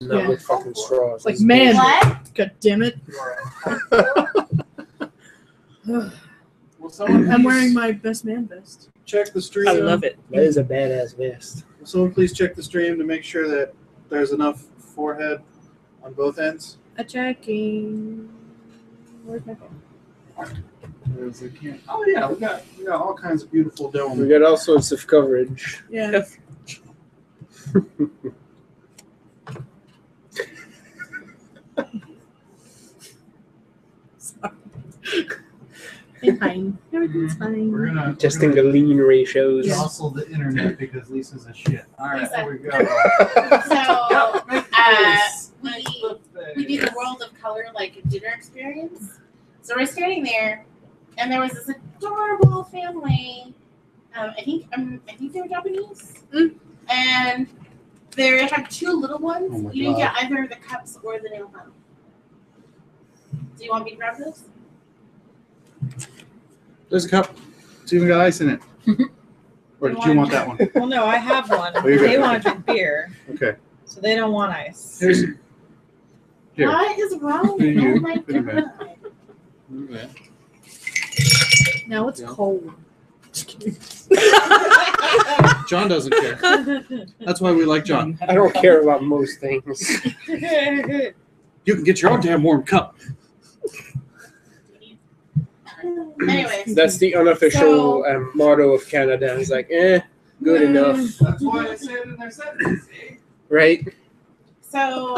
not with fucking straws. Like, man, What? god damn it. Will someone I'm please wearing my best man vest. check the stream? I love it. That is a badass vest. Will someone please check the stream to make sure that there's enough forehead on both ends? A checking. Where's my phone? Because I can't. Oh yeah, we got all kinds of beautiful We dome. got all sorts of coverage. Yeah. It's fine. Everything's fine. We're gonna Adjusting the lean ratios. jostle the internet because Lisa's a shit. All right, Lisa. there we go. So, Make we did the World of Color like dinner experience. So we're standing there, and there was this adorable family. I think they were Japanese, and they had two little ones. Oh my You didn't God. get either the cups or the nail file. Do you want me to grab this? There's a cup. It's even got ice in it. Or did you want that one? Well, no, I have one. you're good. They want to drink beer, Okay. so they don't want ice. Here's here. What is wrong? Here you Oh my go. Put it back. god! Now it's Yeah. cold. John doesn't care. That's why we like John. I don't care about most things. You can get your own damn warm cup. Anyways, That's the unofficial motto of Canada. It's like, good enough, That's why I say it in their sentence. right? so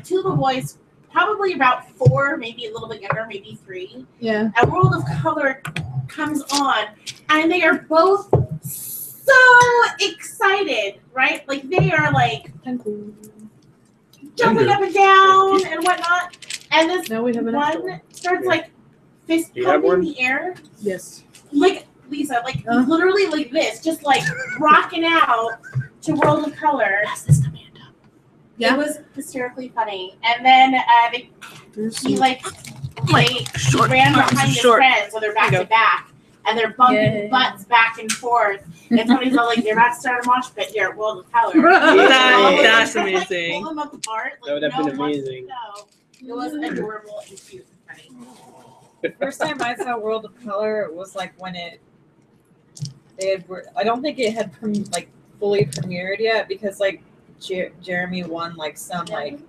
two little boys, probably about 4, maybe a little bit younger, maybe 3. Yeah. A World of Color comes on, and they are both so excited, right? Like they are like jumping up and down and whatnot. And this Now we have an extra one one. starts like fist Do you have pumping one? the air, Yes. like Lisa, like literally like this, just like rocking out to World of Color. Yeah. It was hysterically funny. And then he like they ran behind his friends, so they're back to back, and they're bumping butts back and forth. And Tony's all like, "You're about to start a mosh pit here at World of Color." That's Like, amazing. pull them apart. Like, That would have no been one wants to amazing. go. It was adorable and cute and funny. The first time I saw World of Color was like when I don't think it had fully premiered yet because like Jeremy won like some like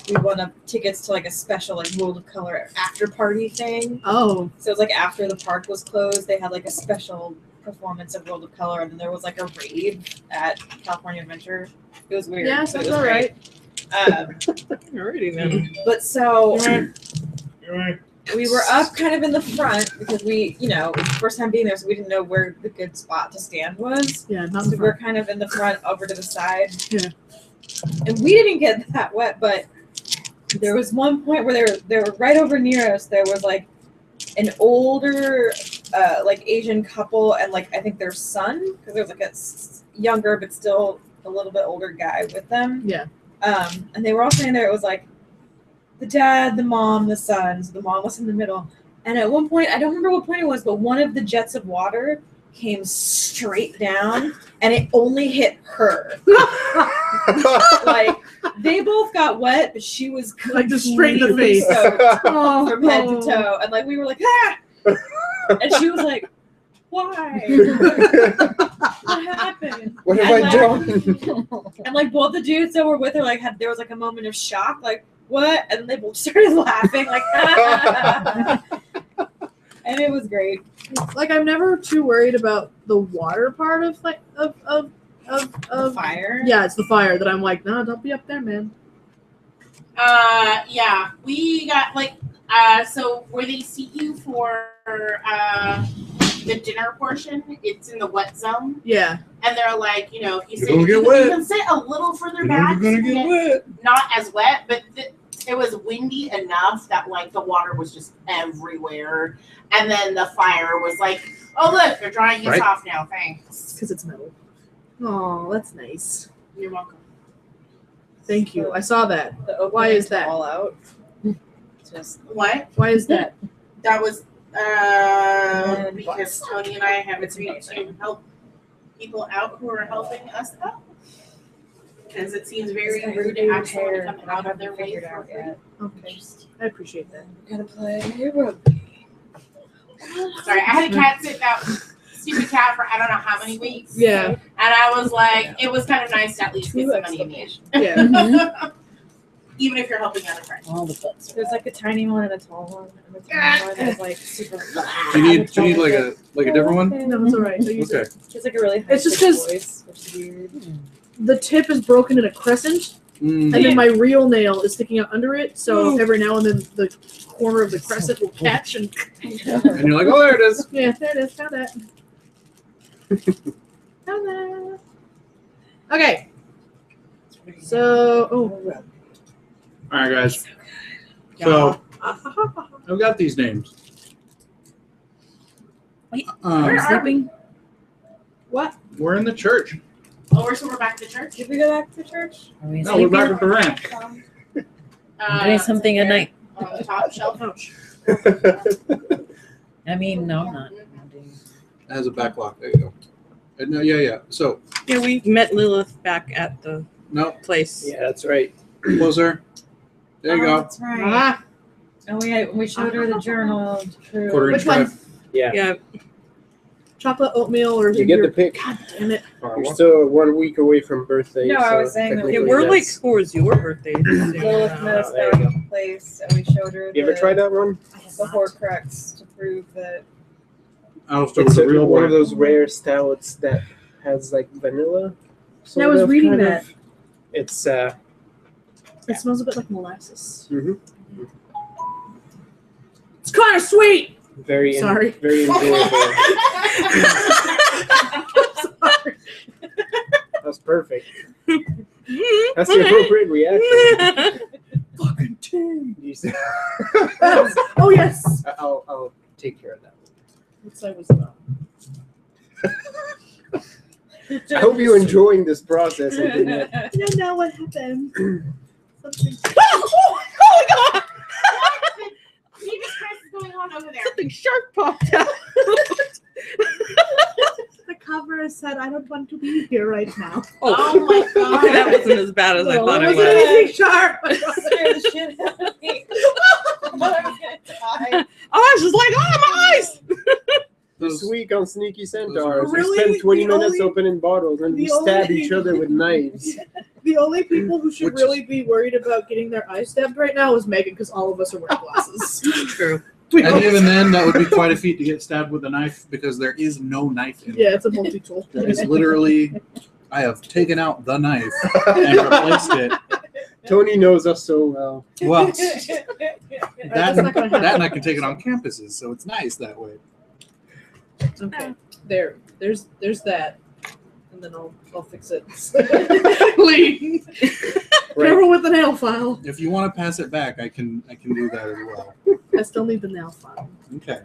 we won tickets to like a special like World of Color after party thing. Oh. So it was like after the park was closed, they had like a special performance of World of Color, and then there was like a rave at California Adventure. It was weird. Yeah, but it sounds was all great. right. But so we were up kind of in the front because it was the first time being there, so we didn't know where the good spot to stand was. Yeah, not So the we're kind of in the front over to the side. Yeah. And we didn't get that wet, but there was one point where they were right over near us. There was like an older like Asian couple and like I think their son, because there was like a younger but still a little bit older guy with them. Yeah. And they were all standing there. It was like the dad, the mom, the son. So the mom was in the middle. And at one point, I don't remember what point it was, but one of the jets of water came straight down and it only hit her. Like they both got wet, but she was Like just straight in the completely face. soaked Oh, from head to toe. And like we were like, ah! And she was like, why? What happened? What have And, I done? And like both the dudes that were with her, like there was like a moment of shock, like what? And then they both started laughing, like, and it was great. Like I'm never too worried about the water part of like of The fire. Yeah, it's the fire that I'm like, no, don't be up there, man. Yeah, we got like so where they seat you for the dinner portion, it's in the wet zone. Yeah. And they're like, if you You're sit, gonna get you wet. can sit a little further You're back. gonna get wet. Not as wet, but it was windy enough that like the water was just everywhere. And then the fire was like, oh look, they're drying us Right. off now. Thanks. Because it's metal. Oh, that's nice. You're welcome. Thank you. I saw that. The opening Why is to that? All out. Just What? Why is that? That was And because Tony and I have It's agreed to amazing. help people out who are helping us out. because it seems very rude to ask someone to come out of their way figured for out free. yet. Okay. I appreciate that. Gotta play rugby. Sorry, I had a cat sit that stupid cat for I don't know how many weeks. Yeah. And I was like, it was kind of nice to at least get some money in the end. Yeah. Even if you're helping out a friend. All the butts. There's like a tiny one and a tall one, and the tiny one is like super. Do you need like a different one? No, it's all right. Okay. It's like a really high It's just pitched 'cause- voice, which is weird. The tip is broken in a crescent, and then my real nail is sticking out under it. So every now and then the corner of the crescent will catch and And you're like, oh, there it is. yeah, there it is. Found that. Found that. Okay. So All right, guys. So I've got these names. Wait, Where are we? what? We're in the church. Oh, we're back to church? Did we go back to church? Are we No, we're sleeping? back at the ranch. I'm doing something at night. On the top shelf. Ouch. I mean, no, I'm not. It has a back lock. There you go. No, yeah. So, Yeah, we met Lilith back at the no, place. Yeah, that's right. closer. There you Oh, go. That's right. Ah, And we showed her the journal to prove. Quarter Which inch one? drive. Yeah. Yeah, chocolate oatmeal or You get the pick. God damn it. You're still 1 week away from birthday. No, I so was saying that yeah, technically we're like that's- towards your birthday. Lilith met us there back you at the place, and we showed her You ever tried that one? the Horcrux to prove that. Alistair It's was a real one boy. of those rare stouts that has like vanilla. Yeah, I was sort of, reading kind that. of. It's It smells a bit like molasses. It's kind of sweet. very Sorry. very enjoyable. Sorry. That's perfect. That's the appropriate reaction. Fucking tea. You said- Oh yes. I'll take care of that. What side was that? I hope you're enjoying this process. Internet. I don't know what happened. Something. Oh my god! Jesus Christ is going on over there. Something sharp popped out. The cover said, "I don't want to be here right now." Oh my god. That wasn't as bad as I No, thought it it wasn't was. anything sharp. Scared the shit out of me. I was gonna die. I was just like, oh, my eyes! This week on Sneaky Centaurs, Really? we spend 20 The minutes only- opening bottles and we the stab only- each other with knives. The only people who should Which really be worried about getting their eyes stabbed right now is Megan, because all of us are wearing glasses. True. And even then, that would be quite a feat to get stabbed with a knife because there is no knife in it. Yeah, it's a multi-tool. There is literally, I have taken out the knife and replaced it. Tony knows us so well. Well, That's that, not gonna happen. that and I can take it on campuses, so it's nice that way. Okay, there's that, and then I'll fix it. Please. Right. Careful with the nail file. If you want to pass it back, I can do that as well. I still need the nail file. Okay.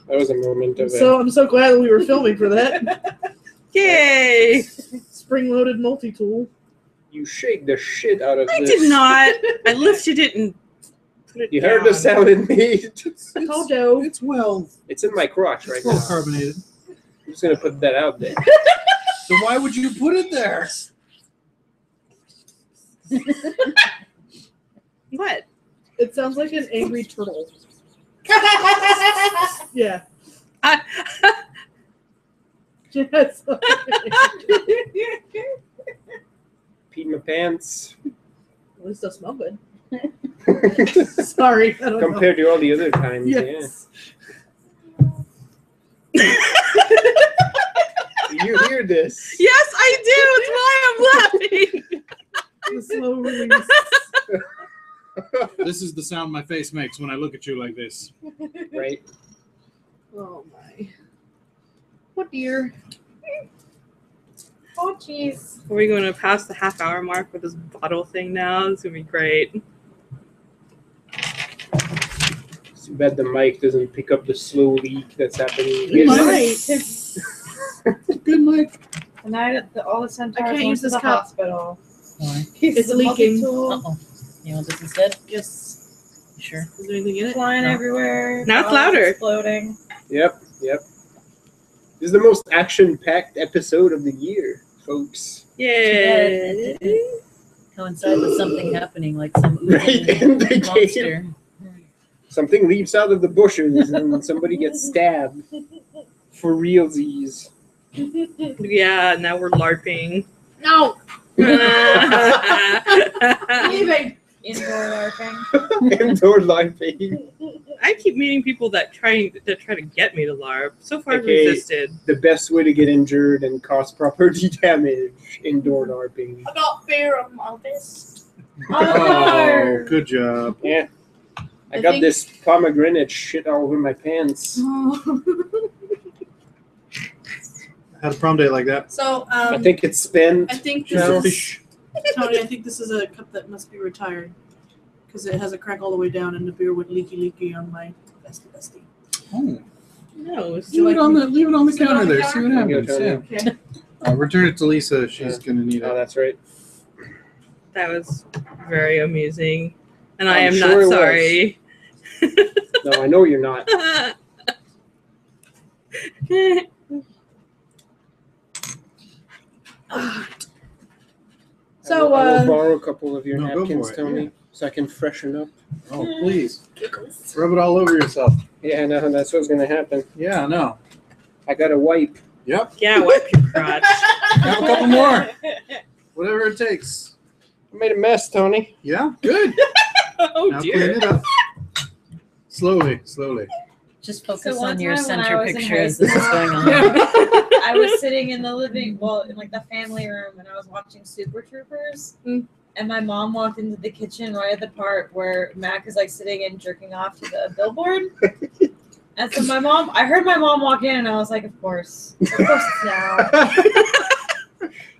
That was a moment of So I'm so glad that we were filming for that. Yay! Spring-loaded multi-tool. you shake the shit out of I this. did not. I lifted it and put it You down. heard the sound it made. Told you. It's well, It's in my crotch right it's well now. carbonated. I'm just gonna put that out there. So why would you put it there? What? It sounds like an angry turtle. Yeah. Yes. Pee my pants. At least they'll smell good. Sorry, I don't know. Compared to all the other times, Yes. yeah. You hear this? Yes, I do. It's why I'm laughing. The slow release. This is the sound my face makes when I look at you like this. Right? Oh my. What dear? Oh, jeez. Are we going to pass the half-hour mark with this bottle thing now? It's going to be great. Too bad the mic doesn't pick up the slow leak that's happening. It might. Good, Mike. Tonight, all the Centaurs I can't went use to this the cup. hospital. Why? It's leaking. Uh-oh. You want this instead? Yes. You sure? Is there anything in it? Flying No. everywhere. Now it's bottles louder. Exploding. Yep. This is the most action-packed episode of the year, folks. It didn't coincide with something happening, like some Right in the monster. Something leaps out of the bushes and somebody gets stabbed. For realsies. Yeah, now we're LARPing. No. I Leaving. Indoor LARPing. Indoor LARPing. keep meeting people that try to get me to LARP. So far, I've Okay. resisted. The best way to get injured and cause property damage. Indoor LARPing. I got fear of Malvis. Oh, good job. Yeah. I I got think- this pomegranate shit all over my pants. I had a prom date like that. So, I think it's spent. I think Piece this of is fish. Tony. I think this is a cup that must be retired because it has a crack all the way down, and the beer went leaky on my bestie. Oh. No, it's you Leave it like on me- the Sit counter on the there. See what counter? happens. Yeah. Okay. Return it to Lisa. She's gonna need Oh, it. that's right. that was very amusing, and I I'm am sure it not was. sorry. No, I know you're not. So, I will borrow a couple of your No, go napkins, for it, Tony, yeah. so I can freshen up. Oh, please. Rub it all over yourself. Yeah, no, that's what's gonna happen. Yeah, no. I gotta wipe. Yep. Yeah, wipe your crotch. Have a couple more. Whatever it takes. I made a mess, Tony. Yeah, good. Oh Now clean dear. it up. Slowly. Just focus one on your time when I center was in picture high as this is school- going on. I was sitting in the living, in like the family room, and I was watching Super Troopers. And my mom walked into the kitchen right at the part where Mac is like sitting and jerking off to the billboard. And so I heard my mom walk in, and I was like, of course it's now.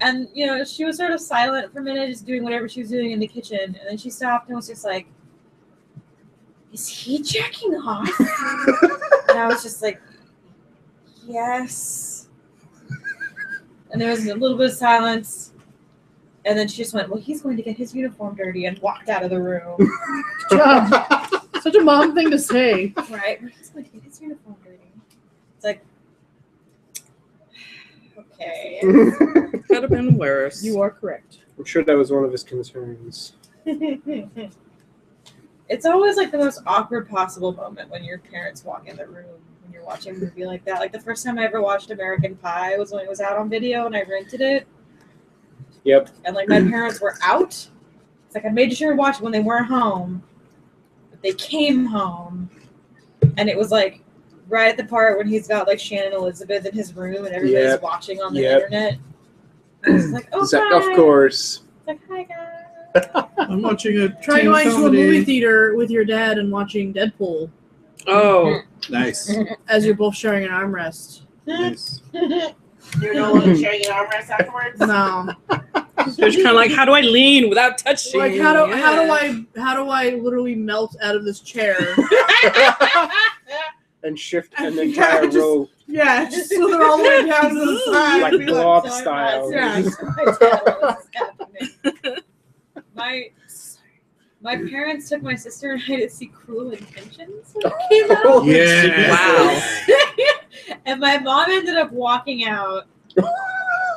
And she was sort of silent for a minute, just doing whatever she was doing in the kitchen, and then she stopped and was just like, "Is he jacking off?" And I was just like, "Yes." And there was a little bit of silence, and then she just went, "Well, he's going to get his uniform dirty," and walked out of the room. Good job. Such a mom thing to say. Right? He's going to get his uniform dirty. It's like, okay. Could have been worse. You are correct. I'm sure that was one of his concerns. It's always like the most awkward possible moment when your parents walk in the room when you're watching a movie like that. Like the first time I ever watched American Pie was when it was out on video and I rented it. Yep. And like my parents were out. It's like I made sure to watch it when they weren't home. But they came home. And it was like right at the part when he's got like Shannon Elizabeth in his room and everybody's Yep. watching on the Yep. internet. And I was like, oh, It's like, hi. of course. It's like, hi guys. I'm watching a Try teen going to a comedy. movie theater with your dad and watching Deadpool Oh, Nice. as you're both sharing an armrest. Nice. You're no longer sharing an armrest afterwards. No. so it's kind of like, how do I lean without touching? Like how do I literally melt out of this chair? And shift And an you entire gotta just- row. Yeah, just slither all the way down to the side. Like and be blob So I'm style. not surprised my parents took my sister and I to see Cruel Intentions when it came out. Yeah. Wow. And my mom ended up walking out.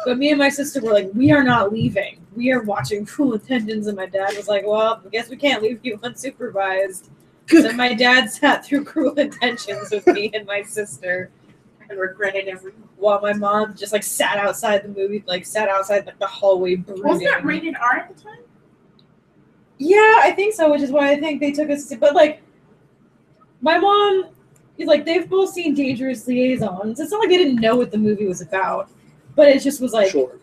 But me and my sister were like, we are not leaving. We are watching Cruel Intentions. And my dad was like, well, I guess we can't leave you unsupervised. So my dad sat through Cruel Intentions with me and my sister. And regretted every. While my mom just like sat outside the movie, like the hallway brooding. Wasn't that rated R at the time? Yeah, I think so, which is why I think they took us to, but like my mom is like they've both seen Dangerous Liaisons. It's not like they didn't know what the movie was about. But it just was like Sure.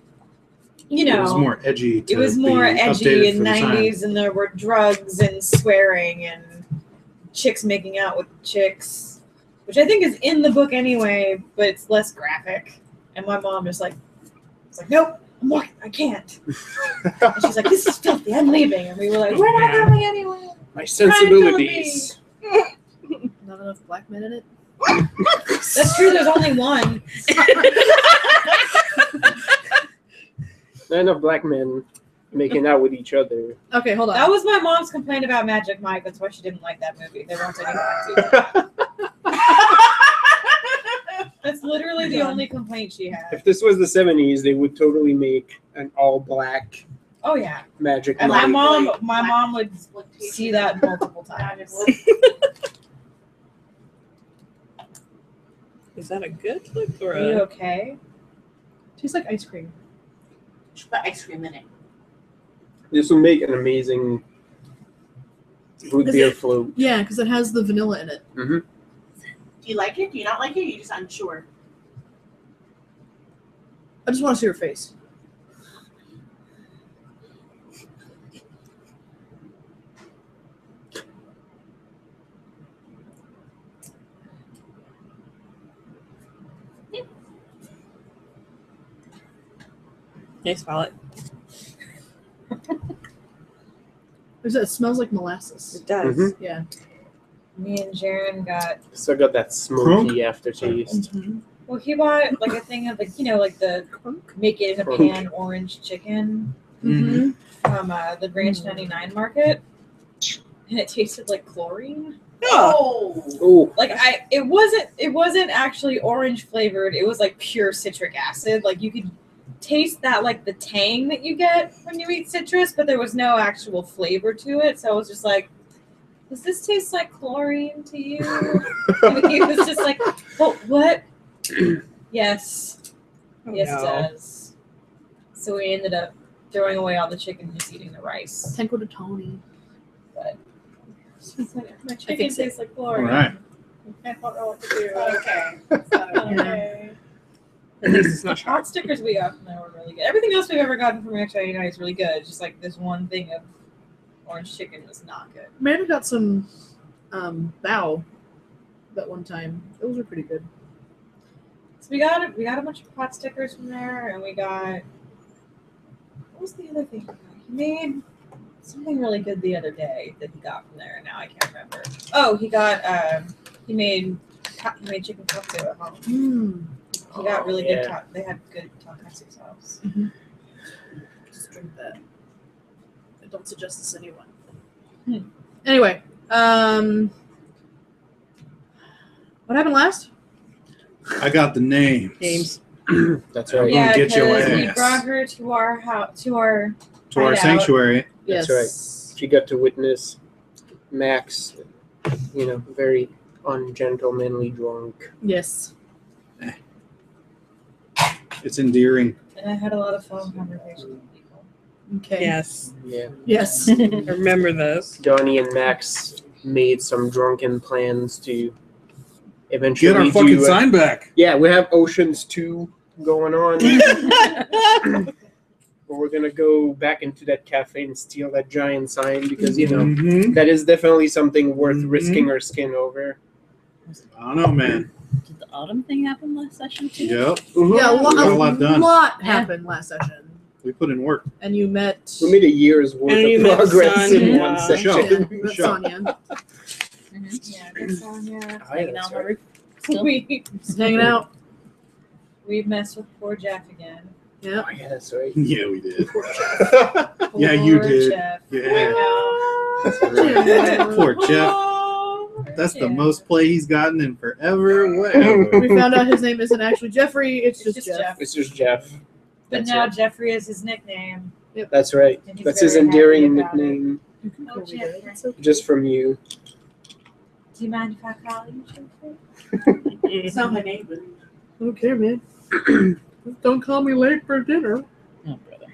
It was more edgy. It was more edgy in the 90s and there were drugs and swearing and chicks making out with chicks, which I think is in the book anyway, but it's less graphic. And my mom just like, it's like, nope, I'm walking, I can't. And she's like, this is filthy, I'm leaving. And we were like, we're not going anywhere. My sensibilities. Not enough black men in it. That's true, there's only one. Not enough black men making out with each other. Okay, hold on. That was my mom's complaint about Magic Mike. That's why she didn't like that movie. There weren't any black people. That's literally the only complaint she had. If this was the 70s, they would totally make an all-black Oh yeah. Magic And Mike. my mom would see that multiple times. Is that a good look or Are you a... okay? Tastes like ice cream. Should put ice cream in it. This will make an amazing root Does beer it- float. Yeah, because it has the vanilla in it. Mm-hmm. Do you like it? Do you not like it? Or are you just unsure? I just want to see her face. Nice palette. It smells like molasses. It does. Mhm. Yeah. Me and Jaron got. Still got that smoky aftertaste. Well, he bought like a thing of like like the make it in a pan orange chicken Mm-hmm. from the Branch 99 market, and it tasted like chlorine. Oh. Oh, Like it wasn't actually orange flavored. It was like pure citric acid. Like you could taste that like the tang that you get when you eat citrus, but there was no actual flavor to it. So I was just like, does this taste like chlorine to you? And he was just like, well, what? Yes. Oh, Yes, no. it does. So we ended up throwing away all the chicken and just eating the rice. Tenko de Tony. But it's like, my I chicken think so. tastes like All chlorine. right. I don't know what to do. Okay. Okay. At least it's The not hot sharp. stickers we got from there were really good. Everything else we've ever gotten from Ranch 99 is really good. Just like this one thing of orange chicken was not good. Amanda got some bao that one time. Those were pretty good. So we got a bunch of pot stickers from there, and we got what was the other thing? He made something really good the other day that he got from there, and now I can't remember. Oh, he got he made chicken katsu at home. Mm. He got really yeah. good. They had good tonkatsu sauce. Just drink that. I don't suggest this to anyone. Hmm. Anyway, what happened last? I got the names. Names. that's Oh, right. yeah. Gonna get your we ass. brought her to our house, to our To our hideout. sanctuary. That's Yes. She got to witness Max, very ungentlemanly drunk. Yes. It's endearing. and I had a lot of phone conversations with people. Okay. Yes. Yeah. Yes. I remember this. Donnie and Max made some drunken plans to eventually Get our fucking do sign back. Yeah, we have Oceans 2 going on. But we're gonna go back into that cafe and steal that giant sign because Mhm. that is definitely something worth Mhm. risking our skin over. I don't know, man. Did the autumn thing happen last session too? Yep. Yeah, We got a lot done. happened last session. We put in work. And you met We made a year's worth And you of met progress in Sonia. one yeah, session. met Show. Sonia. Yeah, good Sonia. Hanging that's out on the right. roof still? We Just hanging out. messed with poor Jeff again. Yeah. Oh, yeah, that's right. Yeah, we did. Yeah, you Poor did. Jeff. Yeah. That's right. Poor Jeff. Poor That's the Jeff. most play he's gotten in forever. Whatever. We found out his name isn't actually Jeffrey, it's just Jeff. It's just Jeff. But That's now right. Jeffrey is his nickname. That's right. And he's That's his very endearing happy about it. nickname, You can Oh, call me Jeffrey. that. It's okay. just from you. Do you mind if I call you Jeffrey? It's not my name, but I don't care, man. Don't call me late for dinner. Oh, brother.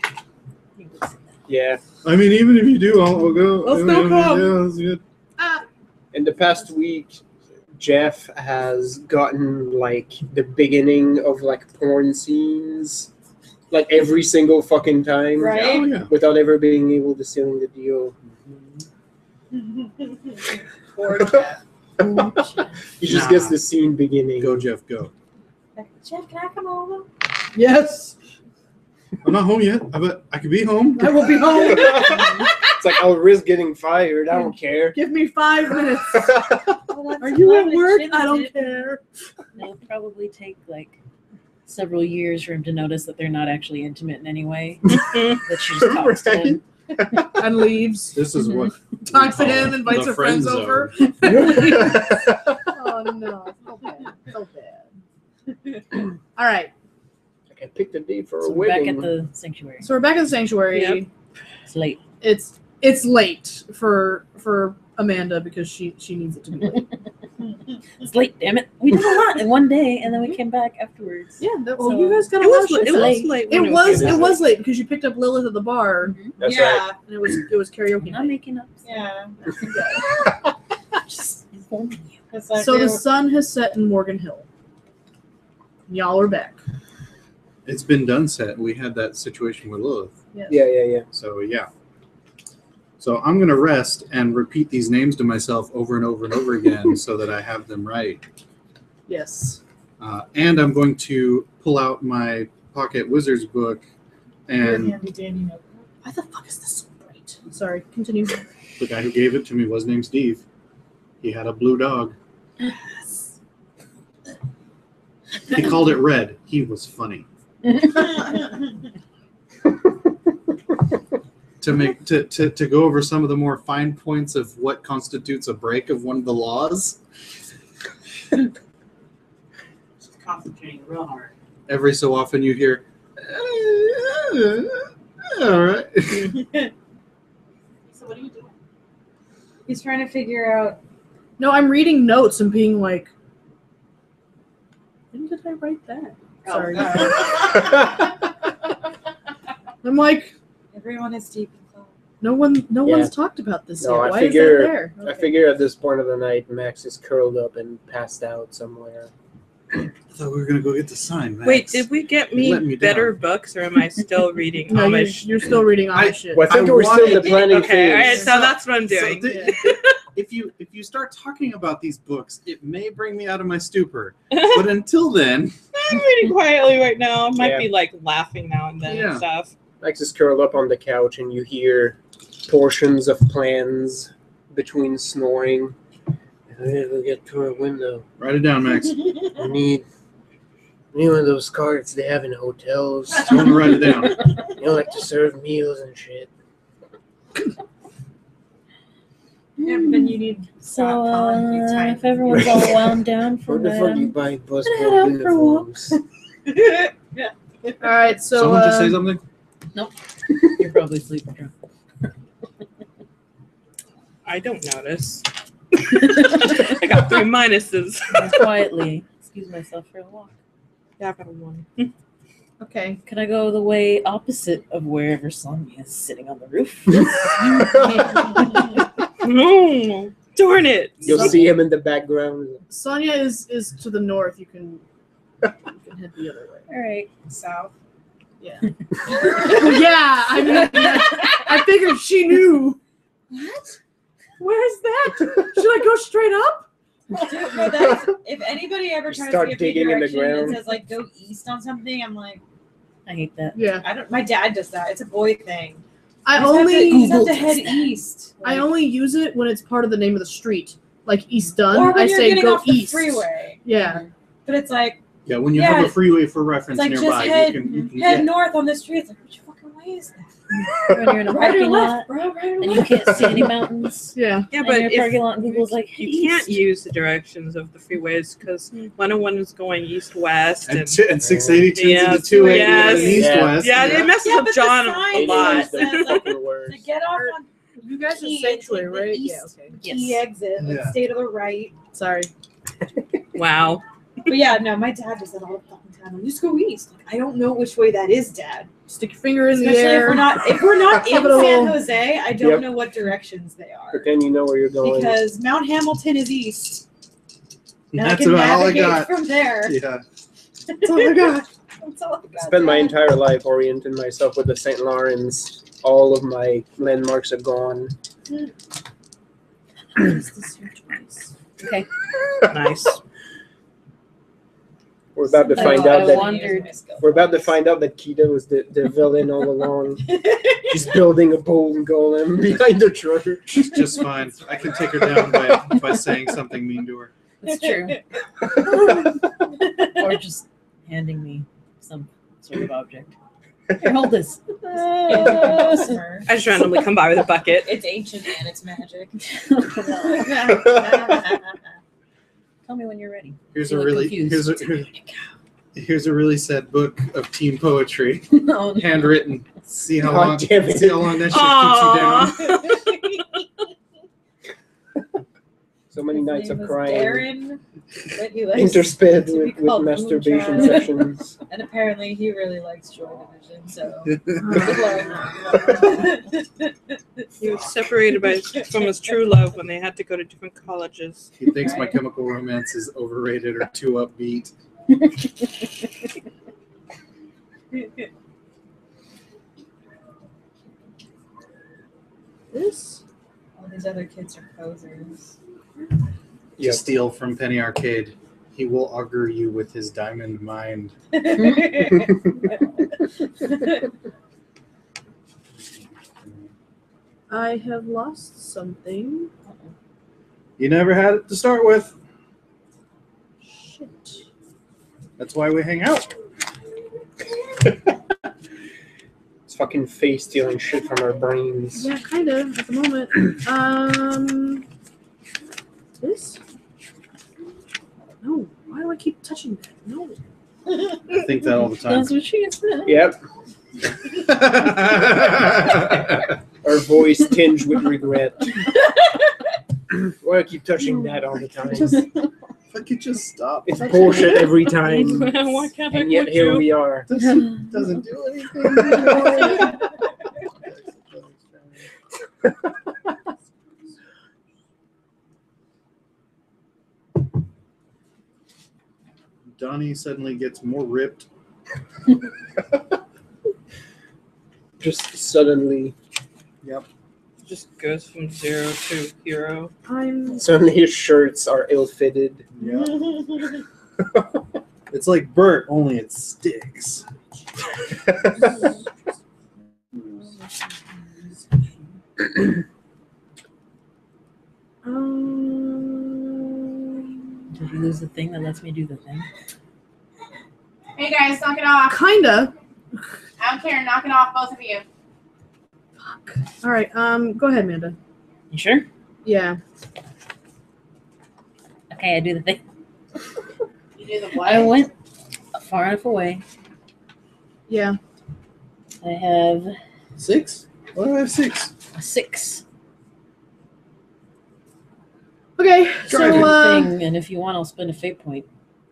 You would say that. Yeah. I mean, even if you do, I'll go. I'll still come. Yeah, that's good. In the past week, Jeff has gotten the beginning of porn scenes, every single fucking time, Right? Oh, yeah. without ever being able to seal the deal. Poor Jeff. He just Nah. gets the scene beginning. Go, Jeff, go. Like, Jeff, can I come over? Yes, I'm not home yet, but I could be home. I will be home. It's I'll risk getting fired. I don't care. Give me 5 minutes. Well, that's Are you at lovely. work? She I don't did. care. It'll probably take several years for him to notice that they're not actually intimate in any way. That she just talks to him. And leaves. This is what Talks to we him, call invites the her friends friend over. zone. Oh no, so bad. So bad. All right. I can pick the day for So a we're back wedding. at the sanctuary. So we're back at the sanctuary. Yep. It's late. It's late for Amanda because she needs it to be late. It's late, damn it. We did a lot in one day, and then we came back afterwards. Yeah. Well, So- you guys got It a lot was of shit. it done. was late. when It was okay. it was late because you picked up Lilith at the bar That's yeah. right. and it was karaoke. I'm not night. making up. Yeah. Just informing you. It's like So they the were- sun has set in Morgan Hill. Y'all are back. It's been done set. We had that situation with Lilith. Yeah. So yeah. So I'm gonna rest and repeat these names to myself over and over and over again so that I have them right. Yes. And I'm going to pull out my pocket wizard's book Your and handy dandy notebook. Why the fuck is this so bright? Sorry. Continue. the guy who gave it to me was named Steve. He had a blue dog. He called it red. He was funny. To go over some of the more fine points of what constitutes a break of one of the laws. Concentrating real hard. Every so often you hear, all right. So what are you doing? He's trying to figure out. No, I'm reading notes and being like, when did I write that? Sorry. I'm like, Everyone is deep in thought. no Yeah. one's talked about this No, yet. I Why figure- is that there? I figure at this point of the night, Max is curled up and passed out somewhere. I thought we were going to go get the sign, Max. Wait, did we get You let me better down. books, or am I still reading No, Amish? you're still reading I- Amish shit. Well, I think I we're still in the wanted- planning Okay, all right, phase. so that's what I'm So doing. if you start talking about these books, it may bring me out of my stupor. But until then, I'm reading quietly right now. I might Yeah. be like laughing now and then Yeah. and stuff. Max is curled up on the couch, and you hear portions of plans between snoring. We'll get to a window. write it down, Max. We need one of those carts they have in hotels. Tell him to write it down. You know, like to serve meals and shit. Yeah, but then you need. So, Colin, you type. if everyone's all wound down for Where the fuck you that, buy bus head boy out for a walk. uniforms? All right, so Someone just say something? you're probably sleeping drunk. I don't notice. I got 3 minuses. I quietly excuse myself for a walk. Yeah, I got a 1. okay. Can I go the way opposite of wherever Sonia is sitting on the roof? No, darn it. You'll see him in the background. Sonia is to the north. You can head the other way. All right. South. Yeah. Yeah. I mean, I figured she knew. What? Where's that? Should I go straight up? Dude, no, that's, if anybody ever tries Start to give me digging in the direction and ground. says like go east on something, I'm like, I hate that. Yeah. I don't. My dad does that. It's a boy thing. I You just have only to head east. I only use it when it's part of the name of the street, like East or Dunn. when I you're say getting go off the east. freeway. Yeah. But it's like Yeah, when you Yeah, have a freeway for reference it's like nearby, just you can head get. north on the street. It's like which fucking way is that? When you're in a Right or parking lot left, bro? Right or and you left? can't see any mountains. Yeah. Yeah, And but you're in a if parking lot and Google's like, you can't east. use the directions of the freeways because 101 is going east-west. And, And, and 680 turns Yeah, into 280 yes. and east-west. yeah, it messes Yeah, up but the John sign a is lot. that says, like, Fucking words. To get off on You guys are T, sanctuary, it's like the right? east Yeah. Okay. Yes. T exit, like Yeah. stay to the right. Sorry. Wow. But yeah, no, my dad does that all the fucking time. Like, just go east. Like, I don't know which way that is, Dad. Stick your finger in Especially the air. if we're not in Capital. San Jose, I don't Yep. know what directions they are. But then you know where you're going. Because Mount Hamilton is east. And I That's can about all I navigate got. from there. Yeah. That's all I got. That's all I got, Spend my Dad. entire life orienting myself with the St. Lawrence. All of my landmarks are gone. Okay. Nice. We're about to I find know, out I that wondered- we're about to find out that Kita was the villain all along. She's building a bone golem behind the church. She's just fine. I can take her down by saying something mean to her. That's true. Or just handing me some sort of object. Here, hold this. Smurf. I just randomly come by with a bucket. It's ancient and it's magic. Tell me when you're ready. Here's You a look really confused. here's a really sad book of teen poetry, No. handwritten. See how God long damn it. see how long that shit keeps you down. So many His nights name of was crying. Darren, but he likes Intersped to be with called masturbation Moonchild. sessions. And apparently he really likes Joy Division, so good luck. He was separated from his true love when they had to go to different colleges. He thinks My Chemical Romance is overrated or too upbeat. This? All these other kids are posers. To steal from Penny Arcade, he will augur you with his diamond mind. I have lost something. You never had it to start with. Shit. That's why we hang out. It's fucking face stealing shit from our brains. Yeah, kind of at the moment. This? No. Why do I keep touching that? No. I think that all the time. That's what she said. Yep. Our voice tinged with regret. Why do I keep touching that all the time? If I could just stop. It's bullshit every time. Why can't I And yet quit here you? we are. Doesn't do anything. Donnie suddenly gets more ripped. Just suddenly. Yep. Just goes from 0 to hero. Suddenly his shirts are ill-fitted. Yep. It's like Bert, only it sticks. Did you lose the thing that lets me do the thing? Hey guys, knock it off. Kinda. I don't care. Knock it off, both of you. Fuck. All right. Go ahead, Amanda. You sure? Yeah. Okay, I do the thing. You do the what? I went far enough away. Yeah. I have 6? Why do I have 6? a 6. Okay. Driving. So Thing, and if you want, I'll spend a fate point.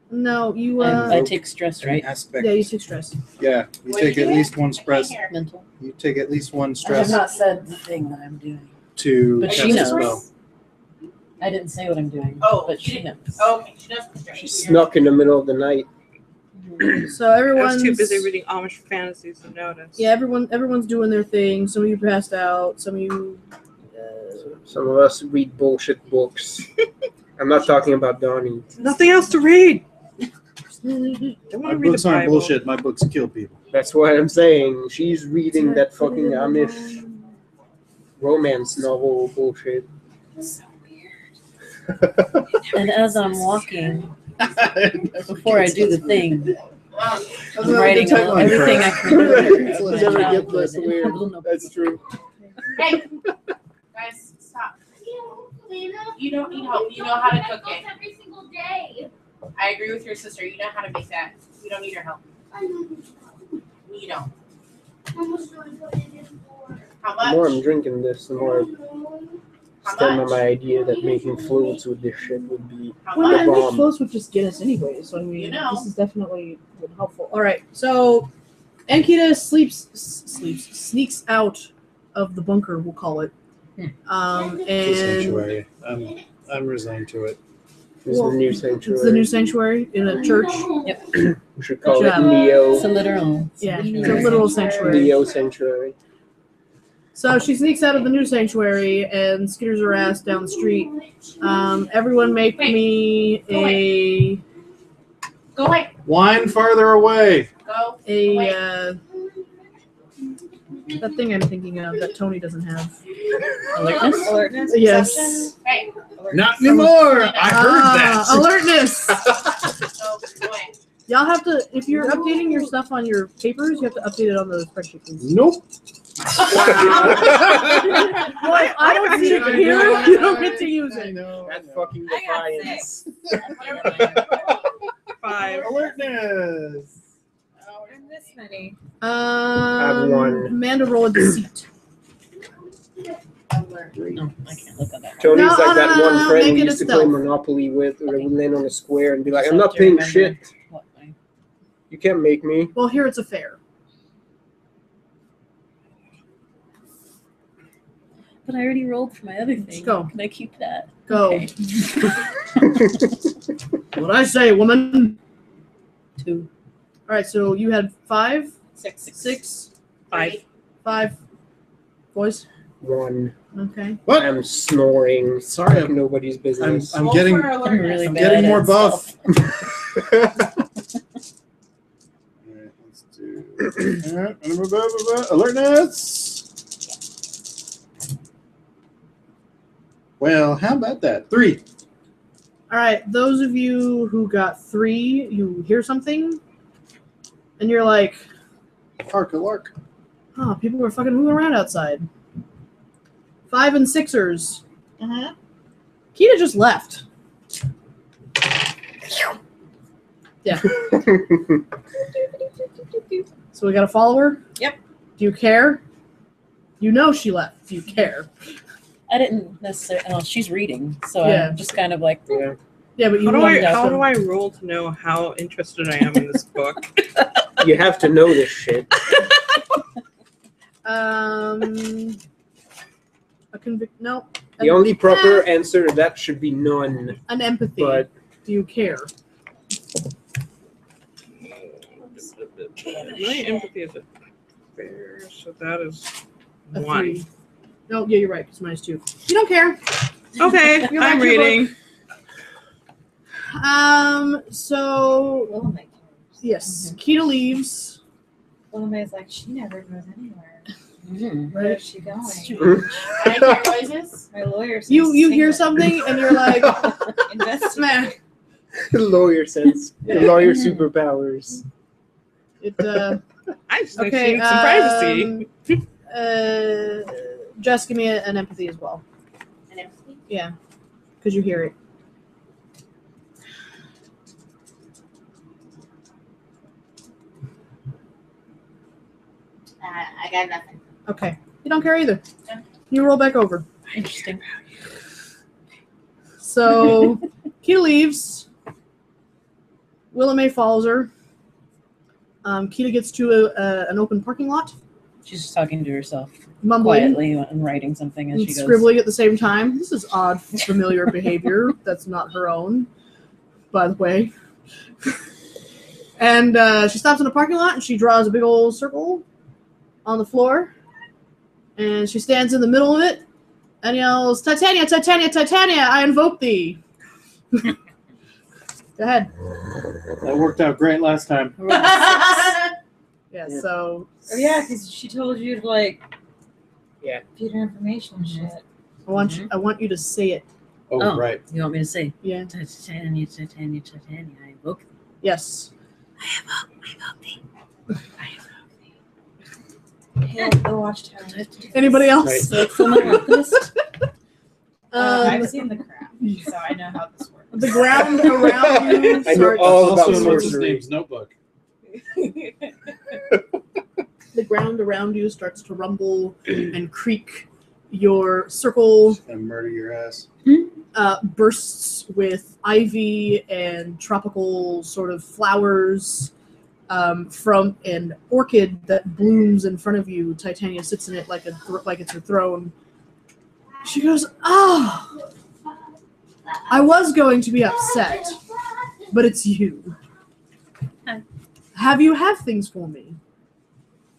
no, you I take stress, right? Aspect. yeah, you take stress. Yeah, you What take do you at do? least one I can't stress. hear. Mental. You take at least one I have stress not said the thing that I'm doing. to But cast she a knows. spell. I didn't say what I'm doing. Oh, but she knows. Okay, she does. She snuck in the middle of the night. So I everyone's was too busy reading Amish fantasies to notice. Yeah, everyone's doing their thing. Some of you passed out. Some of you. Some of us read bullshit books. I'm not talking about Donnie. Nothing else to read. I My want to read books the aren't Bible. bullshit. My books kill people. That's what I'm saying. She's reading that fucking Amish romance novel bullshit. So weird. And as I'm walking, before I do the thing, I'm writing everything I can remember of my Never get childhood less in weird. little notebooks. That's true. Hey, guys, stop. You don't need help. You know how to cook it. Every single day. I agree with your sister. You know how to make that. You don't need her help. I know. You don't. How much do I put it in for? How The more I'm much? drinking this, the more I How stand on much? my idea that making fluids with this shit would be How Well, I much? think bomb. close would just get us anyway. So I mean, You know. this is definitely helpful. All right. So Ankita sneaks out of the bunker. We'll call it. The And sanctuary. I'm resigned to it. This is the new it's sanctuary. the new sanctuary in a church. We should call Good it job. Neo. It's a literal. Yeah, it's a literal sanctuary. Neo sanctuary. So she sneaks out of the new sanctuary and skitters her ass down the street. Everyone make me a Go away. Wine farther away. Go. that thing I'm thinking of that Tony doesn't have. Alertness? Alertness? Yes. Perception? Hey. Not anymore. I heard that. Alertness. Go away. Y'all have to, if you're updating your stuff on your papers, you have to update it on the spreadsheet. Please. Nope. Well, if I don't see it here, you don't get to use it. That fucking I got defiance. 5. Alertness. And this many. have one. Amanda, roll a deceit. No, I can't look at that. Tony's No, like that no, one friend make we it used a to play stealth. Monopoly with, or we land on a square and be like, Just I'm have not to paying remember shit. what my- You can't make me. Well, here it's a fair. But I already rolled for my other thing. Just go. Can I keep that? Go. Okay. What I say, woman? 2. All right, so you had 5, 6. 6, 5. 5. Boys? 1. Okay. What? I'm snoring. Sorry, Like nobody's business. I'm Roll getting for I'm alertness. really I'm bad getting at more buff. stealth. Alright, let's do alertness. Well, how about that? 3. All right, those of you who got 3, you hear something, and you're like, Hark a lark. oh, people are fucking moving around outside. 5 and 6ers. Uh-huh. Kita just left. Yeah. So we got a follower? Yep. Do you care? You know she left. Do you care? I didn't necessarily. Oh, she's reading, so Yeah. I'm just kind of like. Yeah. Yeah, but you How do wanted I to- roll to know how interested I am in this book? You have to know this shit. A convict? No. The only proper answer to that should be none. An empathy. But Do you care? My empathy is a fair, so that is A 1. 3. No, yeah, you're right. It's -2. You don't care. Okay, You're back I'm to your reading. So Willamette cares. yes, Kita leaves. Willamette's like, she never goes anywhere. Mm. Where is she going? I hear noises. My lawyer says You hear single. something and you're like, Investigate. smack. lawyer sense. Yeah. Lawyer superpowers. It I just think okay. she needs some privacy. Jess, give me an empathy as well. An empathy. Yeah, because you hear it. I got nothing. Okay, you don't care either. You roll back over. Interesting. So Kita leaves. Willamette follows her. Kita gets to an open parking lot, She's just talking to herself mumbling quietly and writing something as and she goes. scribbling at the same time. This is odd, familiar behavior. That's not her own, by the way. And she stops in a parking lot and she draws a big old circle on the floor. And she stands in the middle of it and yells, Titania, Titania, Titania, I invoke thee. Go ahead. That worked out great last time. Yeah, so Oh yeah, because she told you to like. Yeah. Feed her information and shit. I want you to say it. Oh, Oh. right. You want me to say? Yeah. Titania, Titania, Titania, I invoke thee. Yes. I invoke thee. Hail the Watchtower. Anybody else? Right. So it's on my work list. I've seen the crap, so I know how this works. The ground around you I know starts, all about Also, in what's his sorcery. name's notebook. the ground around you starts to rumble and creak. Your circle And murder your ass. bursts with ivy and tropical sort of flowers from an orchid that blooms in front of you. Titania sits in it like it's her throne. She goes, "Oh, I was going to be upset, but it's you. Have you things for me?"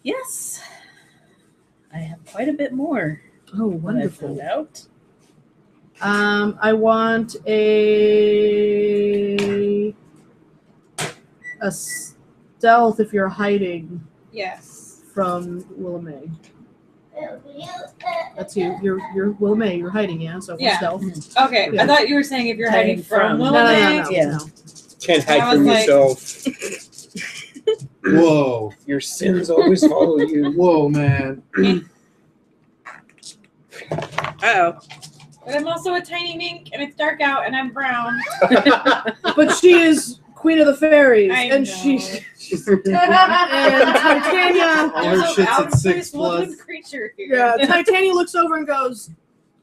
Yes. I have quite a bit more. Oh, That I wonderful. found out. I want a stealth if you're hiding Yes. from Willamette. That's you. You're Willamette. You're hiding, yeah. So for Yeah. stealth. Okay, Yeah. I thought you were saying if you're hiding Hiding from from. No, Willamette. Yeah. no. Can't hide I from was yourself. Whoa. Your sins always follow you. Whoa, man. Oh. But I'm also a tiny mink, and it's dark out, and I'm brown. But she is Queen of the Fairies, I and know. and Titania. All her shit's at 6+. Creature here. Yeah, Titania looks over and goes,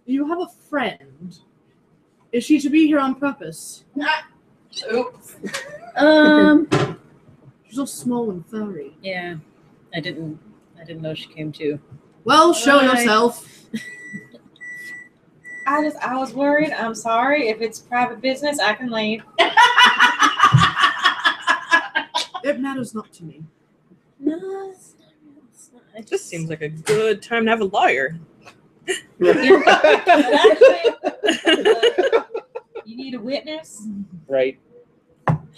"You have a friend. Is she to be here on purpose?" Oops. She's all small and furry. Yeah. I didn't know she came too. Well, show Right. yourself. I was worried. I'm sorry. If it's private business, I can leave. It matters not to me. No, it's not. It just seems like a good time to have a lawyer. But actually, you need a witness. Right.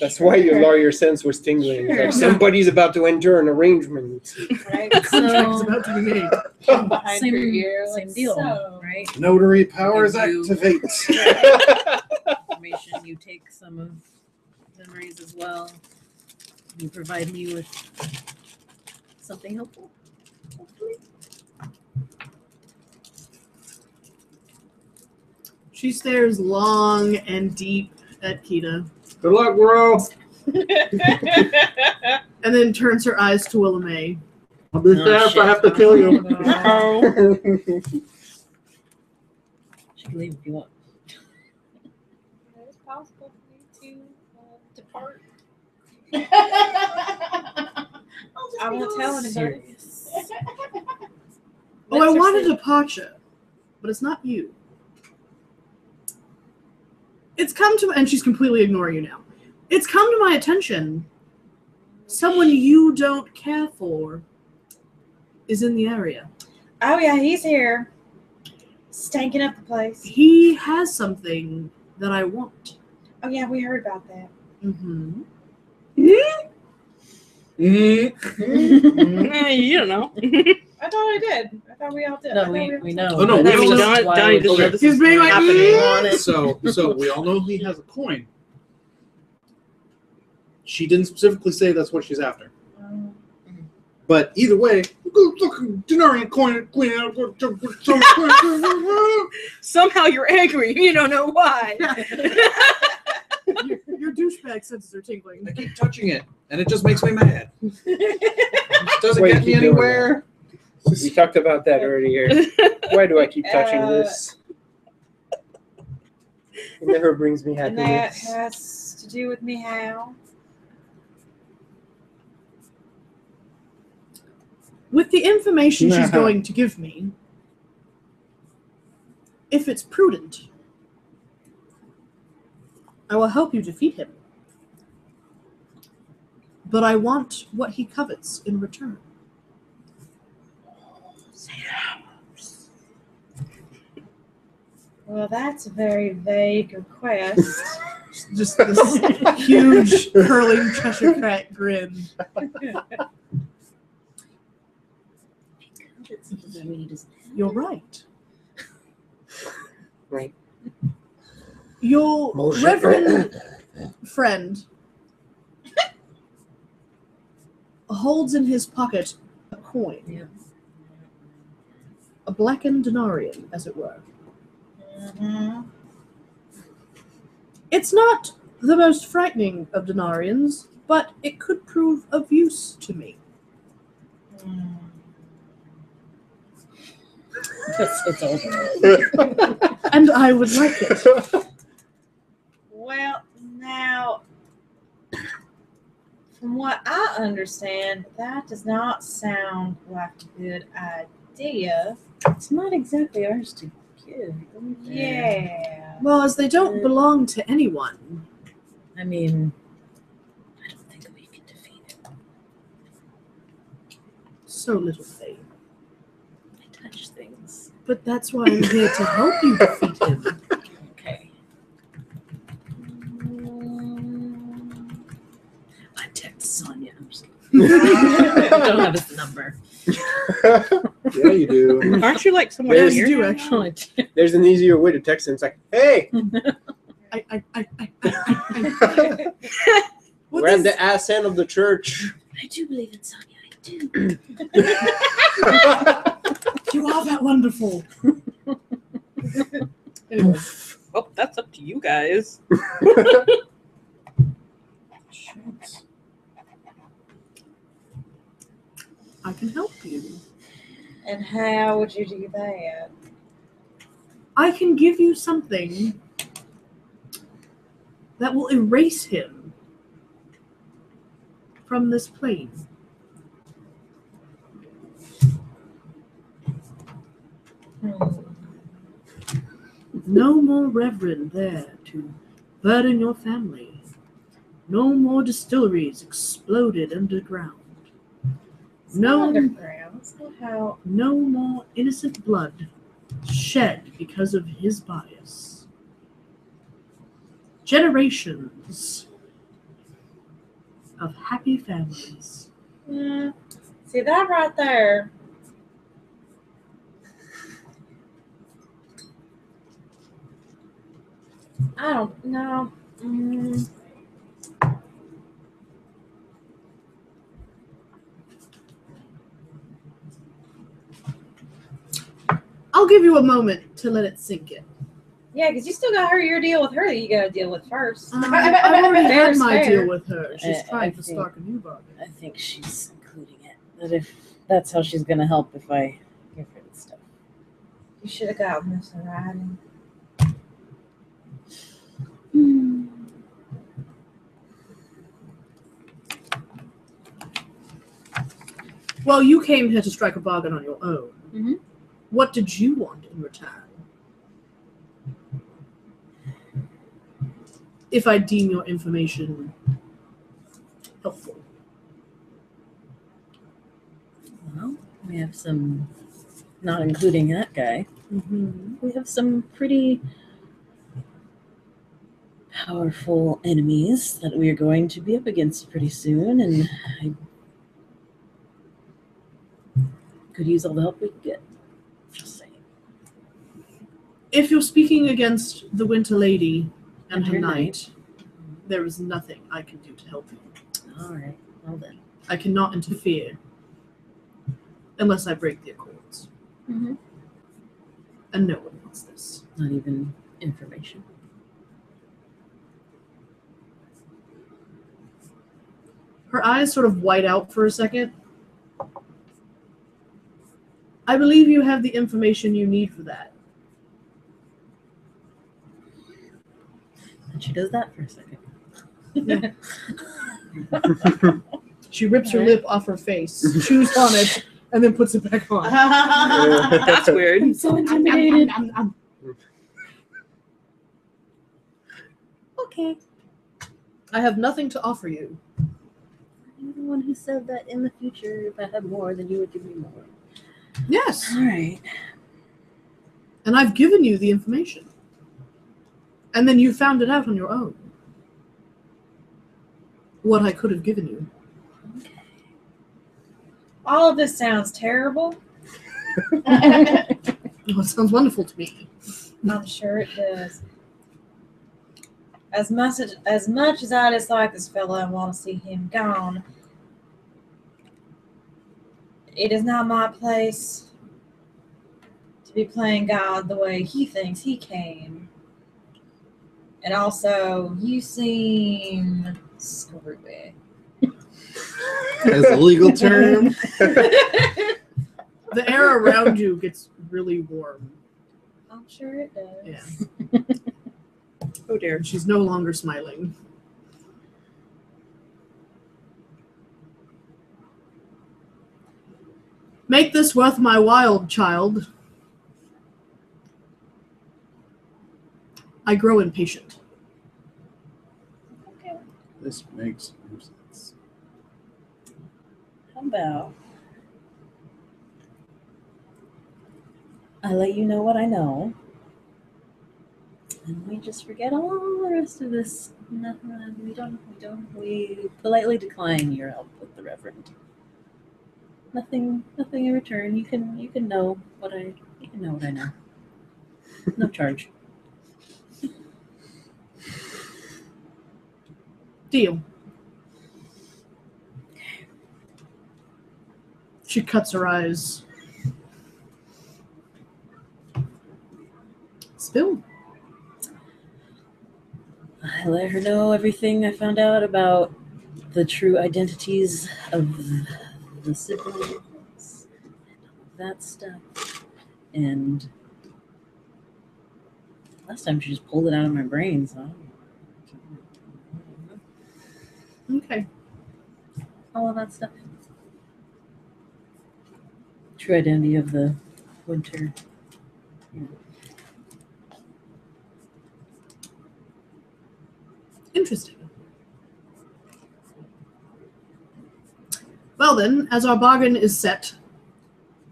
That's why your lawyer sense was tingling. Sure. Like somebody's about to enter an arrangement. Right? Contract's about to be made. Behind your ear. Same like, deal, so. right? Notary powers You- activate. Information. You take some of memories as well. You provide me with something helpful. Hopefully. She stares long and deep at Kita, Good luck, bro. and then turns her eyes to Willamay. I'll be Oh, there if I shit. have to kill you. Oh. She can leave if you want. It's possible for me to depart. I won't tell anybody. Serious. Oh, I wanted departure, but it's not you. It's come to, and she's completely ignoring you now. It's come to my attention. Someone you don't care for is in the area. Oh yeah, he's here. Stanking up the place. He has something that I want. Oh yeah, we heard about that. Mm-hmm. You don't know. I thought I did. I thought we all did. I No, thought we know. Oh, no, but we that's all know. just why Donnie we- doesn't know Okay. this He's is being like, happening. on it. So we all know he has a coin. She didn't specifically say that's what she's after. But either way, look, Denarian coin, Somehow you're angry. You don't know why. your douchebag senses are tingling. I keep touching it, and it just makes me mad. It doesn't Why you get me keep doing anywhere. We talked about that earlier. Why do I keep touching this? It never brings me And that happiness. has to do with me how? With the information she's going to give me, if it's prudent, I will help you defeat him. But I want what he covets in return. Well, that's a very vague request. Just this huge, curling Cheshire Cat grin. You're right. Right. Your Bullshit. reverend friend holds in his pocket a coin. Yeah. A blackened denarian, as it were. Mm-hmm. It's not the most frightening of denarians, but it could prove of use to me. It's over. And I would like it. Well, now, from what I understand, that does not sound like a good idea. It's not exactly ours to give. Yeah. Well, as they don't belong to anyone. I mean, I don't think we can defeat him. So little faith. I touch things. But that's why I'm here to help you defeat him. Okay. I text Sonia. I'm just kidding. I don't have his number. Yeah, you do. Aren't you like somewhere There's here? you now? actually. There's an easier way to text him. It's like, hey, What We're at is- the ass end of the church. I do believe in Sonya. I do. You are that wonderful. Anyway, Well, that's up to you guys. I can help you. And how would you do that? I can give you something that will erase him from this plane. No more reverend there to burden your family. No more distilleries exploded underground. It's not No, underground. It's not how. no more innocent blood shed because of his bias. Generations of happy families. Yeah. See that right there? I don't know. I'll give you a moment to let it sink in. Yeah, because you still got your deal with her that you got to deal with first. I've already had Fair's my fair. deal with her. She's I trying to think- start a new bargain. I think she's including it. That if that's how she's gonna help if I give her the stuff. You should have gotten this in writing. Well, you came here to strike a bargain on your own. Mhm. What did you want in return? If I deem your information helpful. Well, we have some, not including that guy, Mm-hmm. we have some pretty powerful enemies that we are going to be up against pretty soon, and I could use all the help we can get. Just saying. If you're speaking against the Winter Lady and her her knight, there is nothing I can do to help you. All right. Well then. I cannot interfere unless I break the accords. Mhm. And no one wants this. Not even information. Her eyes sort of white out for a second. I believe you have the information you need for that. And she does that for a second. She rips her Alright. lip off her face, chews on it, and then puts it back on. That's weird. I'm so intimidated. Okay. I have nothing to offer you. You're the one who said that in the future, if I had more, then you would give me more. Yes, All right. and I've given you the information. And then you found it out on your own. What I could have given you. All of this sounds terrible. Oh, it sounds wonderful to me. I'm sure it does. As much as I dislike this fella and want to see him gone, it is not my place to be playing God the way he thinks he came. And also, you seem screwy. As a legal term. The air around you gets really warm. I'm sure it does. Yeah. Oh dear. And she's no longer smiling. Make this worth my while, child. I grow impatient. Okay. This makes no sense. How about I let you know what I know, and we just forget all the rest of this. No, we politely decline your help with the Reverend. Nothing in return. You can know what I know. No charge. Deal. She cuts her eyes. Spill. I let her know everything I found out about the true identities of the siblings and all of that stuff. And last time she just pulled it out of my brain, so Okay. all of that stuff. True identity of the winter. Interesting. Well then, as our bargain is set,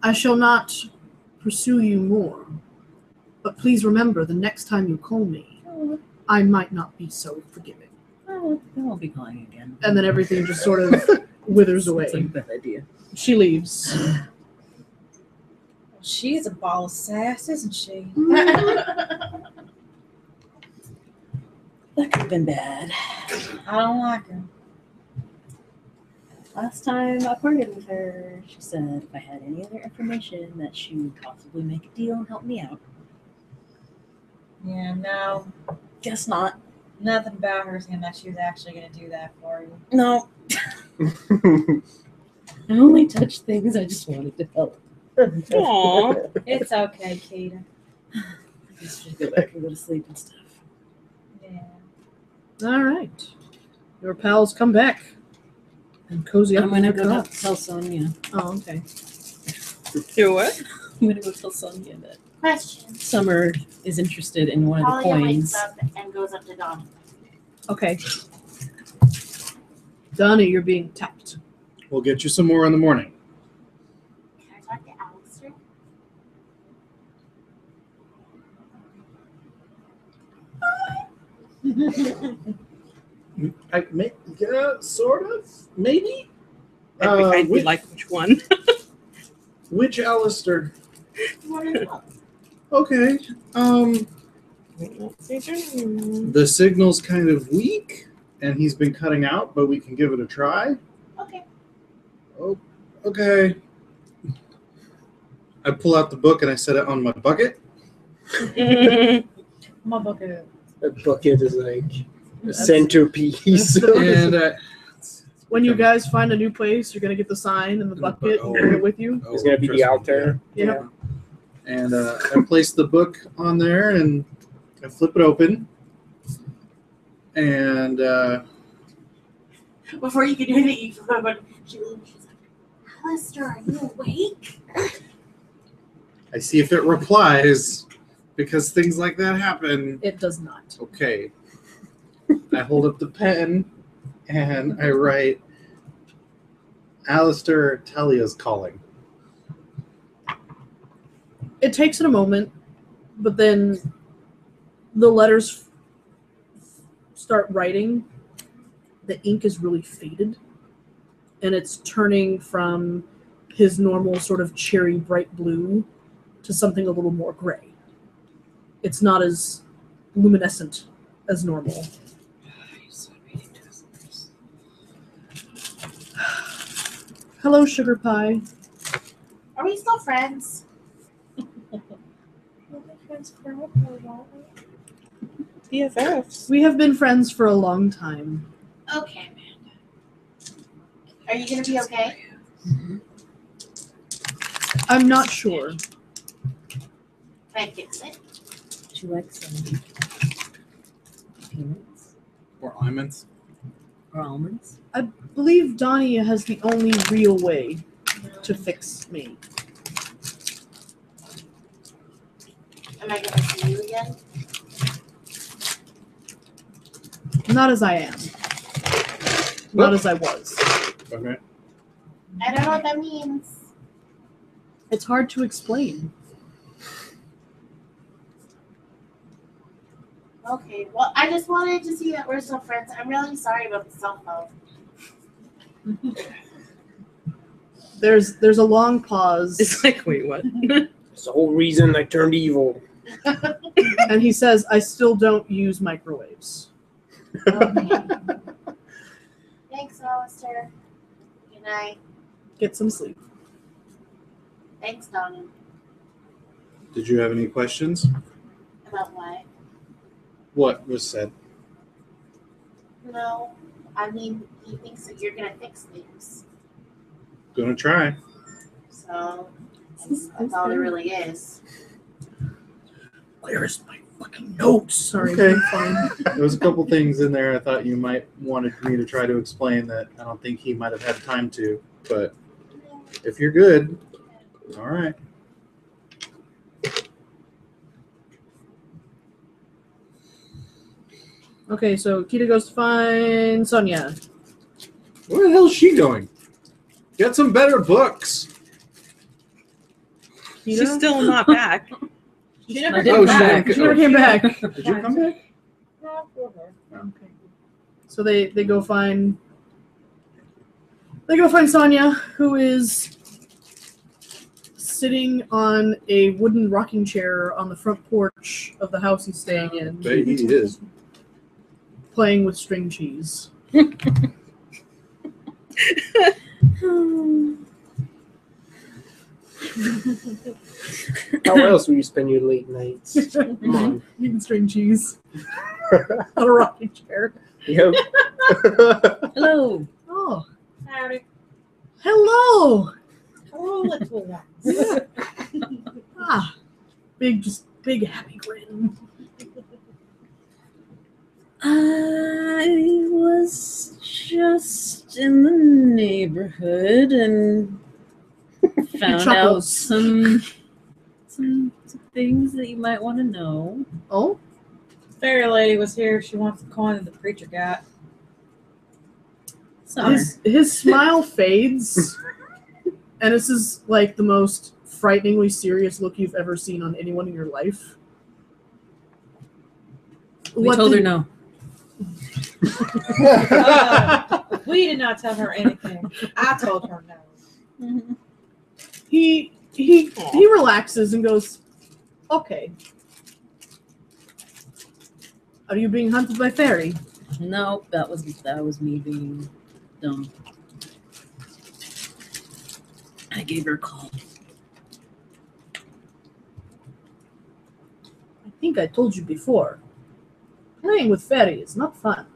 I shall not pursue you more. But please remember, the next time you call me, I might not be so forgiving. Oh, I won't be calling again. And then everything just sort of withers away. It's like a bad idea. She leaves. She's a ball of sass, isn't she? That could have been bad. I don't like her. Last time I partied with her, she said if I had any other information that she would possibly make a deal and help me out. Yeah, no. Guess not. Nothing about her saying that she was actually going to do that for you. No. I only touched things I just wanted to help. Aww. It's okay, Keita. I just should go back and go to sleep and stuff. Yeah. All right. Your pals come back and cozy up. I'm gonna in their go cots. tell Sonia. Oh, okay. Do what? I'm gonna go tell Sonia that Question. Summer is interested in one of the Talia coins. wakes up and goes up to Donnie. Okay. Donnie, you're being tapped. We'll get you some more in the morning. Can I talk to Alistair? Yeah, sort of, maybe. I'd Which, like which one? which Alistair? What is up? Okay. The signal's kind of weak, and he's been cutting out, but we can give it a try. Okay. Oh, okay. I pull out the book and I set it on my bucket. My bucket. That bucket is like a centerpiece. And When you guys find a new place, you're gonna get the sign and the bucket and bring it with you. It's gonna be the altar. Yeah. And I place the book on there and I flip it open. And Before you can do anything, you flip it. She's like, Alistair, are you awake? I see if it replies, because things like that happen. It does not. Okay. I hold up the pen and I write, Alistair, Talia's calling. It takes it a moment, but then the letters start writing. The ink is really faded, and it's turning from his normal sort of cherry bright blue to something a little more gray. It's not as luminescent as normal. Hello, sugar pie. Are we still friends? TFF. We have been friends for a long time. Okay, Amanda. Are you gonna be okay? I'm not sure. Can I fix it? Would you like some peanuts Or almonds. or almonds? I believe Donnie has the only real way to fix me. Am I gonna see you again? Not as I am. Not as I was. Okay. I don't know what that means. It's hard to explain. Okay, well, I just wanted to see that we're still friends. I'm really sorry about the cell phone. There's a long pause, It's like, wait, what? It's the whole reason I turned evil. and he says, "I still don't use microwaves." Okay. Thanks, Alistair. Good night. Get some sleep. Thanks, Donna. Did you have any questions? About what? What was said? No. I mean, he thinks that you're gonna fix things. Gonna try. So that's all it really is. Where's my fucking notes? Sorry. Okay. Fine. There was a couple things in there I thought you might wanted me to try to explain that I don't think he might have had time to. But if you're good, all right. Okay, so Kita goes to find Sonia. Where the hell is she going? Get some better books. Kita? She's still not back. She never I came didn't back. She never came back. Did you come back? No, for her. Okay. So they go find Sonia, who is sitting on a wooden rocking chair on the front porch of the house he's staying in, Bet he is. playing with string cheese. How else will you spend your late nights? Come on. Eating string cheese on a rocking chair. Yep. Hello. Oh, Howdy. hello! Hello, little ones. Ah, big happy grin. I was just in the neighborhood and found out chuckles. some things that you might want to know. Oh, Fairy lady was here. She wants the coin that the preacher got. Summer. his smile fades, and this is like the most frighteningly serious look you've ever seen on anyone in your life. We told her no. We did not tell her anything. I told her no. He relaxes and goes, "Okay. Are you being hunted by fairy?" No, that was me being dumb. I gave her a call. I think I told you before. Playing with fairy is not fun.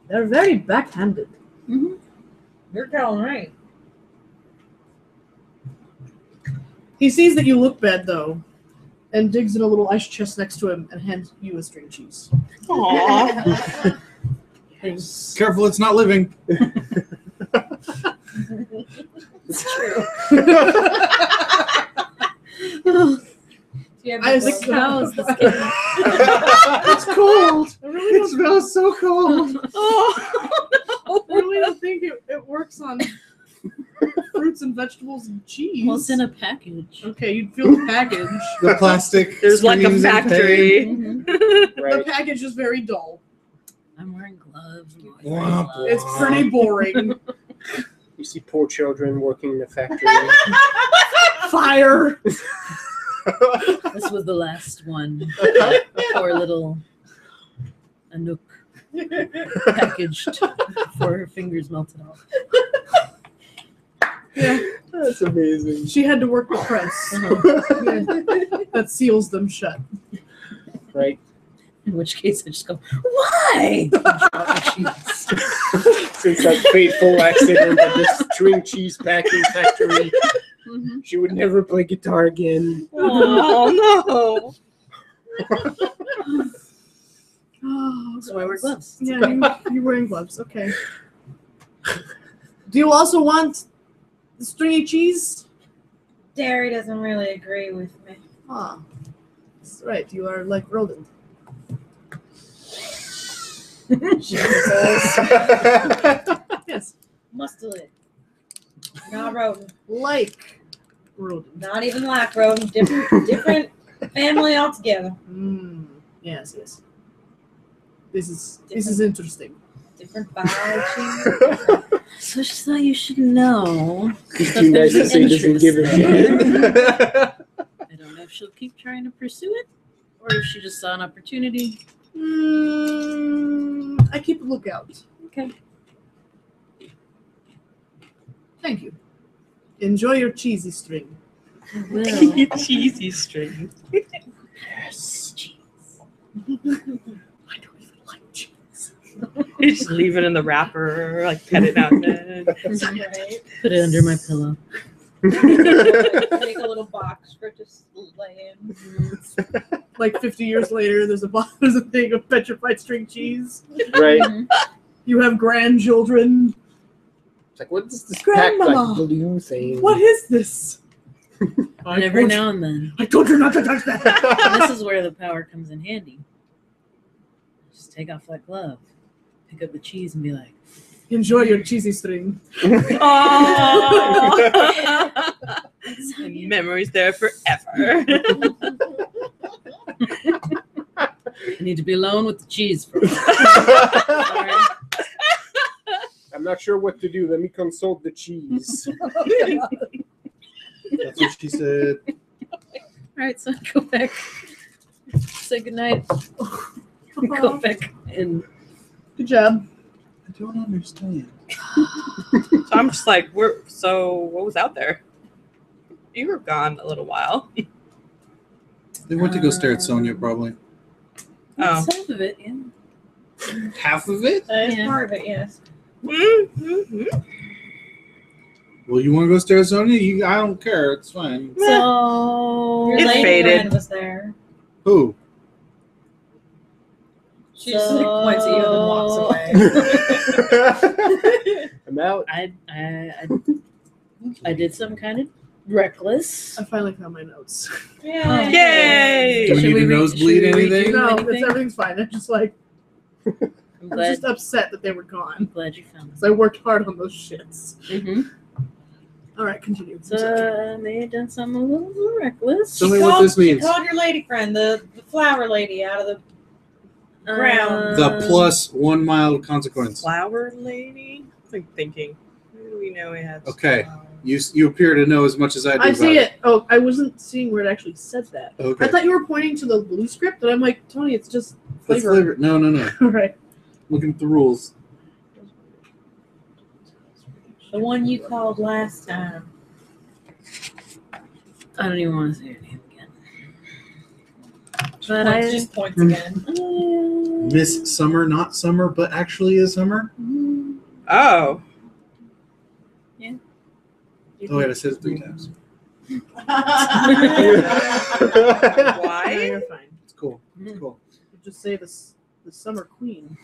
They're very backhanded. You're telling me. He sees that you look bad, though, and digs in a little ice chest next to him and hands you a string cheese. Aww. Thanks. Careful, it's not living. It's true. Do you have I any was clothes? How's the skin? It's cold. I really It don't, smells so cold. I really don't think it works on fruits and vegetables and cheese. Well, it's in a package. Okay, you'd feel the package. The plastic. There's like a screams in factory. pain. The Right. package is very dull. I'm wearing gloves. I'm always Womp wearing gloves. It's pretty boring. You see poor children working in the factory. Fire. This was the last one. Poor little Anouk packaged before her fingers melted off. Yeah, That's amazing. she had to work the press. Yeah. That seals them shut. Right? In which case I just go, why? Since that fateful accident at this string cheese packing factory, she would never play guitar again. Oh Oh, So I wear gloves. Yeah, you're wearing gloves. Okay. Do you also want the stringy cheese? Derry doesn't really agree with me. Ah, that's right. You are like rodent. She says, Yes, mustelid. Not rodent. like rodent. Not even like rodent. Different family altogether. Yes, yes. This is interesting. Different biology. So she thought you should know. It's that too nice there's to an say doesn't give a interest shit. I don't know if she'll keep trying to pursue it or if she just saw an opportunity I keep a lookout. Okay. Thank you. Enjoy your cheesy string. Well, Cheesy string. Yes. I don't even like cheese. You just leave it in the wrapper, like pet it now and then. Right. put it under my pillow. Make a little box for it to lay in. Like 50 years later, there's a thing of petrified string cheese. Right? You have grandchildren. It's like, what is this packed Grandmama, like blue thing? What is this? And every now and then, I told you not to touch that. and this is where the power comes in handy. Just take off that glove, pick up the cheese, and be like, Enjoy your cheesy string. Memories there forever. I need to be alone with the cheese for a while. I'm not sure what to do. Let me consult the cheese. That's what she said. All right, so go back. Say goodnight. Go back and Good job. I don't understand. So I'm just like, so what was out there? You were gone a little while. They went to go stare at Sonia, probably. Oh. some of it, yeah. Half of it? That is Yeah. part of it, yes. Mm-hmm. Well, you want to go stare at Sonia? I don't care. It's fine. So Your It's lady faded. friend was there. Who? She just like points at you and then walks away. I'm out. I did some kind of reckless. I finally found my notes. Yeah. Yay! Do we Should need we to read- nosebleed should we anything? redo No, anything? everything's fine. I'm just like, I'm I'm glad, just upset that they were gone. glad you found So I worked hard on those shits. it. Mm-hmm. All right, continue. So I may have done something a little reckless. Tell me what this She means. called your lady friend, the flower lady, out of the ground. The plus 1 mile consequence. Flower lady? I'm thinking. Who do we know he has? Okay. You appear to know as much as I do. I see about it. Oh, I wasn't seeing where it actually said that. Okay. I thought you were pointing to the blue script, and I'm like, Tony, it's just That's flavor. flavor. No, no, no. All right. Looking at the rules. The one you called last time. I don't even want to say her name again. She But points, I just points again. Miss Summer, not Summer, but actually is Summer. Oh. Oh wait, I said it 3 times. No, Why? you're fine. It's cool. It's cool. You just say the summer queen.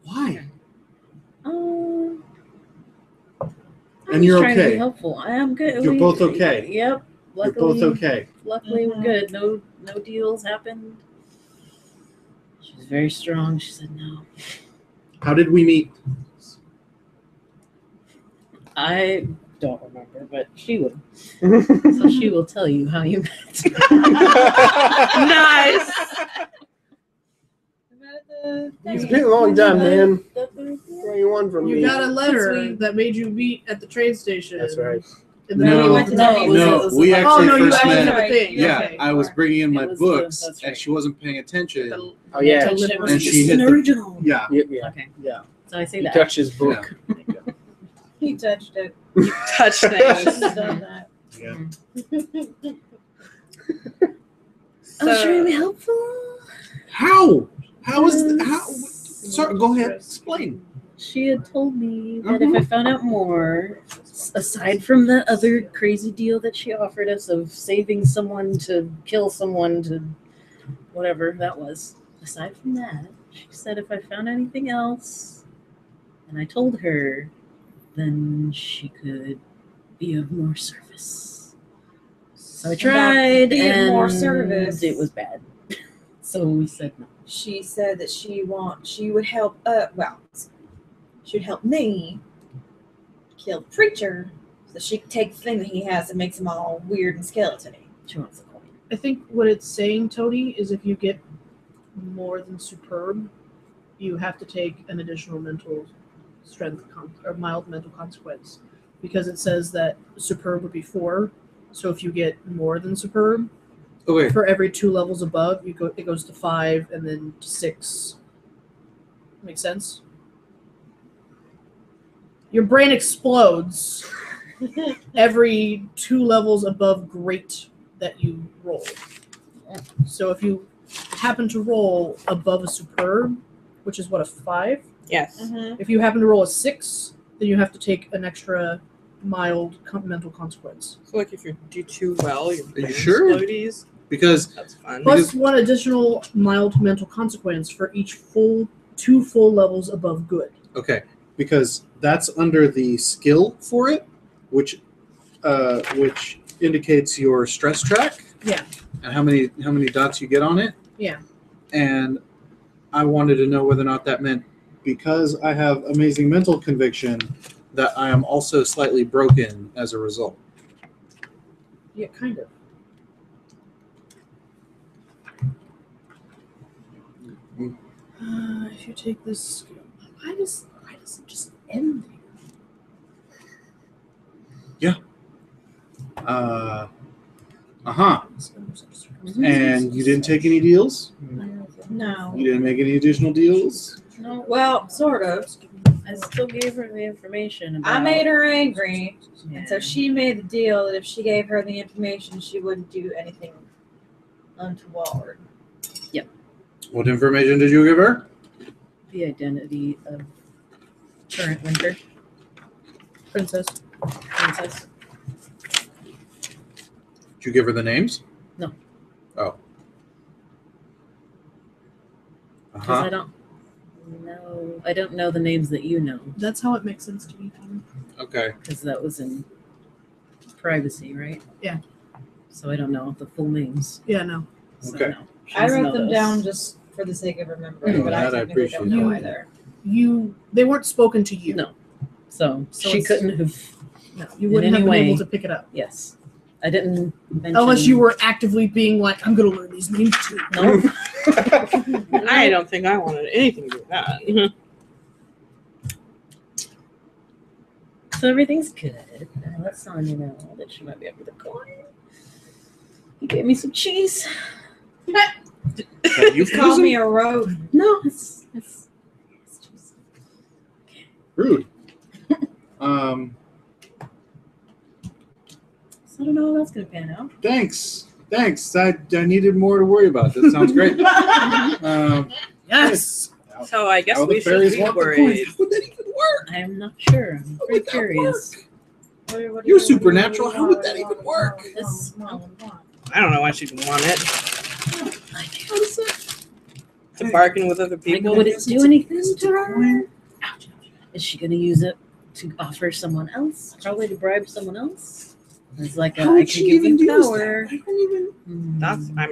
Why? I'm And you're just trying to be okay. helpful. I am good. You're both okay. Yep. You're both okay. Luckily, we're good. No deals happened. She was very strong. She said no. How did we meet? I don't remember, but she would. So she will tell you how you met. Nice. It's been a long time, man. That's What do you want from You me? got a letter Sweet. that made you meet at the train station. That's right. In the No, middle went of to the that night. meeting. No, we Oh actually no, you first actually met. have a thing. Yeah, Okay. I was bringing in my It was books, that's and right. she wasn't paying attention. The- Oh yeah. Attention It was was And she just hit an the- original. Yeah. Yeah. Okay. Yeah. So I say He that. touched his book. He touched it. Touch Shouldn't things. have done that. Yeah. I was trying to be helpful. How? How is how? Sorry, go ahead. Explain. She had told me that if I found out more, aside from the other crazy deal that she offered us of saving someone to kill someone to whatever that was, aside from that, she said if I found anything else and I told her, then she could be of more service. So I tried, be of and more service. it was bad. So we said no. She said that she would help. She would help me kill the preacher, so she could take the thing that he has that makes him all weird and skeleton-y. She wants the coin. I think what it's saying, Tony, is if you get more than superb, you have to take an additional mental strength or mild mental consequence, because it says that superb would be 4. So if you get more than superb, Okay. For every 2 levels above, it goes to 5 and then to 6. Make sense? Your brain explodes every 2 levels above great that you roll. So if you happen to roll above a superb, which is what, a 5? Yes. If you happen to roll a 6, then you have to take an extra mild mental consequence. So like if you do too well, your brain sure? explodies. Because That's fun. Plus 1 additional mild mental consequence for each 2 full levels above good. Okay, because that's under the skill for it, which indicates your stress track. Yeah. And how many dots you get on it. Yeah. And I wanted to know whether or not that meant, because I have amazing mental conviction, that I am also slightly broken as a result. Yeah, kind of. If you take this skill, why does it just end there? And you didn't take any deals? No. You didn't make any additional deals? No, Well, sort of. I still gave her the information about. I made her angry, Yeah. and so she made the deal that if she gave her the information, she wouldn't do anything untoward. What information did you give her? The identity of current winter Princess. princess. Did you give her the names? No. Oh. Because I don't know the names that you know, That's how it makes sense to me, Tom. Okay. because that was in privacy, right? Yeah. So I don't know the full names. Yeah, no. So Okay. no, she I doesn't wrote know them those. down just for the sake of remembering, but I That I technically don't appreciate. know You- either. They weren't spoken to you. No. So So she it's- couldn't have. No, you In wouldn't any have been able way. to pick it up. Yes. I didn't mention. Unless you were actively being like, I'm going to learn these names too. No. I don't think I wanted anything to do with that. So everything's good. Now that's Sonya know that she might be up with a coin. You gave me some cheese. You Call me a rogue. No, it's cheese. rude. So I don't know how that's gonna pan out. Thanks. I needed more to worry about. That sounds great. Yes! So I guess How the we should fairies be want the coins. worried. How would that even work? I am not sure. I'm How very would that curious. work? You're supernatural. How would that even work? This- I don't know why she'd want it. How does that? To bargain with other Like, people. would it do anything to her? Is she gonna use it to offer someone else? Probably to bribe someone else. It's like How I would can she give even you use power. that? I don't even.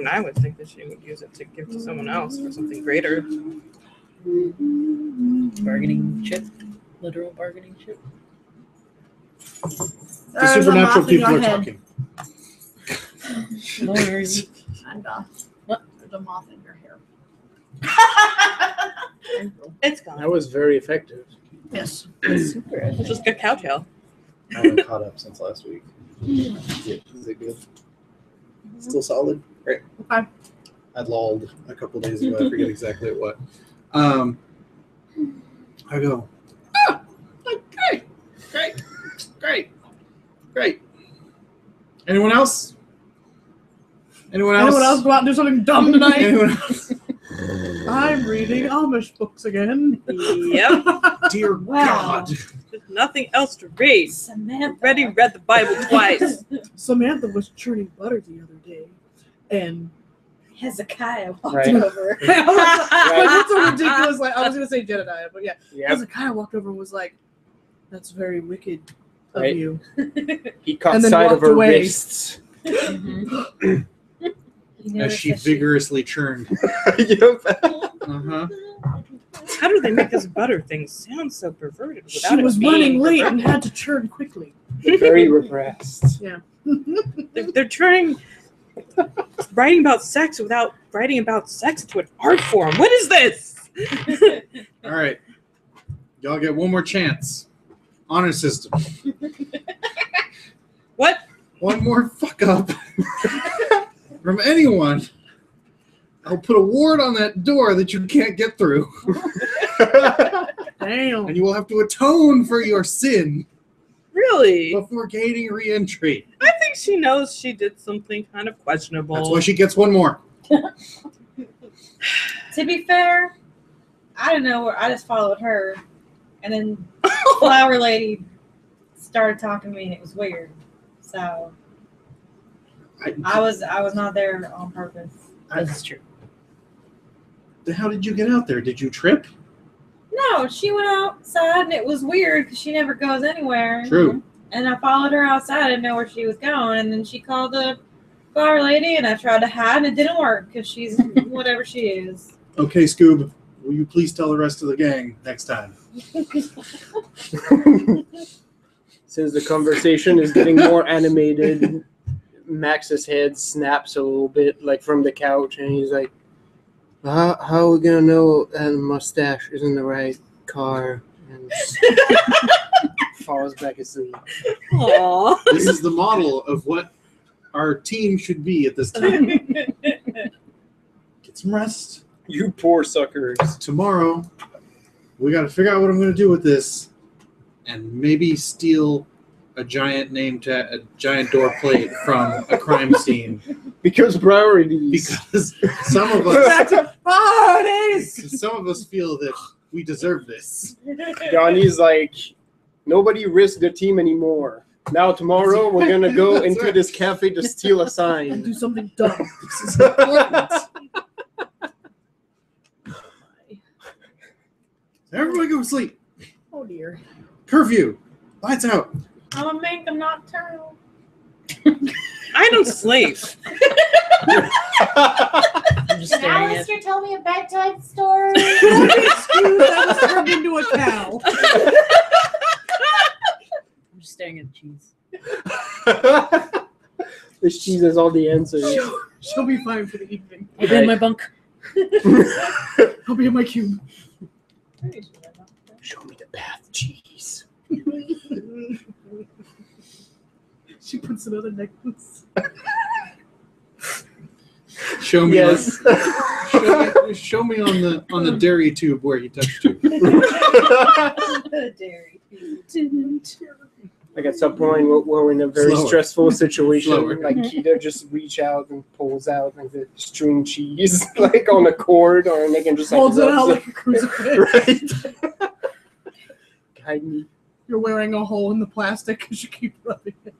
I would think that she would use it to give to someone else for something greater. Bargaining chip, literal bargaining chip. The supernatural people are talking. Lord. And, What? There's a moth in your hair. It's gone. That was very effective. Yes. Super. It's just a cow tail. I haven't caught up since last week. Is it good? Still solid? Great. Okay. I lulled a couple days ago. I forget exactly what. I go, great. Anyone else? Anyone else go out and do something dumb tonight? Anyone else? I'm reading Amish books again. Yep. Dear Wow. God. There's nothing else to read. Samantha. Already read the Bible twice. Samantha was churning butter the other day, and Hezekiah walked Right. over. like, that's so ridiculous. Like, I was gonna say Jedediah, but yeah, Yep. Hezekiah walked over and was like, "That's very wicked of Right. you." He caught And then sight of walked her away. wrists. As she vigorously churned. Yep. Uh-huh. How do they make this butter thing sound so perverted without She it was being running late and perverted? had to churn quickly. Very repressed. They're turning writing about sex without writing about sex into an art form. What is this? All right. Y'all get one more chance. Honor system. What? One more fuck up. from anyone, I'll put a ward on that door that you can't get through. Damn. And you will have to atone for your sin Really? before gaining re-entry. I think she knows she did something kind of questionable. That's why she gets one more. To be fair, I don't know where I just followed her, and then Flower Lady started talking to me, and it was weird. So I was not there on purpose. That's true. How did you get out there? Did you trip? No, she went outside, and it was weird because she never goes anywhere. True. And I followed her outside. I didn't know where she was going, and then she called the Flower Lady, and I tried to hide, and it didn't work because she's whatever she is. Okay, Scoob, will you please tell the rest of the gang next time? Since the conversation is getting more animated, Max's head snaps a little bit, like from the couch, and he's like, how are we gonna know that the mustache is in the right car? And falls back asleep. Aww. This is the model of what our team should be at this time. Get some rest. You poor suckers. Tomorrow, we got to figure out what I'm going to do with this, and maybe steal a giant door plate from a crime scene. Because priorities. Because some of us feel that we deserve this. Johnny's like, nobody risks the team anymore. Now tomorrow we're gonna go That's into right. this cafe to steal a And sign. do something dumb. This is important. Everybody go to sleep. Oh dear. Curfew. Lights out. I'm gonna make them nocturnal. I don't sleep. I'm just Can staring at. Alistair tell me a bedtime story? Excuse, that was turned into a cow. I'm just staring at the cheese. This cheese has all the answers. She'll be fine for the evening. I'll be in my bunk. I'll be in my cube. Show me the path, cheese. She puts another necklace. Show me. Yes. Show me on the dairy tube where he touched you. Dairy. Like at some point we're in a very Slower. stressful situation. Slower. Like Kita just reach out and pulls out like the string cheese like on a cord, or they can just like Holds it rub out the- like a crucifix. right. Guide me. You're wearing a hole in the plastic because you keep rubbing it.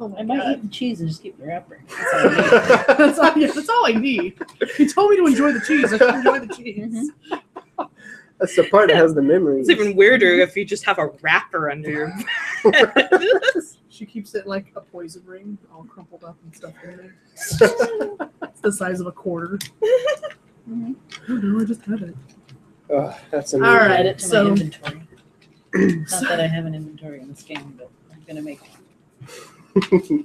Oh my I might god. eat the cheese and just keep the wrapper. That's all I need. That's all I need. He told me to enjoy the cheese. I should enjoy the cheese. That's the part that has the memories. It's even weirder if you just have a wrapper under your bed. She keeps it like a poison ring, all crumpled up and stuff in there. It's the size of a quarter. Mhm. Oh no, I just had it. That's All amazing. right. Add it to so- my inventory. Not that I have an inventory in this game, but I'm gonna make one.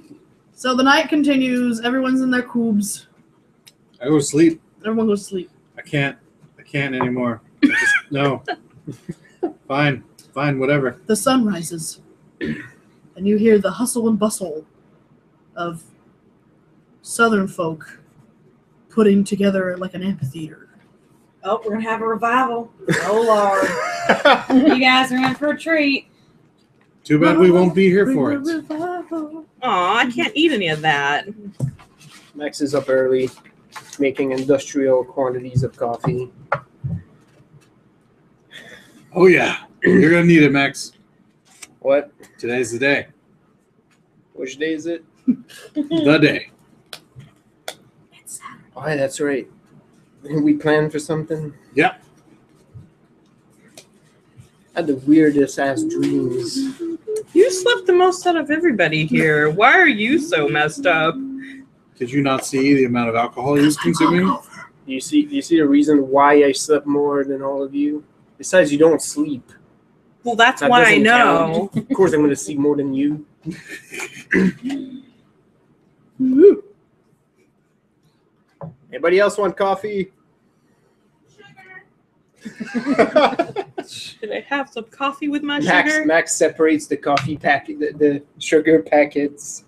So the night continues. Everyone's in their cubes. I go to sleep. Everyone goes to sleep. I can't anymore. No. Fine, whatever. The sun rises, and you hear the hustle and bustle of southern folk putting together like an amphitheater. Oh, we're gonna have a revival. Oh Lord. You guys are in for a treat. Too bad we won't be here for it. Aw, I can't eat any of that. Max is up early, making industrial quantities of coffee. Oh yeah, you're gonna need it, Max. What? Today's the day. Which day is it? The day. Oh, yeah, that's right. We planned for something. Yep. I had the weirdest ass dreams. You slept the most out of everybody here. Why are you so messed up? Did you not see the amount of alcohol he was consuming? Do you see the reason why I slept more than all of you? Besides, you don't sleep. Well, that's That what I doesn't know. count. Of course, I'm going to sleep more than you. Anybody else want coffee? Should I have some coffee with my sugar? Max separates the coffee packet, the sugar packets,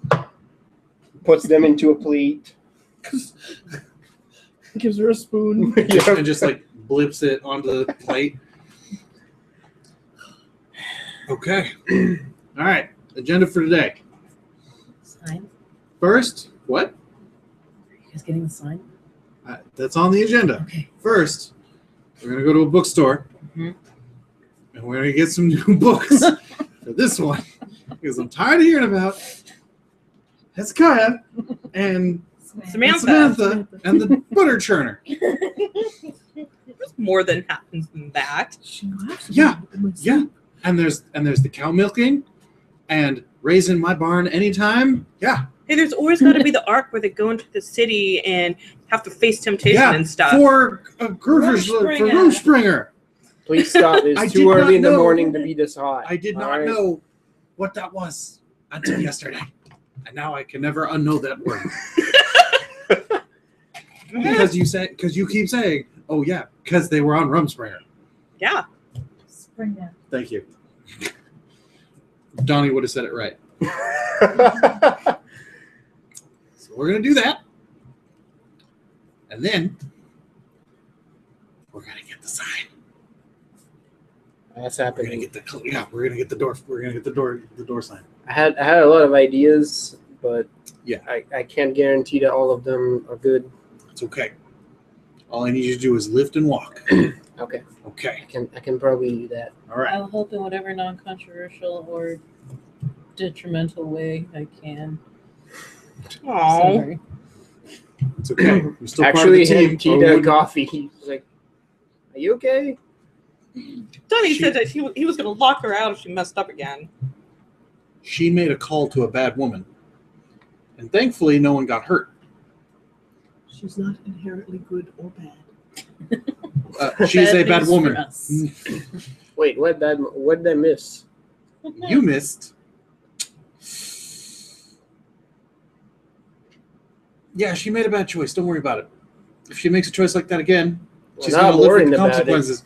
puts them into a plate. Gives her a spoon. And just like blips it onto the plate. Okay. All right. Agenda for today. Sign? First, what? Are you guys getting the sign? That's on the agenda. Okay. First, we're going to go to a bookstore. Mhm. And we're going to get some new books for this one. Because I'm tired of hearing about Hezekiah and Samantha. and the butter churner. There's more than happens than that. Yeah. Yeah. And there's the cow milking and raising my barn anytime. Yeah. Hey, there's always got to be the arc where they go into the city and have to face temptation Yeah. and stuff. For Rumspringa. Please stop. I It's did too not early in the know. morning to be this hot. I did not All right? know what that was until yesterday. And now I can never unknow that word. Because you keep saying, oh yeah, because they were on Rumspringa. Yeah. Spring down. Thank you. Donnie would have said it right. So we're gonna do that. And then we're gonna get the sign. That's We're gonna happening. get we're gonna get the door. We're gonna get the door sign. I had a lot of ideas, but Yeah. I can't guarantee that all of them are good. It's okay. All I need you to do is lift and walk. Okay, Okay. I can probably do that. All right. I'll help in whatever non-controversial or detrimental way I can. Aww. Sorry. It's okay. You're still Actually, part of the him team. tea to coffee. He was like, "Are you okay?" Donnie said that he was going to lock her out if she messed up again. She made a call to a bad woman. And thankfully, no one got hurt. She's not inherently good or bad. She's a bad news woman. for us. Wait, what did I miss? You missed. Yeah, she made a bad choice. Don't worry about it. If she makes a choice like that again, Well, she's now going I'm to live worrying with the about it. consequences.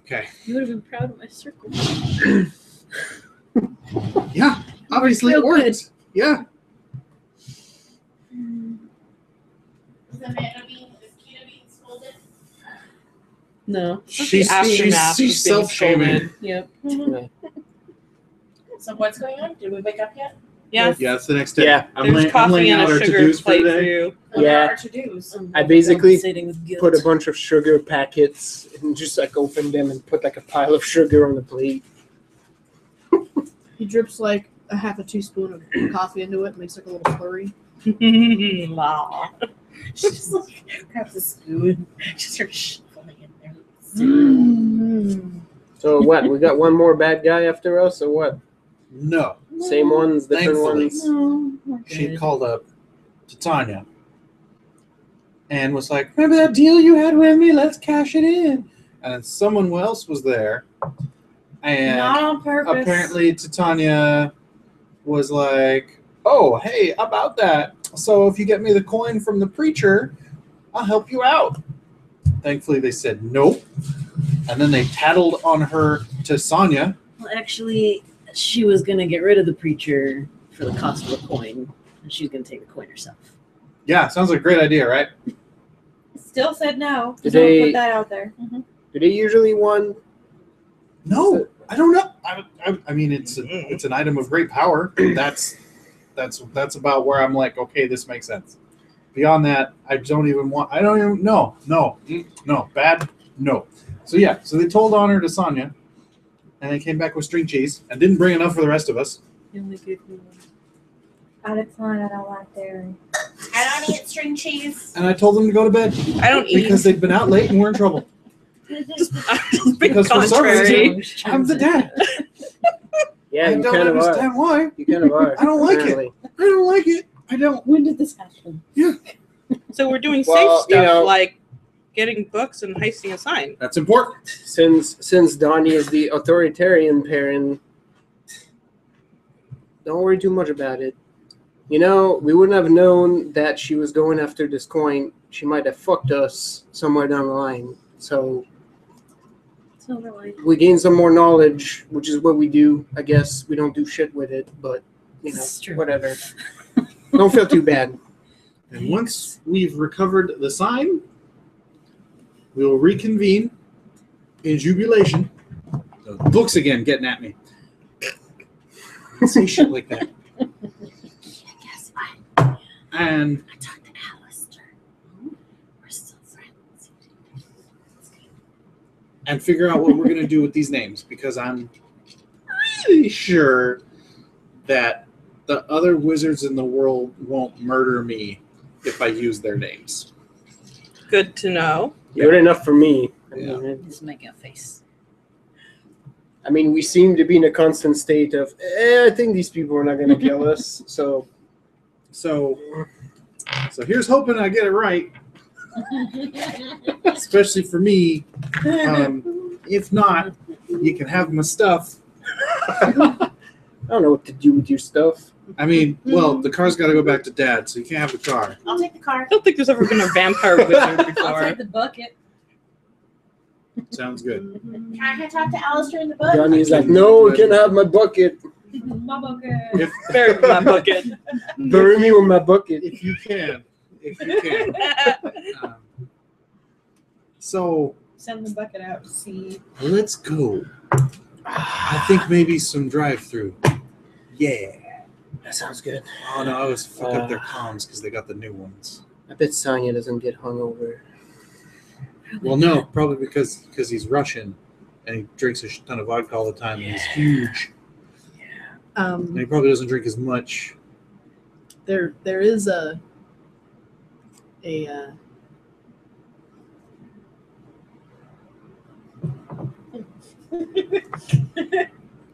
Okay. You would have been proud of my circle. Yeah, obviously it Feel good. worked. Yeah. Is Kita being scolded? No. She's aftermath of being self-shaming. Yep. So what's going on? Did we wake up yet? Yes. Yeah, it's the next day. Yeah. I'm There's laying coffee and out a our sugar to-dos for plate for today. you. What Yeah. are our to-dos? I basically Compensating with guilt. Put a bunch of sugar packets and just like open them and put like a pile of sugar on the plate. He drips like a half a teaspoon of coffee into it, makes like a little slurry. Wow. She just like grabs a spoon, just starts shuffling in there. Mm. So what? We got one more bad guy after us, or what? No. Same ones, different Thankfully. ones. No, we're She good. called up to Tanya and was like, remember that deal you had with me? Let's cash it in. And then someone else was there. And Not on purpose. apparently Titania was like, oh, hey, about that. So if you get me the coin from the preacher, I'll help you out. Thankfully, they said nope. And then they tattled on her to Sonya. Well, actually, she was going to get rid of the preacher for the cost of a coin, and she's going to take the coin herself. Yeah, sounds like a great idea, right? Still said no. Did Just want to they- put that out there. Do they usually want? No, I don't know. I mean, it's an item of great power. That's about where I'm like, okay, this makes sense. Beyond that, I don't even no, bad, no. So yeah, so they told on her to Sonya, and they came back with string cheese and didn't bring enough for the rest of us. He only gave me one. I decline. I don't like dairy. I don't eat string cheese. And I told them to go to bed I don't eat. because they'd been out late and were in trouble. Just being Because for some contrary. reason, I'm the dad. Yeah, I you don't kind of are. understand why. You kind of are. I don't like it. apparently. I don't like it. I don't. When did this happen? So we're doing Well, safe stuff you know- like getting books and heisting a sign. That's important. Since Donnie is the authoritarian parent, don't worry too much about it. You know, we wouldn't have known that she was going after this coin. She might have fucked us somewhere down the line. So Silver lining. we gain some more knowledge, which is what we do. I guess we don't do shit with it, but you know, It's true. whatever. Don't feel too bad. And once we've recovered the sign, we will reconvene in jubilation. The books again getting at me. Don't say shit like that. Guess what? And I talked to Alistair. We're still friends. and figure out what we're going to do with these names, because I'm really sure that the other wizards in the world won't murder me if I use their names. Good to know. Good enough for me. Yeah. Just making a face. I mean, we seem to be in a constant state of, I think these people are not going to kill us. So here's hoping I get it right, especially for me. If not, you can have my stuff. I don't know what to do with your stuff. I mean, well, the car's got to go back to Dad, so you can't have the car. I'll take the car. I don't think there's ever been a vampire wizard I'll before. take the bucket. Sounds good. Can I talk to Alistair in the book? Johnny's like, no, you can't have my bucket. My bucket. If Bury my bucket. Bury me with my bucket. if you can. So Send the bucket out to sea. let's go. I think maybe some drive-through. Yeah. That sounds good. Oh no, I always fuck up their comms because they got the new ones. I bet Sonya doesn't get hungover. Well, no, probably because he's Russian and he drinks a ton of vodka all the time and he's huge. And he probably doesn't drink as much. There is a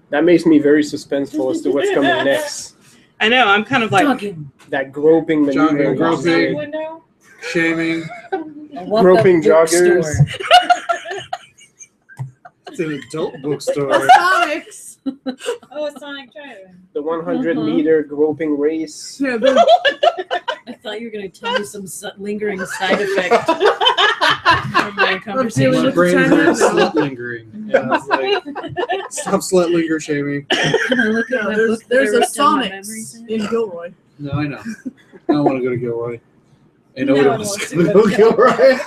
That makes me very suspenseful as to what's coming next. I know. I'm kind of like. Jogging. That groping maneuver. Jogging, groping. Window. Shaming. I walk Groping up joggers. bookstore. It's an adult bookstore. Sonics. Oh, it's Sonic Drive-In. The 100-meter groping race. Yeah, the, I thought you were going to tell me some lingering side effect from my conversation. dealing My with brain the is China slut lingering. Yeah, it's like, stop slut linger shaming. Can I look at my there's book that I a wrote down my Sonics memories in? in Gilroy. No, I know. I don't want to go to Gilroy. I know No what one else wants going to to go go to Gilroy.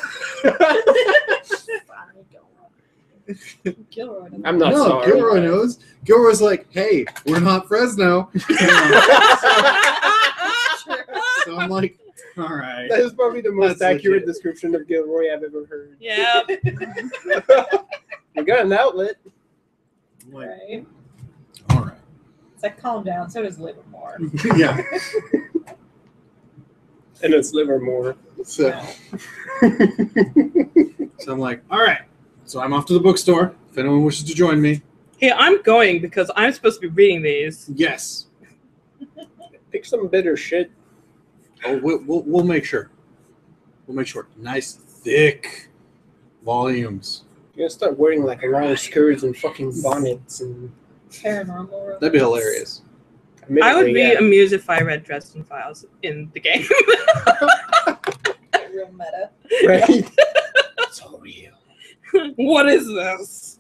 Gilroy. doesn't- I'm not No, sorry. Gilroy knows. Gilroy's like, hey, we're not Fresno. So I'm like, all right. That is probably the most That's accurate legit. description of Gilroy I've ever heard. Yeah. We got an outlet. I'm like, Right. all right. It's like, calm down. So does Livermore. Yeah. And it's Livermore. So I'm like, all right. So I'm off to the bookstore. If anyone wishes to join me, Hey, I'm going because I'm supposed to be reading these. yes. Pick some bitter shit. Oh, we'll make sure. We'll make sure. Nice, thick volumes. You're gonna start wearing like long skirts and fucking bonnets and. Paranormal. That'd be hilarious. I would be yeah. amused if I read Dresden Files in the game. Real meta. Right? So real. What is this?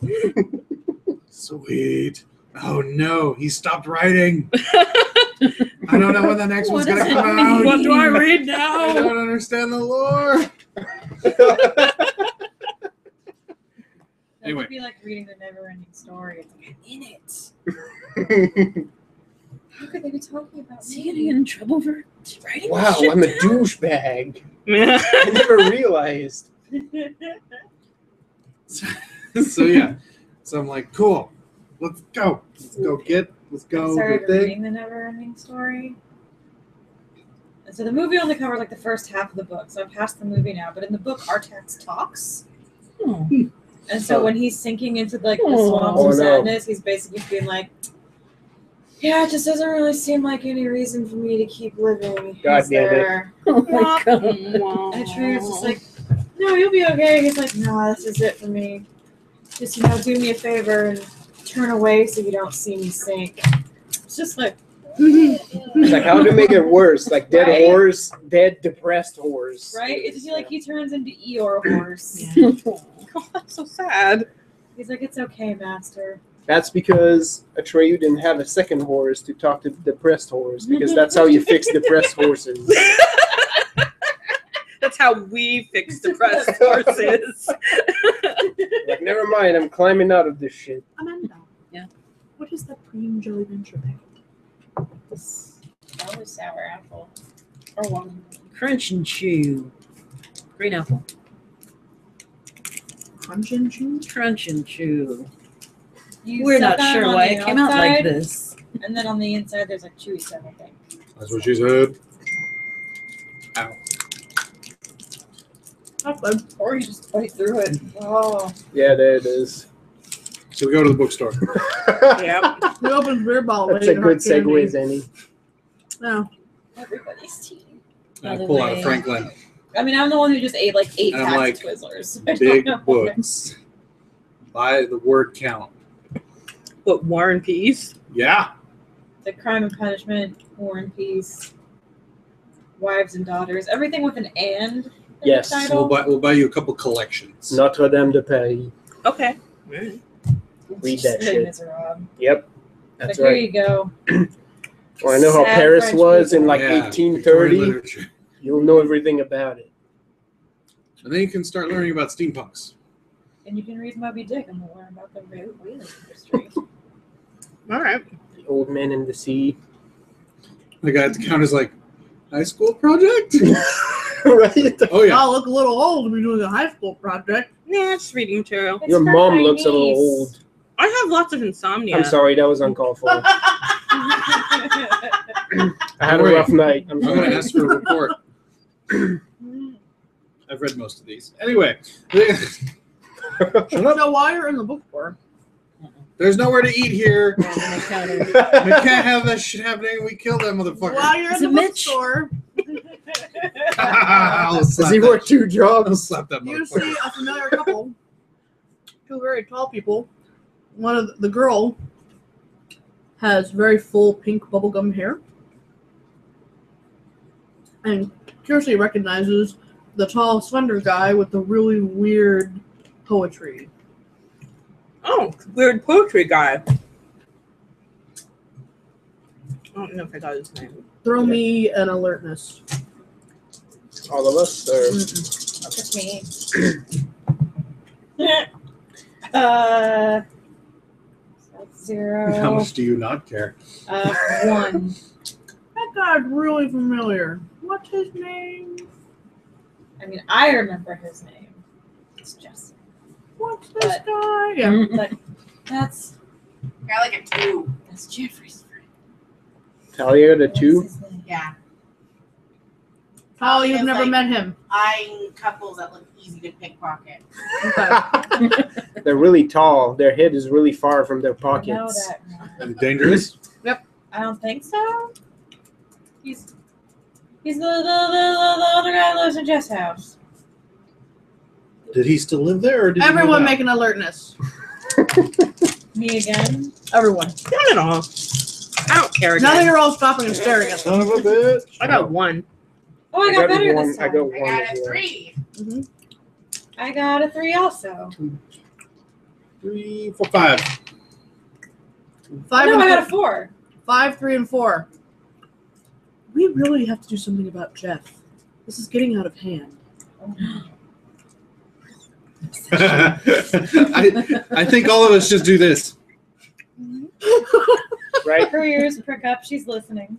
Sweet. Oh no, he stopped writing. I don't know when the next one's What gonna does come it mean? out. What do I read I now? don't understand the lore. That Anyway. would be like reading the never-ending story. It's like, I'm in it. How could they be talking about Is he me? getting in trouble for writing Wow, shit I'm a down? douchebag. I never realized. So yeah. So I'm like, cool. Let's go. Let's go. Started Good thing. reading the never-ending story. And so the movie only covers like the first half of the book, so I'm past the movie now. But in the book, Artax talks, Oh. and so Oh. when he's sinking into like the Oh. swamps Oh, of no. sadness, he's basically being like, "Yeah, it just doesn't really seem like any reason for me to keep living." God is damn it. there?" Oh my god. And Trina's just like, "No, you'll be okay." He's like, "No, this is it for me. Just do me a favor and turn away so you don't see me sink." It's just like. It's like, how to make it worse? Like dead Right? whores, dead depressed whores. Right? It's like he turns into Eeyore horse. Yeah. Oh, that's so sad. He's like, "It's okay, master." That's because Atreyu didn't have a second horse to talk to depressed horse, because that's how you fix depressed horses. how we fix depressed horses. Like, never mind, I'm climbing out of this shit. Amanda. Yeah. What is that cream jelly venture packet? That was sour apple. Or one. Crunch and chew. Green apple. Crunch and chew? Crunch and chew. You We're set not that sure on why the it came out like outside, this. And then on the inside, there's like chewy stuff, I think. That's what she said. Ow. That's good. Or you just bite through it. Oh. Yeah, there it is. So we go to the bookstore. Yep. We opened beer bottle. That's a good segue, Zenny. Yeah. Everybody's team. And I By the pull out a way- Franklin. I mean, I'm the one who just ate like 8 And I'm packs like, of Twizzlers. I don't Big know. books. By the word count. What, War and Peace? Yeah. The Crime and Punishment, War and Peace, Wives and Daughters, everything with an "and" in Yes. the So title. we'll buy you a couple collections. Notre Dame de Paris. Okay. Read Just that Les shit. Miserables. Yep. But That's here right. you go. Well, I know how Sad Paris French was in people. like Yeah, 1830. literature. You'll know everything about it. And then you can start learning about steampunks. And you can read Moby Dick and learn about the whaling industry. All right. The Old Man in the Sea. The guy at the counter's like, high school project? Right? Oh, yeah. I'll look a little old to be doing a high school project. Nah, it's reading material. It's Your for mom my looks a little niece. old. I have lots of insomnia. I'm sorry, that was uncalled for. I had a Wait. rough night. I'm I'm going to sorry. ask for a report. I've read most of these. Anyway. Shut up. So while you're in the bookstore, There's nowhere to eat here. Yeah, then they counted. We can't have that shit happening. We kill that motherfucker. while you're Is in it the Mitch? bookstore, I'll Does slap he that- work 2 I'll jobs? slap that you motherfucker. see a familiar couple, 2 very tall people. One of the girl has very full pink bubblegum hair, and Kirsty recognizes the tall, slender guy with the really weird poetry. Oh, weird poetry guy. I don't know if I got his name. Throw me an alertness. All of us? Or? Just me. 0. How much do you not care? 1. That guy's really familiar. What's his name? I mean, I remember his name. It's Jesse. What's this But- guy? Yeah. But that's Got like a 2. that's Jeffrey's friend. Talia got a What's 2. his name? Yeah. Oh, you've It's never like met him. Eyeing couples that look easy to pickpocket. Okay. They're really tall. Their head is really far from their I know pockets. that one. And dangerous? I don't think so. He's the other guy who lives in Jeff's house. Did he still live there? Or did Everyone he make an alertness. Me again. Everyone. Not at all. I don't care Now that again. you're all stopping and staring at them. Son of a bitch. I got 1. Oh, I got better one. this I time. got I 1 got as a well. 3. I got a 3 also. 3, 4, 5. 5, No, and I got a 4. 5, 3, and 4. We really have to do something about Jeff. This is getting out of hand. I think all of us just do this. Right? Her ears prick up. She's listening.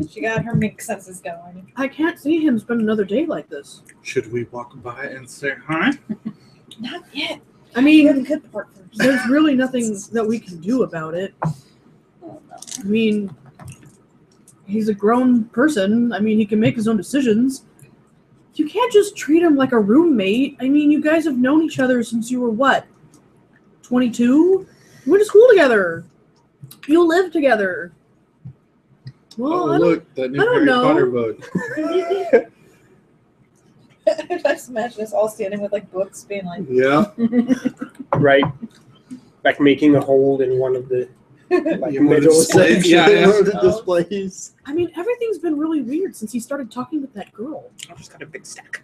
She got her mink senses going. I can't see him spend another day like this. Should we walk by and say hi? Not yet. I You have the mean, good part first. there's really nothing that we can do about it. I mean, he's a grown person. I mean, he can make his own decisions. You can't just treat him like a roommate. I mean, you guys have known each other since you were what? 22? You went to school together. You live together. Well, Oh, I don't, look, that new I don't Harry know. Potter book. I just imagine us all standing with like books, being like, Yeah. Right. Like making a hole in one of the like Yeah, one of the middle displays. sections Yeah, of the yeah. displays. I mean, everything's been really weird since he started talking with that girl. I just got a big stack.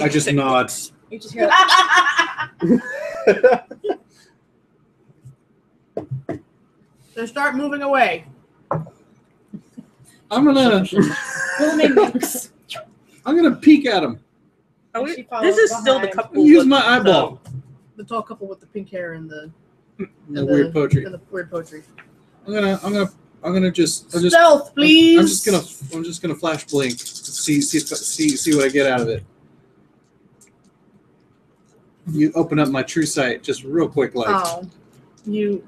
I just nod. you just hear like, They start moving away. I'm gonna. booming minks. I'm gonna peek at him. Oh, And she follows this is still the behind. couple. Use with my eyeball. The tall couple with the pink hair and the The weird poetry. And the weird poetry. I'm gonna just Stealth, please. I'm just gonna flash blink to see what I get out of it. You open up my true sight just real quick, like. Oh, you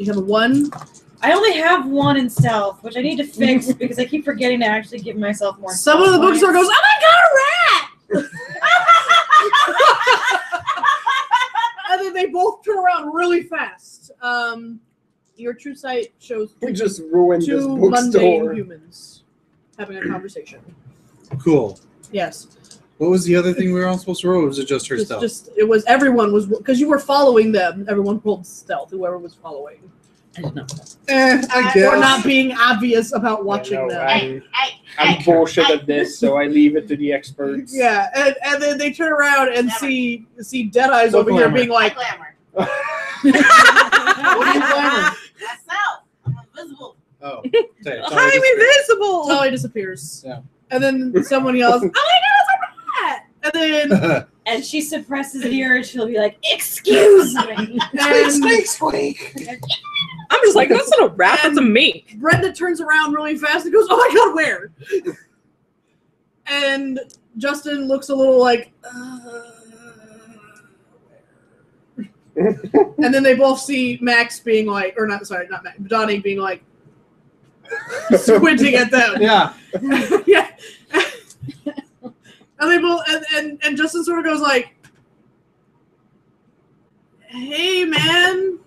have a 1. I only have 1 in stealth, which I need to fix because I keep forgetting to actually give myself more. Someone in the stealth bookstore points. goes, "Oh my god, a rat!" And then they both turn around really fast. Your true sight shows We just ruined this 2 mundane bookstore. humans having a conversation. Cool. Yes. What was the other thing we were all supposed to roll? Or was it just her stealth? Everyone was, because you were following them. Everyone rolled stealth. Whoever was following, I didn't know. I guess. or not being obvious about watching them. I'm bullshit at this, so I leave it to the experts. Yeah, and then they turn around and see Deadeye's No over here glamour. being like, glamour. What are you glamour? Myself. I'm invisible. Oh, I'm invisible. totally disappears. Yeah. And then someone yells, "Oh my god, it's a rat!" And then And she suppresses the urge. She'll be like, "Excuse me." and squeak. I'm just like, that's not a rat, that's a mink. Brenda turns around really fast and goes, "Oh my god, where?" And Justin looks a little like, and then they both see Max being like, or not Max, Donnie being like, squinting at them. Yeah. Yeah. And they both, and Justin sort of goes like, "Hey, man,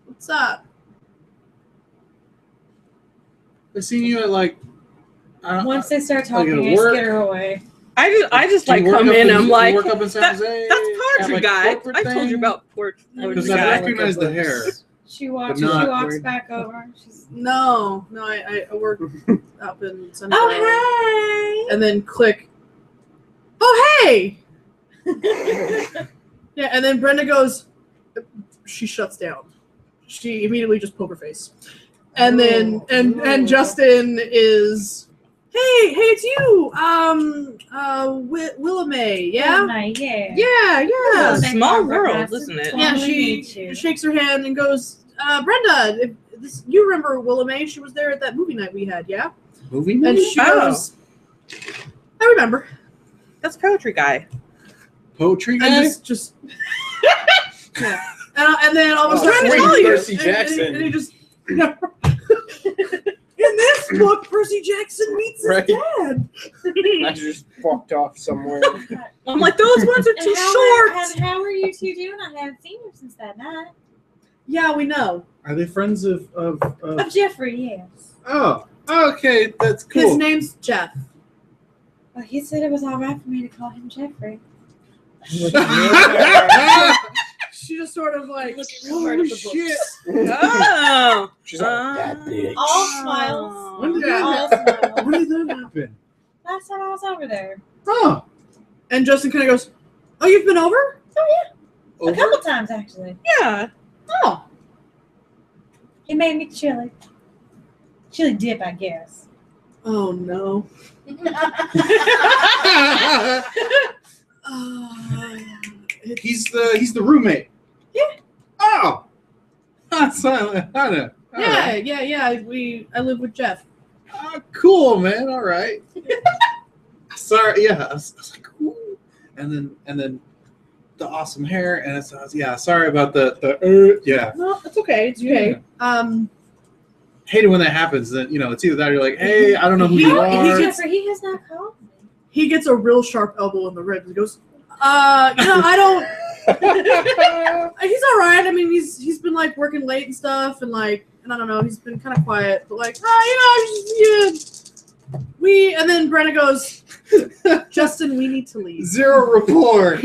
what's up?" I seen you at like. Once they start Like talking, at I work? scare away. I just Do you like work come up in and I'm like, work up in San Jose? that's At, poetry like, guy. corporate I told you thing? about poetry Because I guy. recognize the hair. She walks. But She not walks weird. back over. She's, No, I work up in Centaur. "Oh And then click. "Oh, hey!" Yeah, and then Brenda goes, she shuts down. She immediately just poker face. And then and Justin is, hey, it's you. Willa May, yeah? yeah. Yeah. It's a Yeah. small world, isn't it? Yeah, Totally she meet you. shakes her hand and goes, Brenda, you remember Willa May? She was there at that movie night we had, yeah? Movie And night? she Oh. goes, I remember. That's poetry guy. Poetry And guy? just yeah. And then all of a Oh, sudden, sweet, Percy and Jackson. he just in this book, Percy Jackson meets his Right. dad. I just fucked off somewhere. I'm like, those ones are too short. How are you two doing? I haven't seen you since that night. Yeah, we know. Are they friends of Of Jeffrey, yes. Oh, okay, that's His cool. name's Jeff. Well, he said it was all right for me to call him Jeffrey. She just sort of like, Holy shit. Oh. She's like, that bitch. All smiles. When did Yeah. All that smiles. When did that happen? Last time I was over there. Oh, And Justin kind of goes, "Oh, you've been over?" A over? couple times, actually. Yeah. Oh. He made me chili. Chili dip, I guess. Oh no. He's the roommate. Yeah. Oh, that's silent. I know. All right. Yeah. I live with Jeff. Oh, cool, man. All right. Sorry. Yeah. I was like, ooh. And then the awesome hair, and it's yeah. Sorry about the yeah. No, it's okay. It's okay. Hate it when that happens. Then it's either that or you're like, hey, I don't know who you are. Jeffrey, he has not called me. He gets a real sharp elbow in the ribs. He goes, I don't. He's all right. I mean, he's been like working late and stuff, and I don't know. He's been kind of quiet, but and then Brenna goes, Justin, we need to leave. Zero rapport.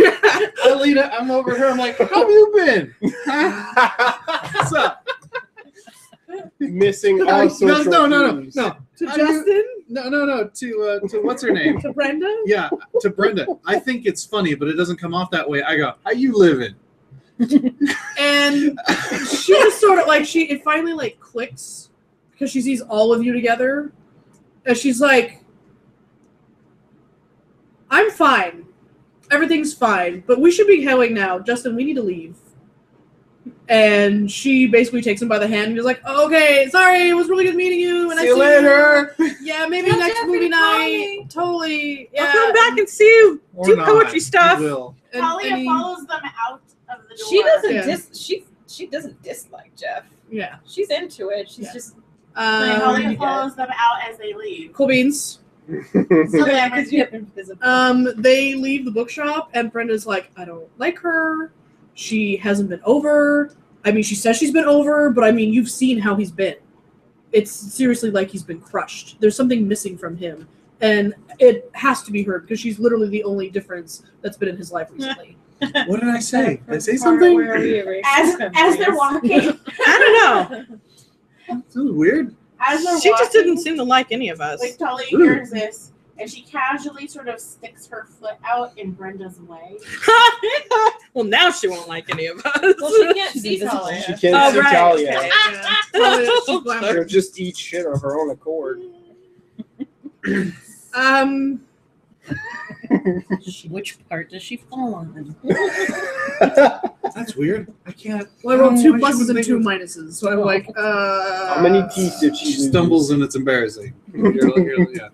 Alina, I'm over here. I'm like, how have you been? What's up? Missing all social No. cues. To How Justin, No. To what's her name? to Brenda. Yeah, to Brenda. I think it's funny, but it doesn't come off that way. I go, how you living? And she just sort of it finally clicks because she sees all of you together, and she's like, I'm fine. Everything's fine, but we should be going now. Justin, we need to leave. And she basically takes him by the hand and is like, okay, sorry, it was really good meeting you. And See you later. Yeah, maybe Tell next Jeffrey movie to call night. me. Totally. Yeah. I'll come back and see you Or do not. poetry stuff. He will. And- Talia and he- follows them out of the door. She doesn't Yeah. she doesn't dislike Jeff. Yeah. She's into it. She's Yeah. just Talia follows them out as they leave. Cool beans. So then, because you have invisible. They leave the bookshop, and Brenda's like, I don't like her. She hasn't been over. I mean, she says she's been over, but I mean, you've seen how he's been. It's seriously like he's been crushed. There's something missing from him, and it has to be her because she's literally the only difference that's been in his life recently. What did I say? Did I say Part something? where we erase as memories. they're walking, I don't know. That was weird. as they're She walking, just didn't seem to like any of us. like Talia hears this, and she casually sort of sticks her foot out in Brenda's way. Well, now she won't like any of us. Well, she can't She's see invisible. Talia. She can't Oh, see right. Talia. Okay. She's glamour. She'll just eat shit of her own accord. Which part does she fall on? That's weird. I can't. Well, I rolled Oh, two I pluses shouldn't and think two of- minuses, so I'm like, How many teeth did she She lose? stumbles and it's embarrassing. Yeah.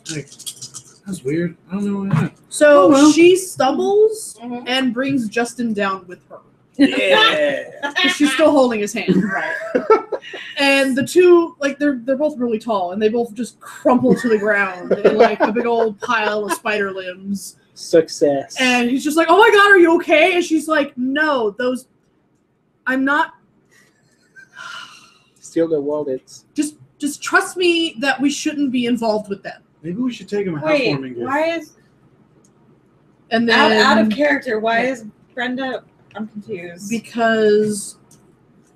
Like, that's weird. I don't know what happened. So Oh, well. she stumbles Mhm. and brings Justin down with her. Yeah. 'Cause she's still holding his hand. Right. And the two, like, they're both really tall, and they both just crumple to the ground in like a big old pile of spider limbs. Success. And he's just like, "Oh my god, are you okay?" And she's like, "No, those, I'm not. Steal the wallets. Just trust me that we shouldn't be involved with them." Maybe we should take him a Wait, housewarming gift. why is And then out of character? Why is Brenda? I'm confused. because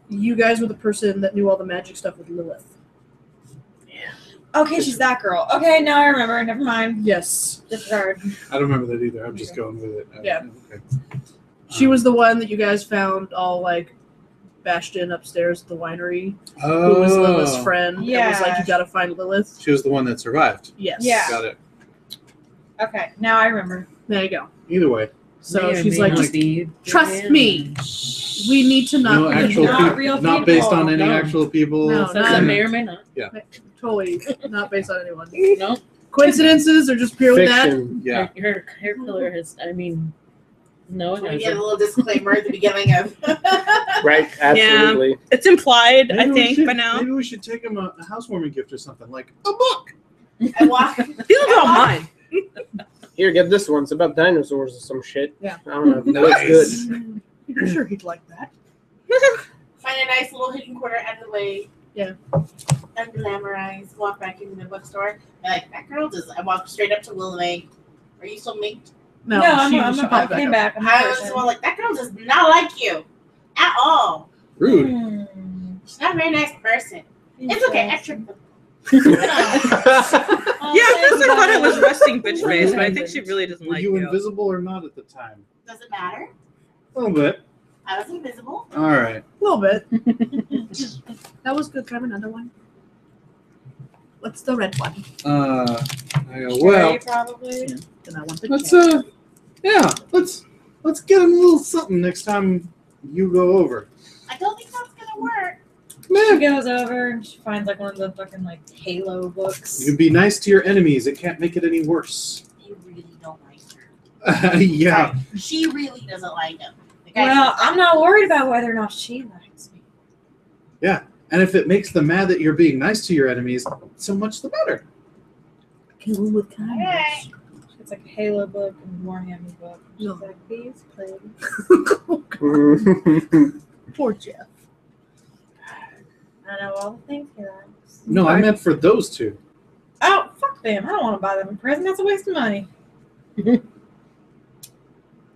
you guys were the person that knew all the magic stuff with Lilith. Okay, she's that girl. Okay, now I remember. Never mind. Yes, Disregard. I don't remember that either. I'm just going with it. Yeah. Okay. she was the one that you guys found all like bashed in upstairs at the winery. Oh. Who was Lilith's friend? And was Yeah. like, "You got to find Lilith." She was the one that survived. Yes. Yeah. Got it. Okay, now I remember. There you go. Either way. So May or she's may like, not "Just be trust good. me. We need to not No be actual Not people. real Not based people. on any No. actual people. No. So that may or may not. totally not based on anyone. No, Coincidences or just purely that? Fiction. Yeah. her hair color has. I mean, no, it We get a hasn't. little disclaimer at the beginning of. Right? Absolutely. It's implied, Maybe I we think, should- by now. Maybe we should take him a housewarming gift or something, like a book. I walk. These are all mine. Here, get this one. It's about dinosaurs or some shit. Yeah. I don't know. It looks Nice. good. I'm sure he'd like that. Find a nice little hidden corner out of the way. Yeah. Unglamorize. Walk back into the bookstore. Be like, that girl does. I walk straight up to Willamette. Are you still minked? No, I'm she not. I came up. back. I'm I was well, like, that girl does not like you at all. Rude. She's not a very nice person. It's okay. I tripped them. Yeah, at first I thought it was resting bitch face, but I think she really doesn't Were like you you. invisible or not at the time? Does it matter? A little bit. I was invisible. All right. A little bit. That was good. Can I have another one? What's the red one? I go, well, probably. Then I want the let's cherry. yeah, let's get him a little something next time you go over. I don't think that's gonna work. She Man, goes over and she finds like one of the fucking like Halo books. you can be nice to your enemies. It can't make it any worse. You really don't like her. Yeah. She really doesn't like him. The guy Well, says, I'm not worried about whether or not she likes me. And if it makes them mad that you're being nice to your enemies, so much the better. Kill with kindness. Alright. It's like a Halo book and Warhammer book. She's No. like, these please. Poor Jeff. I know all the things he likes. No, I meant for those two. Oh, fuck them. I don't want to buy them a present. That's a waste of money. Isn't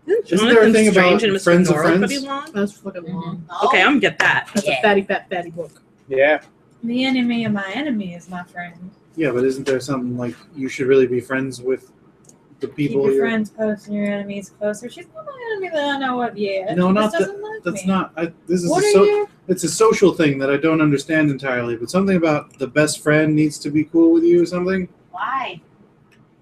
there a Jonathan thing Strange about and Mr. friends of Nora friends? pretty long? That's fucking long. "No." Okay, I'm gonna get that. That's a fatty book. Yeah. The enemy of my enemy is my friend. Yeah, but isn't there something like you should really be friends with the Keep people your you're... friends close and your enemies closer. She's not my enemy that I know of yet. No, She not just that- doesn't like That's me. not. This is What a are so. you? It's a social thing that I don't understand entirely. But something about the best friend needs to be cool with you or something. Why?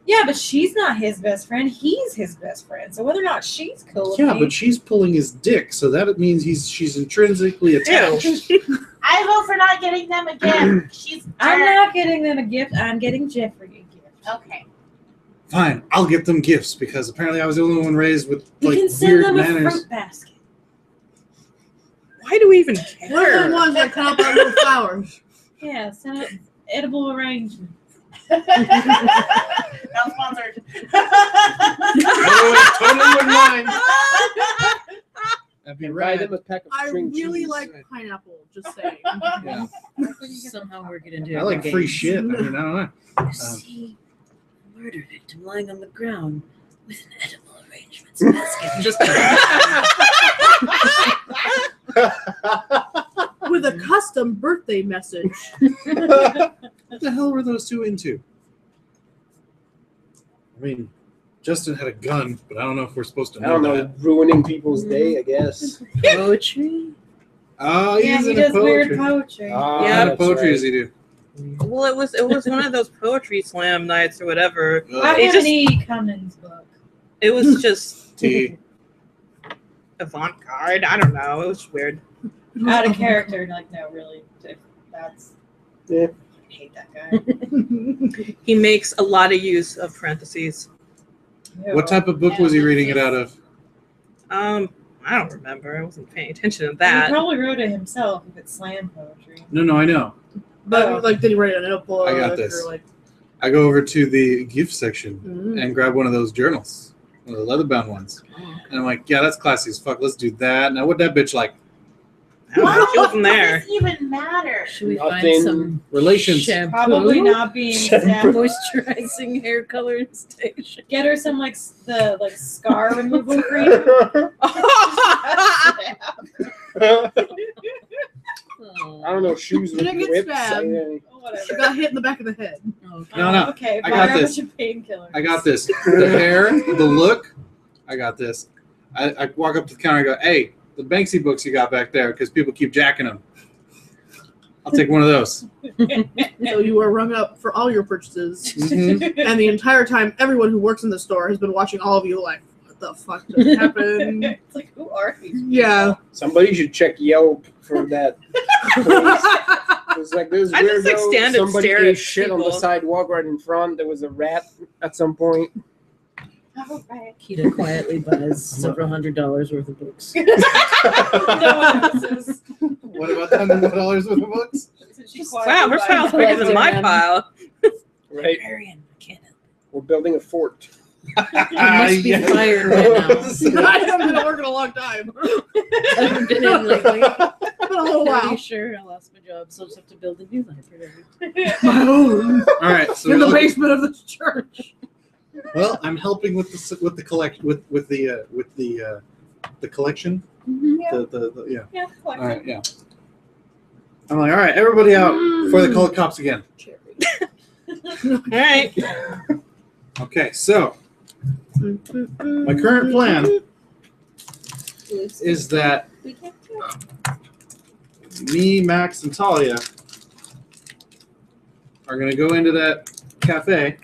Yeah, but she's not his best friend. He's his best friend. So whether or not she's cool with Yeah, me, but she's pulling his dick, so that means she's intrinsically attached. I vote for not getting them a gift. She's I'm not getting them a gift. I'm getting Jeffrey a gift. Okay. Fine, I'll get them gifts because apparently I was the only one raised with You like can send weird them a manners. fruit basket. Why do we even What are care? the ones that come up out of flowers? Yeah, send an edible arrangement. Not sponsored. Oh, totally wouldn't mind. That'd be Buy right. them a pack of I string really cheese. like pineapple. Just saying. Yeah. Somehow work it into I every like free game. shit. I mean, I don't know. You see a murder victim lying on the ground with an edible arrangements basket. Just With a custom birthday message. What the hell were those two into? I mean, Justin had a gun, but I don't know if we're supposed to I know don't know, that. ruining people's day, I guess. poetry. Oh, Yeah, he's he into does weird poetry. poetry. Ah, What kind of that's poetry right. does he do? Well, it was one of those poetry slam nights or whatever. I It have just- an E. Cummins book. It was just T. avant-garde. I don't know. It was weird. Out of character. Like, no, really. That's. Yeah. I hate that guy. He makes a lot of use of parentheses. What type of book was he reading it out of? I don't remember. I wasn't paying attention to He that. probably wrote it himself if it's slam poetry. No, I know. But like, did he write it in a notebook? I got this. Or like, I go over to the gift section mm. and grab one of those journals, one of the leather-bound ones. And I'm like, yeah, that's classy as fuck. Let's do that. Now, what that bitch like? I don't know. She Why wasn't does there. this even matter? Should we Nothing. find some Relations. shampoo? Probably not being stabbed. Moisturizing hair coloring station. Get her some the scar removal cream. I don't know, shoes with Didn't get whips. stabbed. Oh, She whatever. got hit in the back of the head. Okay. No. Okay, I buy got her a this. bunch of painkillers. I got this. The hair, the look, I got this. I walk up to the counter and go, hey, the Banksy books you got back there, because people keep jacking them. I'll take one of those. So you were rung up for all your purchases. Mhm. And the entire time, everyone who works in the store has been watching all of you like, what the fuck just happened? It's like, who are these? Yeah. Somebody should check Yelp for that. It was like this I just, like, weirdo, stand and somebody stare ate at shit on the people. sidewalk right in front. There was a rat at some point. Oh, right. Kita quietly buys several $100s worth of books. No one notices. What about $100 worth of books? She Wow, quietly her buys pile's them. bigger than my pile. Right? Librarian, I can't help We're building a fort. it. Must be fired right now. I haven't been at work in a long time. I haven't been in lately. It's been a little Are you while. sure? I lost my job, so I just have to build a new library. My own. All right, so In the we're looking- basement of this church. well, I'm helping with the collection with the collection. Yeah. The yeah. Yeah, All right, yeah. I'm like, all right, everybody out before they call the cops again. All right. Okay, so my current plan is that me, Max, and Talia are gonna go into that cafe.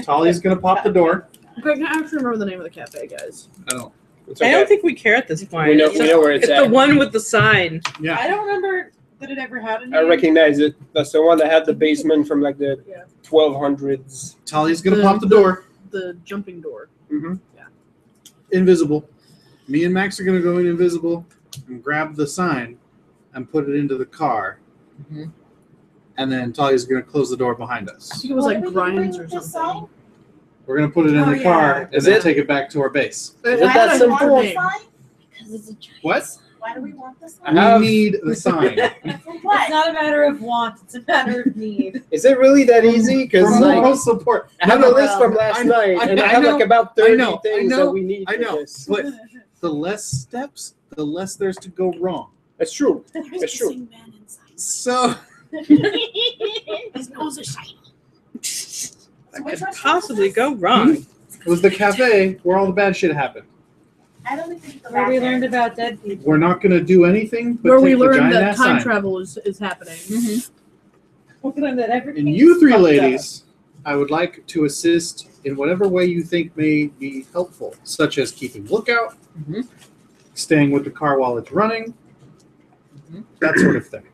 Talia's gonna pop the door. Greg, I actually remember the name of the cafe, guys. I don't. It's I okay. don't think we care at this point. We know It's where it's it's at. the one with the sign. Yeah. I don't remember that it ever had a name. I recognize it. That's the one that had the basement from like the Yeah. 1200s. Talia's gonna pop the door. The jumping door. Mm-hmm. Invisible. Me and Max are gonna go in invisible and grab the sign and put it into the car. Mhm. And then Talia's gonna close the door behind I us. think it was What like are we gonna grinds bring or with this something. We're gonna put it in Oh, the car yeah. and Is then it? take it back to our base. It Is it had that a simple? different name. Because it's a giant What? sign. Why do we want this I one? have- We need the sign. For It's what? not a matter of want, it's a matter of need. Is it really that easy? Because For like moral support. I have No, a no, list from last I- night, and I I have know, like about 30 I things know, that we need I for know. this. But the less steps, the less there's to go wrong. That's true. There's That's a true. missing man inside. So His nose is shiny. That Which could one's possibly this? go wrong. it was the cafe where all the bad shit happened. I don't think we can go Where back we there. learned about dead people. We're not gonna do anything but Where take we the learned giant that ass time sign. travel is happening. Mm-hmm. We learned that everything And you three fucked up. ladies I would like to assist in whatever way you think may be helpful, such as keeping lookout, staying with the car while it's running, that sort of thing.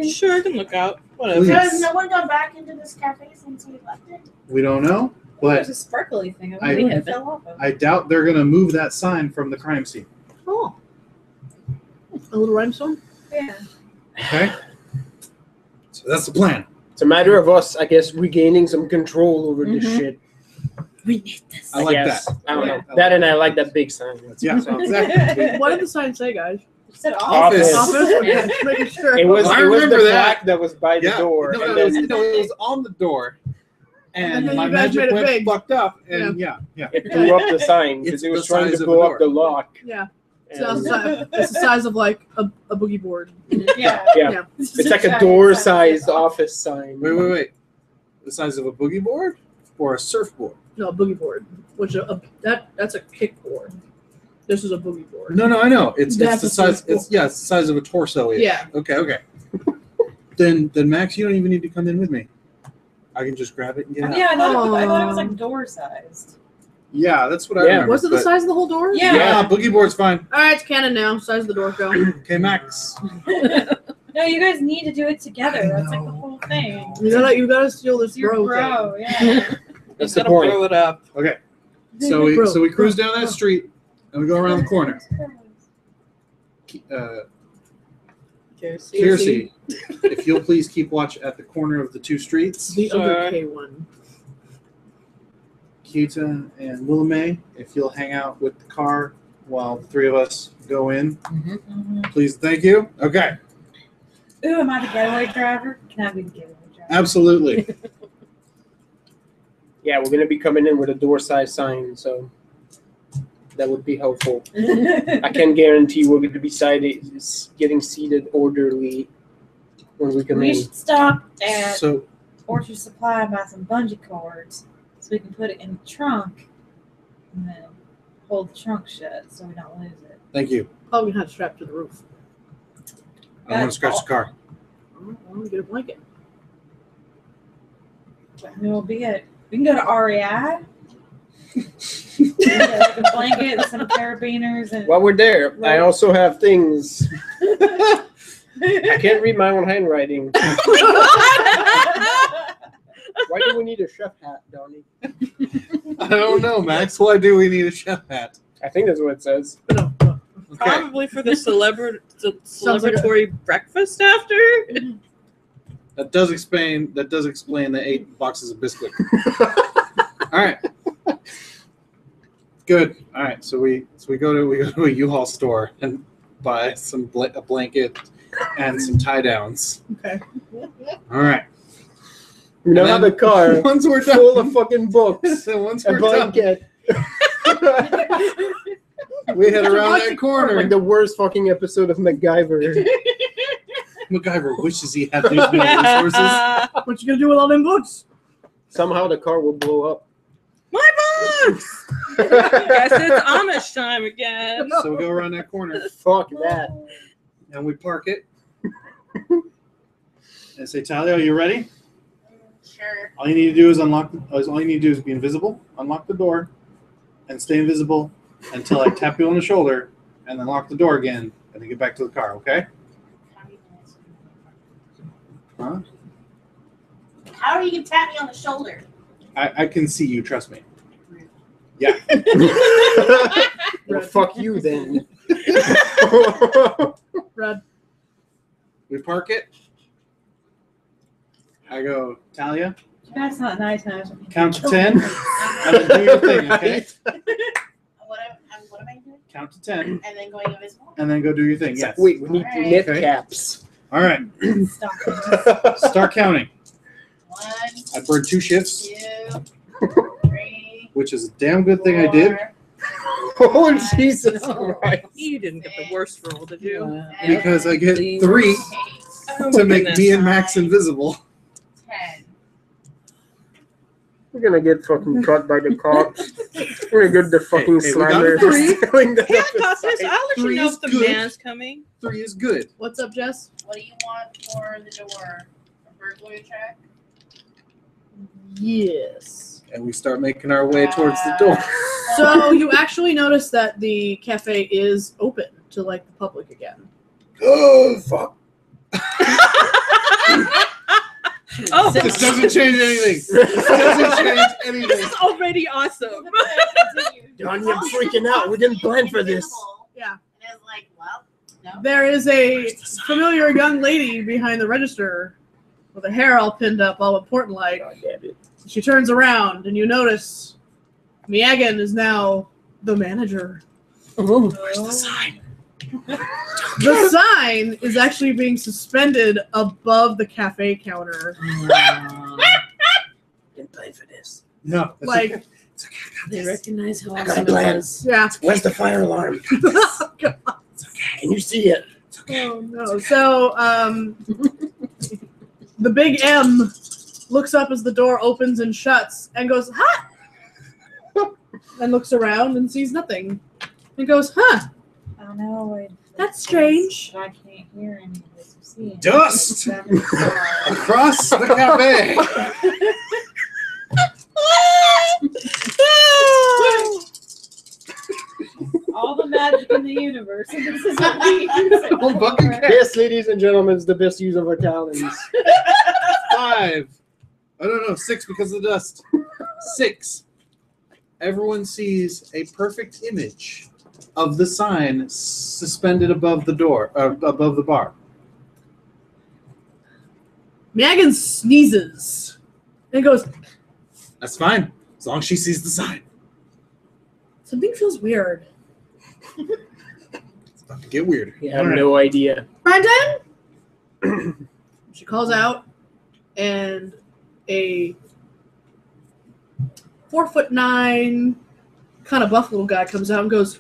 Sure, I can look out. Whatever. Please. So has no one gone back into this cafe since we left it? We don't know, There's but a sparkly thing. I- I it fell off of. I doubt they're going to move that sign from the crime scene. Oh. A little rhinestone? Yeah. Okay? So that's the plan. It's a matter of us, I guess, regaining some control over this shit. We need this. I like guess. that. I don't know. I That and I like that big sign. Yeah, So- exactly. What did the sign say, guys? You said Office. Office? Okay, just making sure. It was, I it was the remember that. plaque that was by the door. No, and it was, then no, it was on the door. And And then my you guys magic made it went big. fucked up. And yeah. it threw up the sign because It's it was the trying size to of blow the up the door. lock. Yeah. And- It's the size of like a boogie board. Yeah. Yeah. It's like a door-sized office sign. Wait. The size of a boogie board or a surfboard? No, a boogie board. Which that's a kickboard. This is a boogie board. No, I know. It's That's the a size. surfboard. It's the size of a torso. Yeah. Okay. Then Max, you don't even need to come in with me. I can just grab it and get out. Yeah, I thought it was like door sized. Yeah, that's what I Yeah. remember. Was it the but- size of the whole door? Yeah. Yeah, boogie board's fine. All right, it's canon now. Size of the door, go. Okay, Max. No, you guys need to do it together. I That's like the know. whole thing. You gotta steal this It's your bro bro, thing. yeah. That's the Gotta point. throw it up. Okay. So we cruise down that street and we go around the corner. Kiersey, if you'll please keep watch at the corner of the two streets. The Sure. other K one. Kita and Willamay, if you'll hang out with the car while the three of us go in. Mhm. Please, thank you. Okay, Ooh, am I the getaway driver? Can I be the getaway driver? absolutely. Yeah, we're gonna be coming in with a door-sized sign, so that would be helpful. I can guarantee we're going to be getting seated orderly when we come We in. should stop at So, Orchard Supply and buy some bungee cords so we can put it in the trunk and then hold the trunk shut so we don't lose it. thank you. Oh, we had strapped to the roof. I don't want to scratch the car. Oh, well, get a blanket. And then we'll be at. We can go to REI. We can get like a blanket and some carabiners and. While we're there, I Right. also have things. I can't read my own handwriting. Why do we need a chef hat, Donnie? I don't know, Max. Why do we need a chef hat? I think that's what it says. No. Okay. Probably for the like a- celebratory breakfast after. That does explain the 8 boxes of biscuit. All right. Good. All right. So we go to a U-Haul store and buy a blanket and some tie downs. Okay. All right. We now have a car Once we're done, full of fucking books, once a we're done, blanket. we head around Like that Like corner. the worst fucking episode of MacGyver. MacGyver wishes he had these many resources. What you gonna do with all them books? Somehow the car will blow up. My books! Guess it's Amish time again. So we go around that corner Fuck that. and we park it. And say, Talia, are you ready? Sure. All you need to do is all you need to do is be invisible, unlock the door, and stay invisible until I tap you on the shoulder, and then lock the door again, and then get back to the car, okay? Huh? How are you gonna tap me on the shoulder? I can see you, trust me. Well, fuck you then. Red. We park it. I go, Talia, That's not nice, huh? count to 10, and then do your thing, okay? What am I doing? Count to 10, And then going invisible? and then go do your thing, yes. Wait, we need Alright. knit Okay. caps. All right, Stop. start counting. 1, I burned 2 shifts, 2, 3, which is a damn good thing I did. 4, Oh, Jesus Christ. You didn't get the worst roll, did you? Because I get 3 Oh, to my make goodness. me and Max invisible. 10. We're gonna get fucking caught by the cops. We're gonna get the fucking Hey, we got slammer three. for stealing the Yeah, Costas, I'll let you 3 know is if the good. man's coming. 3 is good. What's up, Jess? What do you want for the door? A burglary check? Yes. And we start making our way towards the door. So you actually notice that the cafe is open to like the public again. Oh, fuck. Oh, This doesn't change anything. This doesn't change this anything. is already awesome. Donnie, I'm freaking out. We didn't plan for this. Yeah. And it's like, well, no. There is a familiar young lady behind the register with her hair all pinned up, all important like. God damn it. She turns around and you notice Miagan is now the manager. Oh. Where's the sign? The sign is actually being suspended above the cafe counter. Didn't plan for this. No. That's Like, okay. It's okay. I got They this. recognize how I got awesome a plan. it was. yeah. Where's the fire alarm? Oh, God. Can you see it? It's okay. Oh, no. So, the big M looks up as the door opens and shuts and goes, "Ha!" and looks around and sees nothing. And goes, "Huh, Oh no, that's strange." I can't hear any of this. or see anything. Dust! Except for- Across the cafe. all the magic in the universe. And this is what we use it Oh, fucking for. This, ladies and gentlemen, is the best use of our talents. 5. I don't know. 6 because of the dust. 6. Everyone sees a perfect image of the sign suspended above the door, above the bar. Miagan sneezes and goes, That's fine, as long as she sees the sign. "Something feels weird." It's about to get weird. You have no idea. Brandon? She calls out, and a 4'9" kind of buff little guy comes out and goes,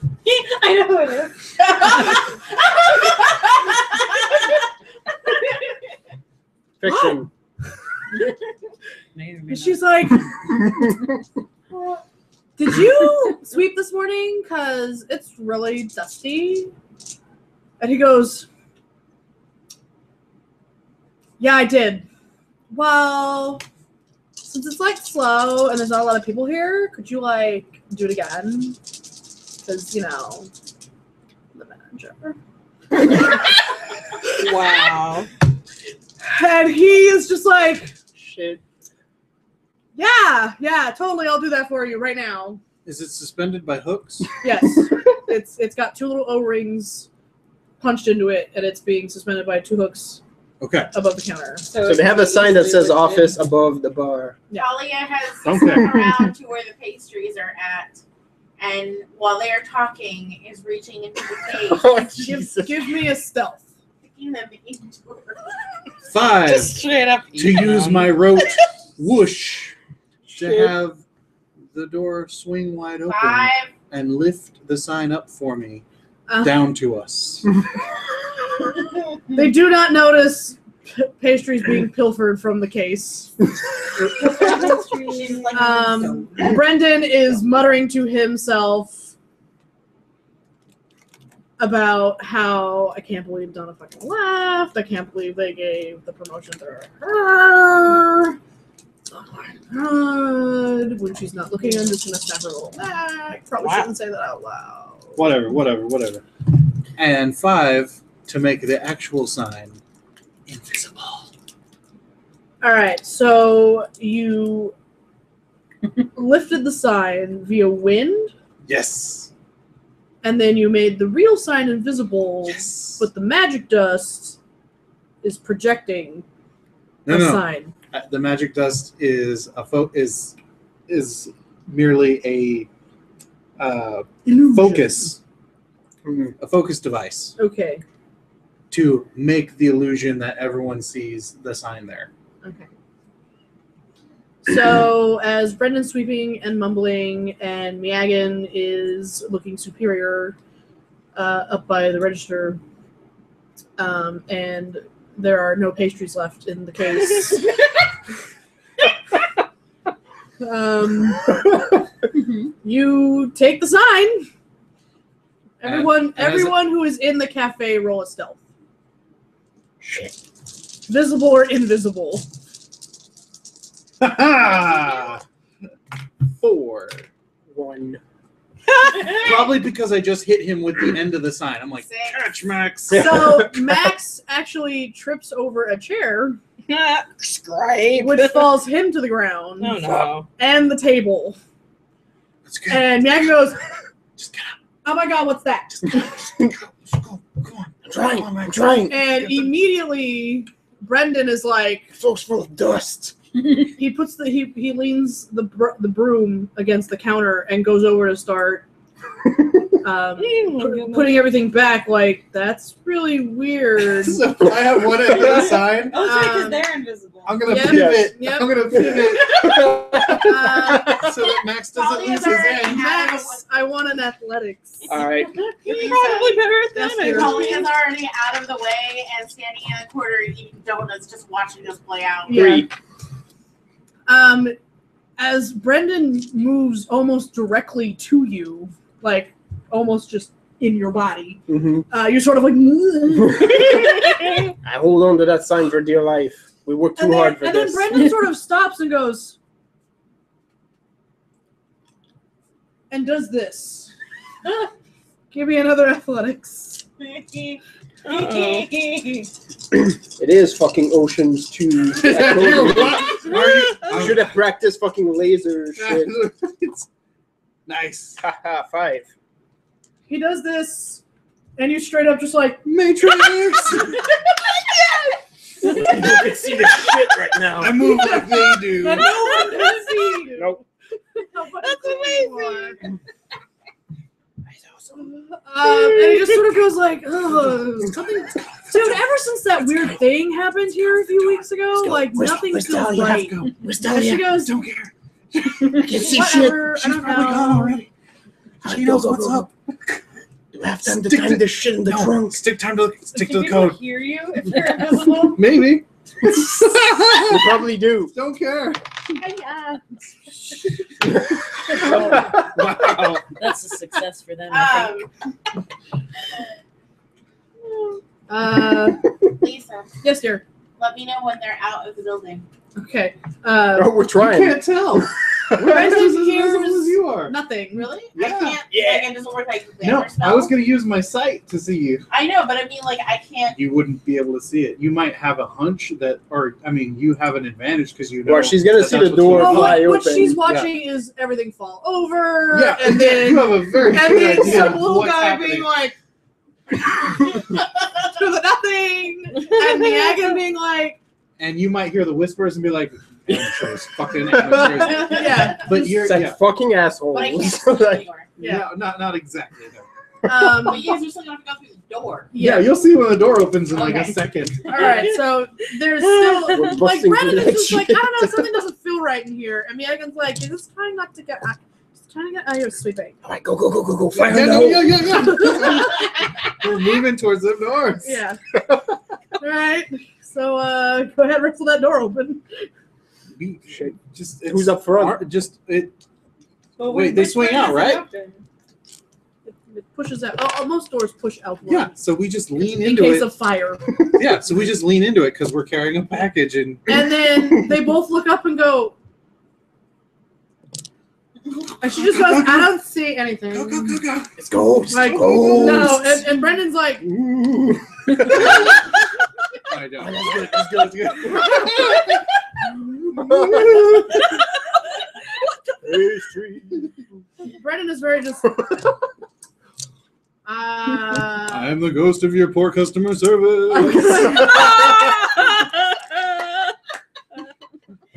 I know who it is. Fiction. and she's like, "Did you sweep this morning? Because it's really dusty." And he goes, "Yeah, I did. Well, since it's like slow and there's not a lot of people here, could you like do it again? Because, you know, the manager." Wow. And he is just like, Shit. yeah, totally, I'll do that for you right now. Is it suspended by hooks? Yes. It's got 2 little O-rings punched into it, and it's being suspended by 2 hooks Okay. above the counter. So they have a sign that says office above the bar. Yeah. Talia has Okay. come around to where the pastries are at, and while they are talking, is reaching into the cage, Oh, and Jesus. Give me a stealth. sticking them into her. 5. Just straight up. To use my rote whoosh to Shit. have the door swing wide open 5. and lift the sign up for me Uh, down to us. They do not notice pastries being pilfered from the case. She's like, Brendan is muttering to himself about how I can't believe Donna fucking left. I can't believe they gave the promotion to her. Oh my god. When she's not looking, I'm just gonna snap her little back. Probably shouldn't say that out loud. Whatever. And 5 to make the actual sign invisible. Alright, so you lifted the sign via wind, Yes. and then you made the real sign invisible, Yes. but the magic dust is projecting the No. sign. The magic dust is is merely a Illusion. focus, Mhm. a focus device Okay. to make the illusion that everyone sees the sign there. Okay. So as Brendan's sweeping and mumbling, and Miagan is looking superior up by the register, and there are no pastries left in the case. You take the sign. Everyone who is in the cafe, roll a stealth. Shit. Visible or invisible. 4. 1. Probably because I just hit him with the end of the sign. I'm like, 6. catch, Max. So Max actually trips over a chair, Scrape. which falls him to the ground Oh no. and the table. That's good. And Max goes, Just get up. "Oh my god, what's that?" Go on. I'm trying. And immediately Brendan is like, Folks full of dust. he puts he leans the broom against the counter and goes over to start putting everything back. Like, that's really weird. So I have one end of the sign. Oh, it's right, because they're invisible. I'm gonna Yep. pivot. Yep. I'm gonna pivot Uh, so that Max doesn't Probably lose his already end. had Max, I want an athletics. All right. You're probably better at That's that. fair. Polly is already out of the way and standing in the corner eating donuts, just watching this play out. Yeah. 3. As Brendan moves almost directly to you, like almost just in your body, you're sort of like, I hold on to that sign for dear life. We worked too hard for and this. then Brendan sort of stops and goes, and does this. Give me another athletics. It is fucking Oceans 2. You should have practiced fucking laser shit. Nice. Haha, 5. He does this, and you straight up just like, Matrix. You can see the shit right now. I move like they do. no one can see you. Nope. That's amazing. And he just sort of goes like, "Ugh, something." Dude, ever since that weird thing happened here a few weeks ago, like nothing feels right. And she goes, Don't care. I can see shit. "Whatever, I She's don't probably gone know." already. She knows what's up. Do I have time to time this shit in the trunk? Stick to the People code. hear you if you're invisible. Maybe. You probably do. Don't care. Wow. That's a success for them, I think. Lisa, Yes, dear. let me know when they're out of the building. Okay. Oh, we're You trying. can't tell. We're Brendan as invisible hears as you are. nothing. Really? Yeah. I can't. Yeah. Like, it doesn't work like No, glamour I spell? was gonna use my sight to see you. I know, but I mean, like, I can't. You wouldn't be able to see it. You might have a hunch that, or I mean, you have an advantage because you know. Well, she's gonna that see that's the what's door going Well, on. fly what open. she's watching is everything fall over, Yeah, and then you have a very and good then idea some of little what's guy happening. being like, to the nothing, and the Agan being like, And you might hear the whispers and be like, amateurs, fucking amateurs. yeah. But you're, It's like yeah, fucking assholes. But I can't see Like, anymore. Yeah. no, not exactly. No. But you guys are still going to go through the door. Yeah, you'll see when the door opens in like a Okay. second. All right, so there's still We're like busting Brennan through is that just like, shit. I don't know, something doesn't feel right in here, and Megan's like, you're just trying not to get, just trying to get out of your sleeping. all right, go. Fire Yeah, in the no, hole. yeah. We're moving towards the doors. Yeah. All right, so go ahead, wrestle that door open. We- Shit. Just Who's up front? Well, Wait, they swing out, right? It pushes out. Oh, most doors push outward. Yeah, so we just lean In into case it. of fire. Yeah, so we just lean into it because we're carrying a package and And then they both look up and go. And she just goes, I don't see anything. go. Let's go. Like, go. no, and Brendan's like, Ooh. I know. That's good. Hey, street. Brendan is very just. I am the ghost of your poor customer service.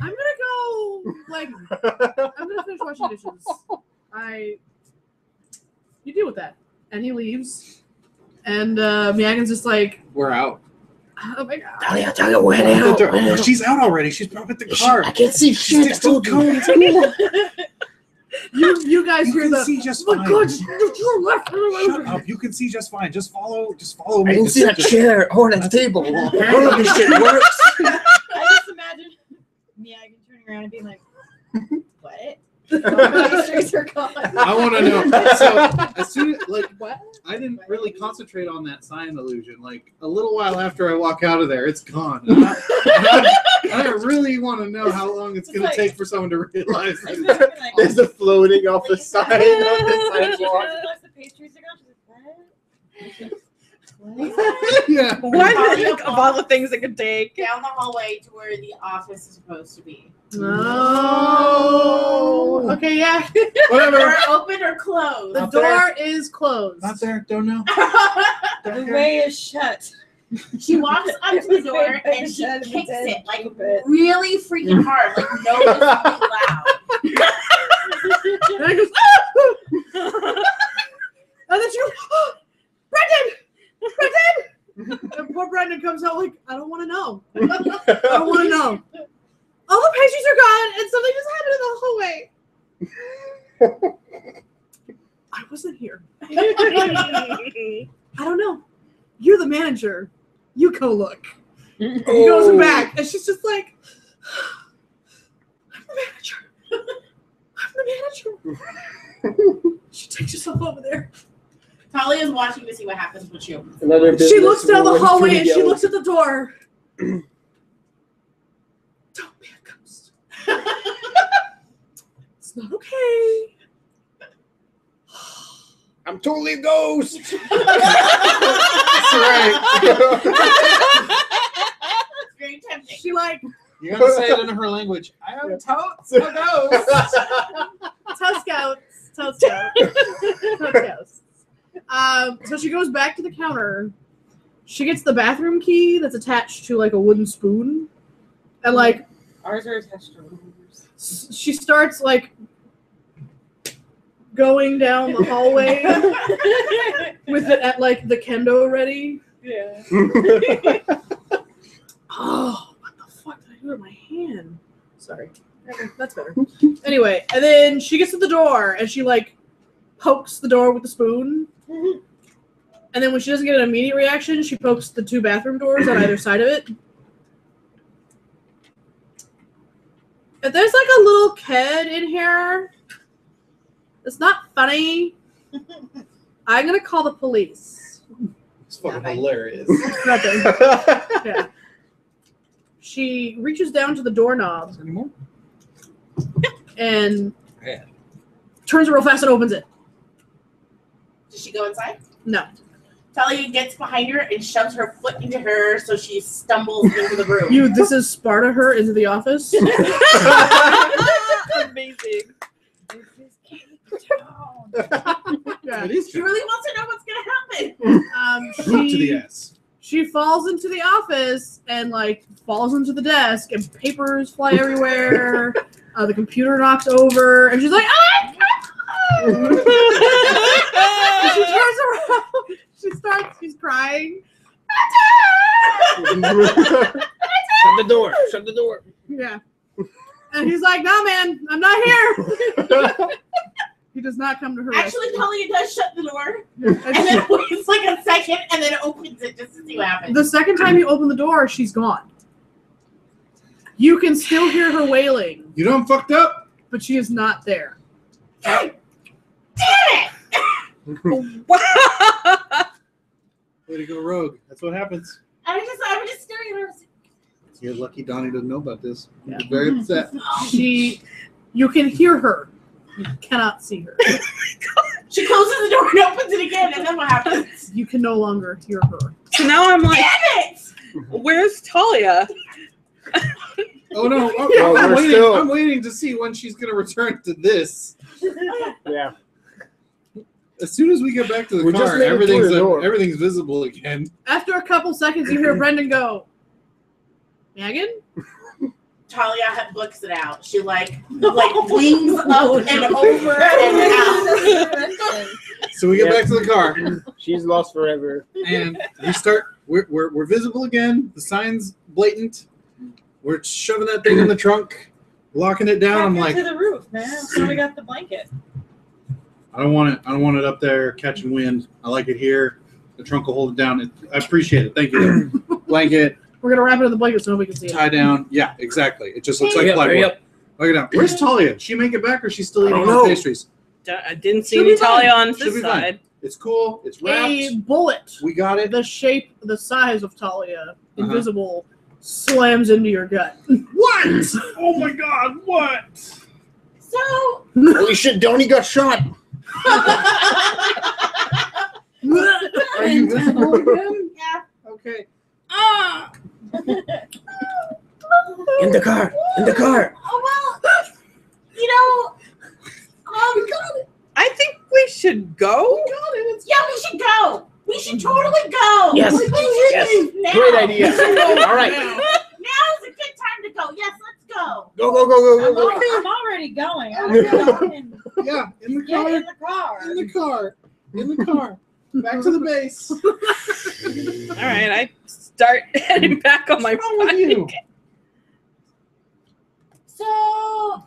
I'm gonna go, like, I'm gonna finish washing dishes. You deal with that. And he leaves. And Megan's just like, We're out. oh my god. Talia, we're heading out. We're heading out. She's out already. She's probably at the car. I can't see shit. Stick to the code. You guys You hear can the. see just Oh my fine. god, you're left. Shut up. You can see just fine. Just follow I me. didn't see that chair or that table. None of this shit works. I just imagine Megan turning around and being like, what? Pastries are gone. I want to know. So as soon as, like, What? I didn't really concentrate on that sign illusion. Like a little while after I walk out of there, it's gone. And I really want to know how long it's going to take for someone to realize that. There's a floating off the side of the sidewalk. The pastries are gone. She's like, Yeah. One of all the things it could take. Down the hallway to where the office is supposed to be. Oh. Okay, yeah. Whatever. Door open or closed? The Not door there. is closed. Not there. Don't know. The way is shut. She walks up to the door and she kicks it like really freaking hard, like noticeably loud. And I goes, and then she goes, oh, Brendan! And poor Brendan comes out like, I don't want to know. I don't want to know. All the pastries are gone and something just happened in the hallway. I wasn't here. I don't know. You're the manager. You go look. He goes back and she's just like, I'm the manager. She takes herself over there. Talia is watching to see what happens when she opens. Another She looks down the business hallway and she yells. looks at the door. Don't be a ghost. It's not okay. I'm totally a ghost. It's very tempting. She like You gotta say it in her language. I am totes a ghost. toe scouts. Toe scouts. Toe scouts. So she goes back to the counter. She gets the bathroom key that's attached to like a wooden spoon, and like Ours are attached to rooms. she starts like going down the hallway with it at like the kendo ready. Yeah. Oh, what the fuck did I do with my hand? Sorry. That's better. Anyway, and then she gets to the door and she like pokes the door with the spoon. And then when she doesn't get an immediate reaction, she pokes the two bathroom doors on either side of it. If there's like a little kid in here, it's not funny. I'm gonna call the police. It's fucking hilarious. Nothing. Yeah. She reaches down to the doorknob Anymore? and Yeah. turns it real fast and opens it. Does she go inside? No. Talia gets behind her and shoves her foot into her so she stumbles into the room. This is Sparta her into the office. Amazing. Yeah. It is She really wants to know what's going to happen. Root to the S. She falls into the office and like falls into the desk and papers fly everywhere. The computer knocks over and she's like, ah! And she turns around. She's crying. Shut the door. Shut the door. Yeah. And he's like, no, man, I'm not here. He does not come to her Actually, rescue. Talia does shut the door And and then waits like a second and then opens it just to see what happens. the second time you open the door, she's gone. You can still hear her wailing, You done fucked up? but she is not there. Damn it! Way to go, Rogue. That's what happens. I was just staring at her. You're lucky Donnie doesn't know about this. Yeah. He's very upset. You can hear her. You cannot see her. She closes the door and opens it again, and then what happens? You can no longer hear her. So now I'm like, Damn it! where's Talia? Oh no! Well, we're still- I'm waiting to see when she's gonna return to this. Yeah. As soon as we get back to the We just car, made it through the door. everything's visible again. After a couple seconds, you hear Brendan go, Megan? Talia books it out. She like wings up and over and out. So we get Yeah. back to the car, She's lost forever. and we start. We're visible again. The sign's blatant. We're shoving that thing in the trunk, locking it down. I'm like, to the roof, man. So we got the blanket. I don't want it. I don't want it up there catching wind. I like it here. The trunk will hold it down. I appreciate it. Thank you. Blanket, We're going to wrap it in the blanket so nobody can see it. tie down. Yeah, exactly. It just looks Hurry like up, hurry plywood. up. Okay, now where's Talia? Did she make it back, or is she still eating don't all know. the pastries? I didn't see She'll any be fine. Talia on She'll this be fine. side. It's cool. It's wrapped. A bullet, We got it. the shape, the size of Talia, invisible, slams into your gut. What? Oh my God! What? So Holy shit, Donnie got shot. Are you visible again? yeah. Okay. In the car. In the car. Oh well, you know. I think we should go. Yeah, we should go. We should totally go. Yes. We should Yes. leave now. Great idea. All right. Now's a good time to go. Yes, let's go. Go, go, go, go, I'm, go, go. I'm already going. I'm Yeah, in the Get car. in the car. In the car. In the car. Back to the base. All right, I start heading back on my What's wrong with bike. you? So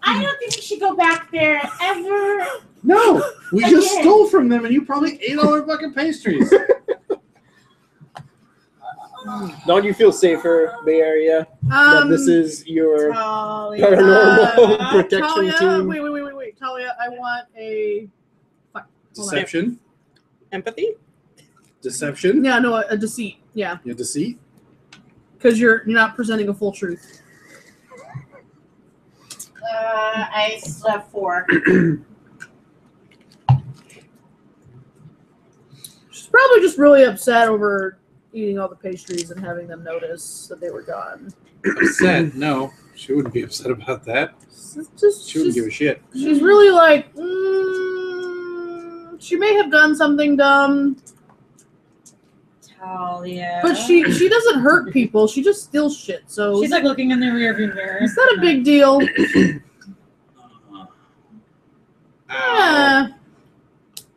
I don't think we should go back there ever. No, we just Again. stole from them, and you probably ate all their fucking pastries. Don't you feel safer, Bay Area? That this is your Talia. paranormal protection Talia, team? wait. Talia, I want a. Fuck. Hold on. Deception. Empathy? Deception. Yeah, no, a deceit. Yeah, Yeah, deceit. because you're not presenting a full truth. I still have 4. She's probably just really upset over eating all the pastries and having them notice that they were gone. Upset? No, she wouldn't be upset about that. She wouldn't give a shit. She's really like, she may have done something dumb, Talia. but she doesn't hurt people. She just steals shit. So She's like looking in the rearview mirror. is that a big deal? Yeah.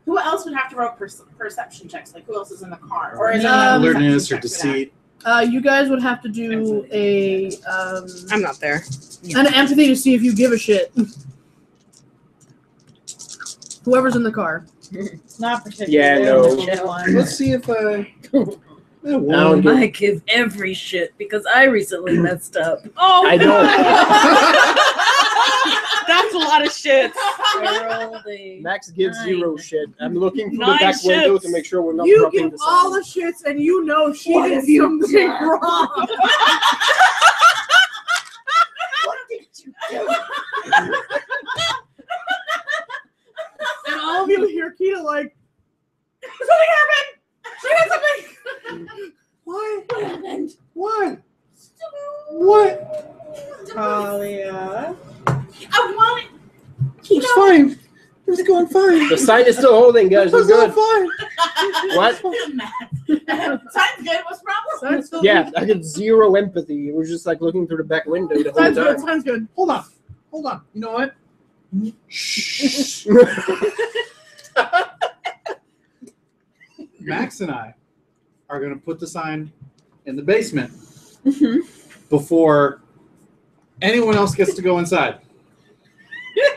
Who else would have to roll perception checks? Like who else is in the car? Or is it Alertness or perception check for that? deceit. You guys would have to do a I'm not there. an empathy to see if you give a shit. Whoever's in the car. It's not particularly. Yeah, no. Let's see if I. I'll give- I give every shit because I recently messed up. Oh, I don't. That's a lot of shit. I rolled a Max gives 9. 0 shit. I'm looking through the 9 back window shits. to make sure we're not You dropping give the all sign. the shits and you know she What did have you something done? wrong. What did you do? And all of you hear Kita like, something happened! She did something! Why? What happened? What? What? Talia. I want it. It's fine. It was going fine. The sign is still holding, guys. It We're was all good. fine. What? Sounds good. What's the problem? Sign's still Yeah, I get 0 empathy. We're just like looking through the back window the whole Sign's good, time. sign's good. Hold on. Hold on. You know what? Shh. Max and I are going to put the sign in the basement before anyone else gets to go inside.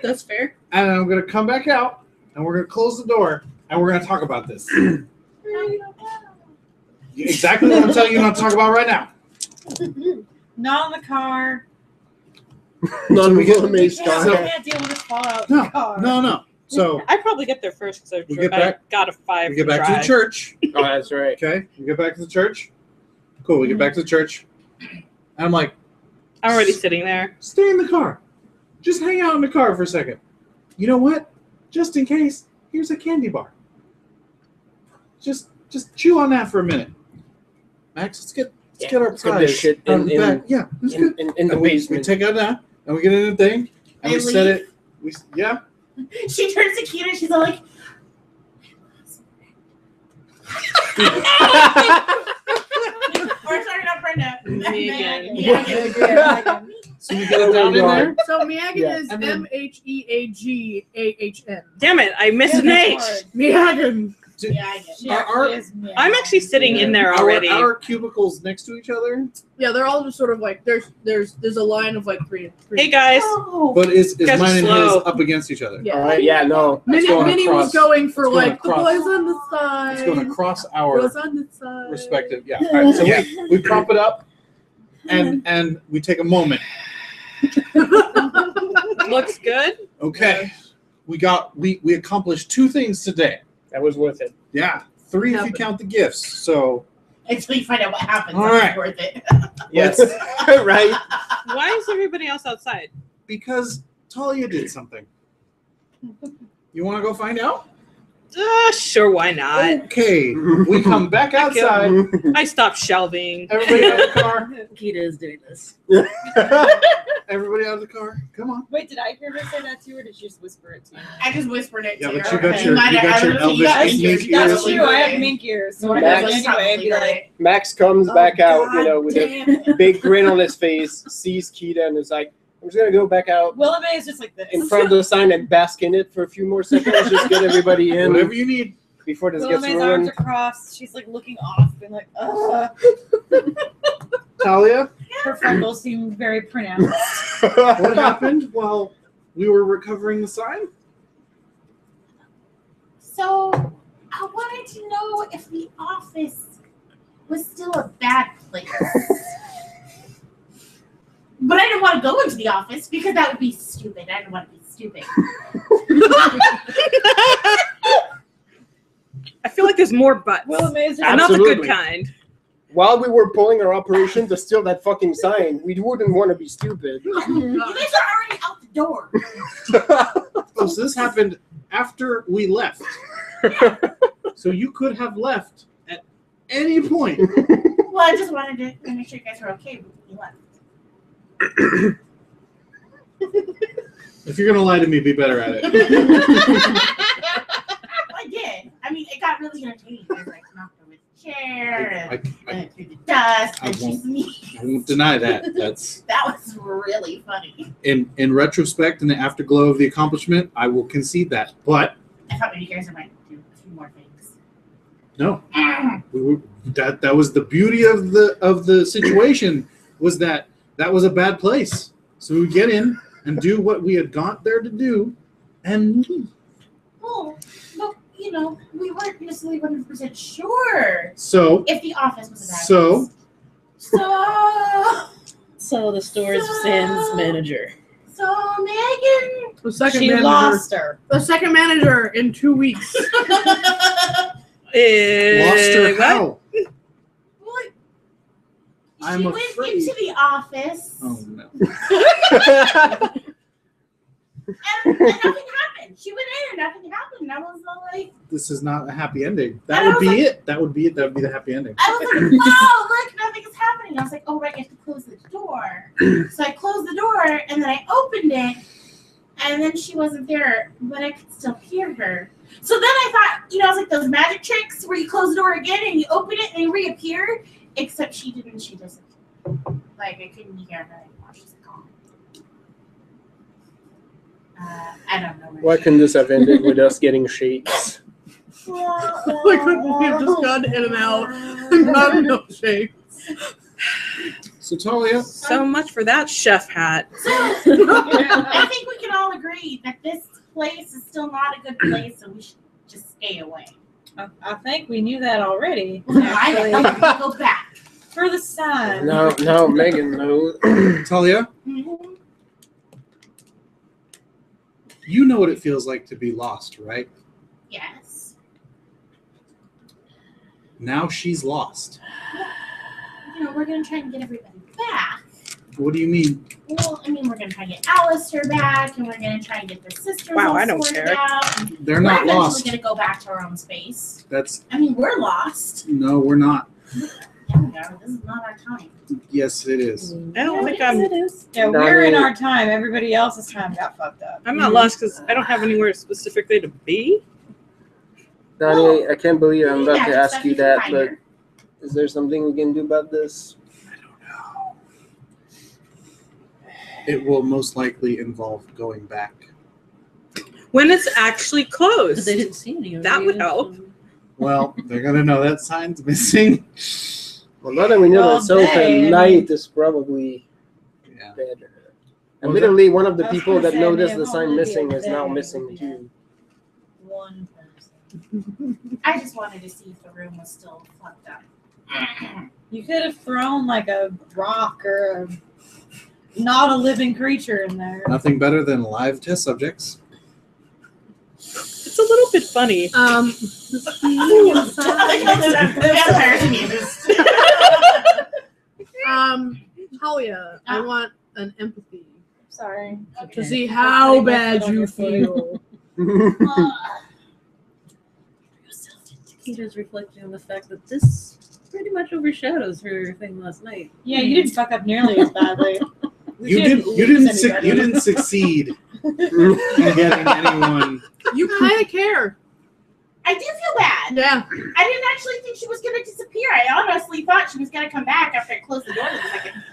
That's fair. And I'm going to come back out, and we're going to close the door, and we're going to talk about this. Exactly what I'm telling you not to talk about right now. Not in the car. None we of get- them may I start. can't deal with this fallout in the car. No. So I probably get there first because We get back- got a 5. we get back to the church. Oh, that's right. Okay, we get back to the church. Cool, we get back to the church. And I'm like, I'm already sitting there. stay in the car. Just hang out in the car for a second. You know what? Just in case, here's a candy bar. Just chew on that for a minute. Max, let's get our let's get prize this shit out of the in- back. Yeah, let's get. In the And we basement. take out that, and we get in the thing, and They we set leave? it. Yeah. She turns to Kita. She's all like, or sorry, not Brenda. Megan. Megan. So we get it down in there. So Meaghan Yeah. is And then- Meagahn. Damn it! I missed an H. Meaghan. Yeah, I get it. I'm actually sitting in there Our- already. Our cubicles next to each other. Yeah, they're all just sort of like there's a line of like three. Hey guys. Oh. But is Guys are mine and his slow. up against each other? Yeah. All right, yeah, no. Minnie, going Minnie across. was going for It's going like across. the boys on the side. It's going to cross our Girls on the side. respective. Yeah. All right, so we prop it up, and we take a moment. looks good. Okay. We accomplished 2 things today. That was worth it. Yeah. 3 if you count the gifts. So Until you find out what happens, All it's right. worth it. Yes. Right. Why is everybody else outside? because Talia did something. You want to go find out? Sure, why not? Okay. We come back outside. I stopped shelving. Everybody out of the car. Kita is doing this. Everybody out of the car. Come on. Wait, did I hear her say that too, or did you just whisper it to me? I just whispered it Yeah, to but her. you got Okay. your- might you have- got your I don't know, Elvis you mink got That's ears. true. I have mink ears, so I Max- can anyway be like, Max comes back out, you know, with a Damn. big grin on his face, sees Kita, and is like, I'm just going to go back out Willamette is just like this. in front of the sign and bask in it for a few more seconds. Just get everybody in Whatever you need. before this gets Willame's arms ruined. are crossed. She's like looking off and like, ugh. Talia, Her freckles seem very pronounced. what happened while we were recovering the sign? So, I wanted to know if the office was still a bad place. But I didn't want to go into the office because that would be stupid. I didn't want to be stupid. I feel like there's more butts. Willamette is And not the Absolutely. good kind. While we were pulling our operation to steal that fucking sign, we wouldn't want to be stupid. You guys are already out the door. Oh, so this happened after we left. So you could have left at any point. Well, I just wanted to make sure you guys were okay when you left. If you're gonna lie to me, be better at it. I did. I mean, it got really entertaining. I was like, knocked over the chair I and through the dust, I and she won't. sneezed. I won't deny that. That's That was really funny. in retrospect and the afterglow of the accomplishment, I will concede that. But I thought maybe you guys might do a few more things. no, we were, that was the beauty of the situation, was that was a bad place. So we would get in and do what we had got there to do, and leave. Oh, but you know, we weren't necessarily 100% sure So if the office was a bad So? place. So, So the store's Sans manager. so Megan. The second She manager. lost her. The second manager in 2 weeks. lost her What? how? Well, I'm she went afraid. into the office. Oh no. And nothing happened. She went in and nothing happened. And I was all like, This is not a happy ending. And That I would was be like- it. That would be it. That would be the happy ending. I was like, oh, look, nothing is happening. I was like, oh, right, you have to close the door. So I closed the door and then I opened it and then she wasn't there, but I could still hear her. So then I thought, you know, it's like those magic tricks where you close the door again and you open it and they reappear, except she didn't. She doesn't. Like, I couldn't hear her anymore. She's gone. I don't know. Where Why she couldn't this have ended with us getting shakes? Why couldn't we have just gone in and out? Not enough shakes. So Talia, So much for that chef hat. I think we can all agree that this place is still not a good place, so we should just stay away. I think we knew that already. I Actually, go back. for the sun. No, Megan, no. Talia, Mhm. you know what it feels like to be lost, right? Yes. Now she's lost. You know, we're gonna try and get everybody back. What do you mean? Well, I mean, we're gonna try and get Alistair back, and we're gonna try and get the sisters Wow, all I don't sorted care. out. and They're we're not eventually lost. gonna go back to our own space. That's I mean, we're lost. no, we're not. Yeah, we are. This is not our time. Yes, it is. I don't think I'm. It is. Yeah, No, we're in I mean- our time. Everybody else's time got fucked up. I'm not lost because I don't have anywhere specifically to be. Donnie, I can't believe I'm about to Yeah, ask you just that, find but her. is there something we can do about this? It will most likely involve going back. When it's actually But closed. they didn't see any of That you, would help. so- Well, they're gonna know that sign's missing. Well, now that we know Well, it's open, they- night is probably Yeah. better. What was Admittedly, one of the I was people gonna that say, noticed it the won't sign really be missing a is now day, missing yeah. too. One person. I just wanted to see if the room was still fucked up. You could have thrown like a rock or not a living creature in there. Nothing better than live test subjects. It's a little bit funny. Talia, I want an empathy Sorry. to see how bad you feel. Peter's reflecting on the fact that this pretty much overshadows her thing last night. Yeah, you didn't fuck up nearly as badly. You didn't succeed in getting anyone. You kind of care. I do feel bad. Yeah. I didn't actually think she was going to disappear. I honestly thought she was going to come back after I closed the door.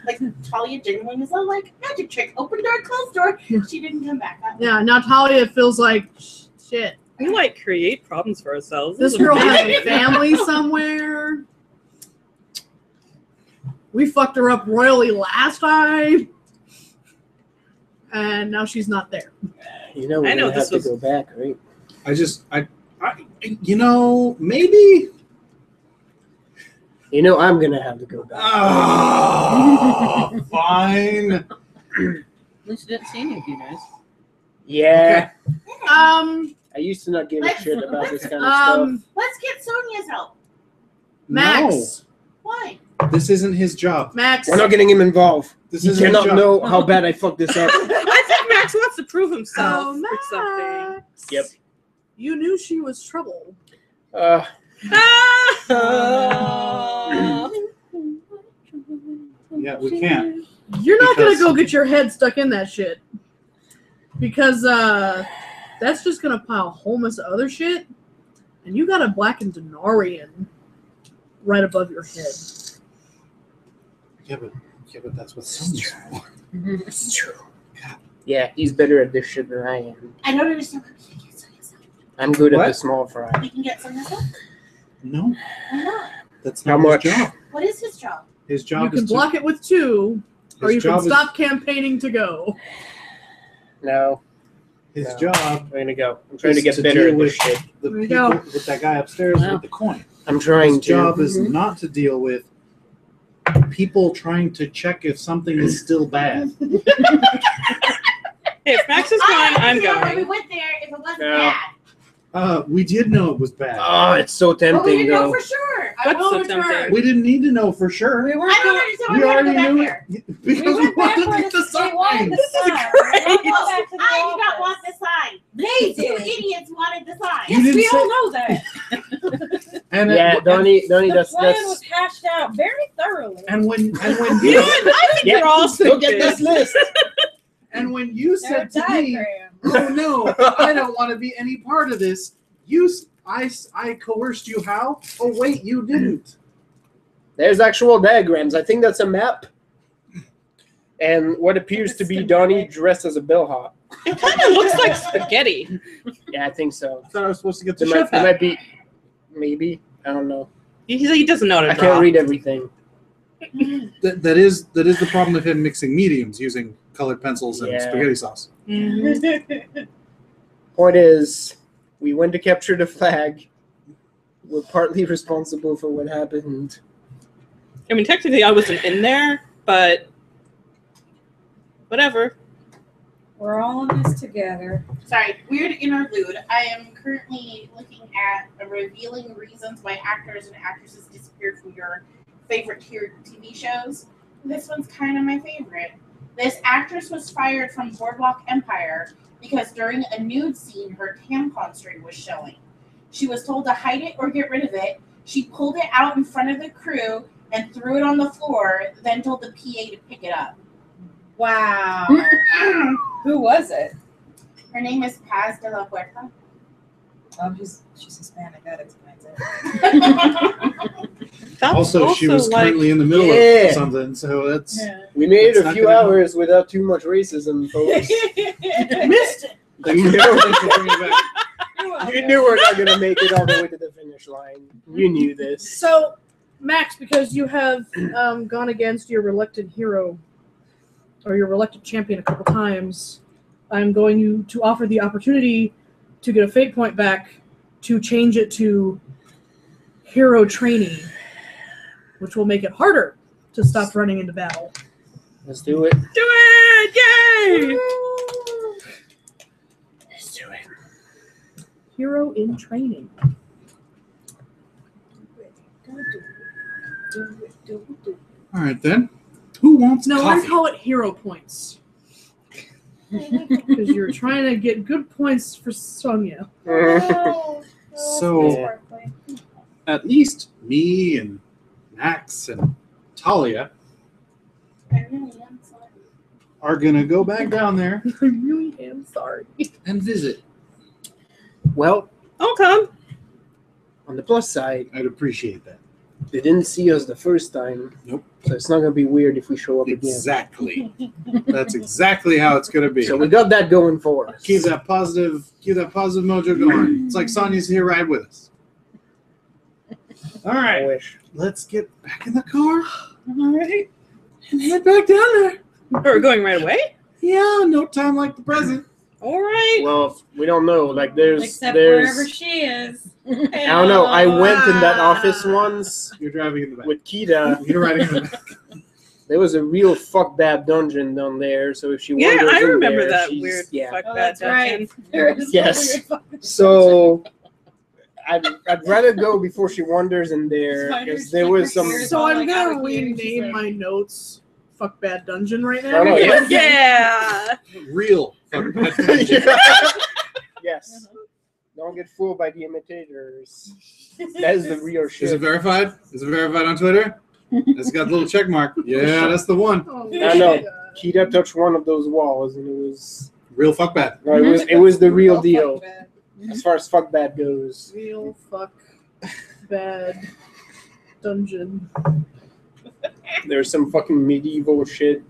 Like Talia genuinely was all like, magic trick, open door, closed door. She didn't come back. Yeah, now Talia feels like, shit. We like create problems for ourselves. This girl has a family somewhere. We fucked her up royally last time. And now she's not there. You know, we're I know gonna have this to was- go back, right? Maybe. You know, I'm gonna have to go back. Oh, fine. At least you didn't see any of you guys. Yeah. Um, I used to not give a Let's- shit about this kind of um, Let's get Sonia's help. Max. Why? No, this isn't his job. Max. stuff. We're not getting him involved. This He isn't his cannot job. know how bad I fucked this up. I think Max wants to prove himself Oh, or something. Max. Yep. You knew she was trouble. Yeah, we can't. You're not Because- gonna go get your head stuck in that shit. Because that's just gonna pile a whole mess of other shit. And you got a blackened Denarian right above your head. Yeah, but that's what Sony's for. It's true. Yeah, he's better at this shit than I am. I don't understand why we can't get Sonia's help. I'm good What? at the small fry. We can get Sonia's help? No, Why not? that's How not much? his job. What is his job? His You job can is block it with 2, or his you can job is- stop campaigning to go. No, His No. job I'm gonna go. I'm trying to is get to better deal at with this shit. the There you people go. with that guy upstairs Wow. with the coin. I'm trying His to. job is not to deal with people trying to check if something is still bad. Hey, if Max is going, I'm When we going. went there, if it wasn't No. bad. We did know it was bad. Oh, it's so But we tempting didn't know though. for sure. I What's will so return. tempting? We didn't need to know for sure. We I weren't don't going. understand why We we had to already go back knew there. it because We we went back wanted to where get the they wanted sign. the sign. We don't go back to the I did not office. want the sign. They These 2 did. idiots wanted the sign. You Yes, didn't we say- all know that. And Yeah, Donnie, The that's plan was hashed out very thoroughly. and when You know what? I think Yeah, you're all go get this stupid. list. and when you Their said to me, diagram. "Oh no, I don't want to be any part of this," I coerced you. How? Oh wait, you didn't. There's actual diagrams. I think that's a map. And what appears to be Donnie dressed as a bellhop. It kind of looks like spaghetti. Yeah, I think so. I thought I was supposed to get the It chef might, it hat. might be, maybe. I don't know. He doesn't know how to I draw. can't read everything. That is the problem of him mixing mediums using colored pencils and Yeah. spaghetti sauce. Mhm. Point is, we went to capture the flag. We're partly responsible for what happened. I mean, technically, I wasn't in there, but whatever. We're all in this together. Sorry, weird interlude. I am currently looking at revealing reasons why actors and actresses disappeared from your favorite TV shows. This one's kind of my favorite. This actress was fired from Boardwalk Empire because during a nude scene, her tampon string was showing. She was told to hide it or get rid of it. She pulled it out in front of the crew and threw it on the floor, then told the PA to pick it up. Wow. Who was it? Her name is Paz de la Puerta. Oh, she's Hispanic. That explains it. That's Also, she was like, currently in the middle Yeah. of something, so that's We made it It's a not few gonna help. hours without too much racism, folks. Missed it. thanks for bringing it back. You knew we're not going to make it all the way to the finish line. You knew this. So, Max, because you have gone against your reluctant hero or your reluctant champion a couple times, I'm going to offer the opportunity to get a fate point back to change it to hero trainee, which will make it harder to stop running into battle. Let's do it. Do it! Yay! Let's do it. Hero in training. All right then. Who wants No, I coffee? call it hero points. Because you're trying to get good points for Sonya. So Yeah. at least me and Max and Talia I really am sorry. are gonna go back down there I really am sorry. and visit. Well, I'll come. on the plus side, I'd appreciate that. they didn't see us the first time. Nope. So it's not gonna be weird if we show up again. Exactly. That's exactly how it's gonna be. So we got that going for us. Keep that positive mojo going. It's like Sonya's here ride with us. All I right, wish. let's get back in the car All right. and head back down there. We're going right away? Yeah, no time like the present. All right. Well, we don't know. Like there's Except there's wherever she is. I don't know. I went in that Wow. office once You're driving in the back. with Kita. You're riding in the back. There was a real fuck bad dungeon down there. So if she Yeah, wanders I in remember there, that she's- weird Yeah. fuck Oh, bad that's right. dungeon. There is Yes. weird fucking So I'd rather go before she wanders in there because Spiders there was some. Here's So all, I'm like, gonna out of here, she's rename like- my notes Fuck Bad Dungeon right now. Oh, no, yeah. Yeah. Real. Yes. Yes. Don't get fooled by the imitators. That is the real Is it shit. verified? Is it verified on Twitter? It's got a little check mark. Yeah, that's the one. Oh, I know. God. Kita touched one of those walls, and it was Real fuck bad. no, it was the real deal Fuck bad. as far as fuck bad goes. Real fuck bad dungeon. There's some fucking medieval shit. It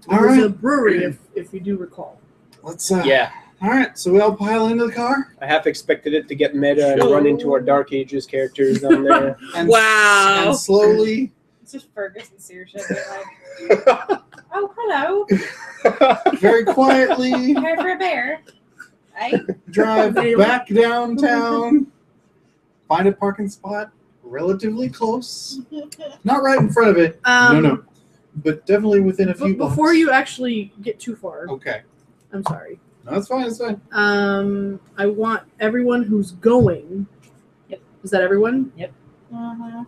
All was a right. brewery, if you do recall. Let's. Yeah, All right. So we all pile into the car. I half expected it to get meta and run into our Dark Ages characters down there. And, Wow. And slowly. It's just Fergus and Saoirse being like, oh, hello. Very quietly Care for a bear? Right? drive back downtown, find a parking spot relatively close, not right in front of it, no, but definitely within a few But blocks. before you actually get too far, Okay, I'm sorry. no, that's fine. That's fine. I want everyone who's going. Yep. Is that everyone? Uh-huh.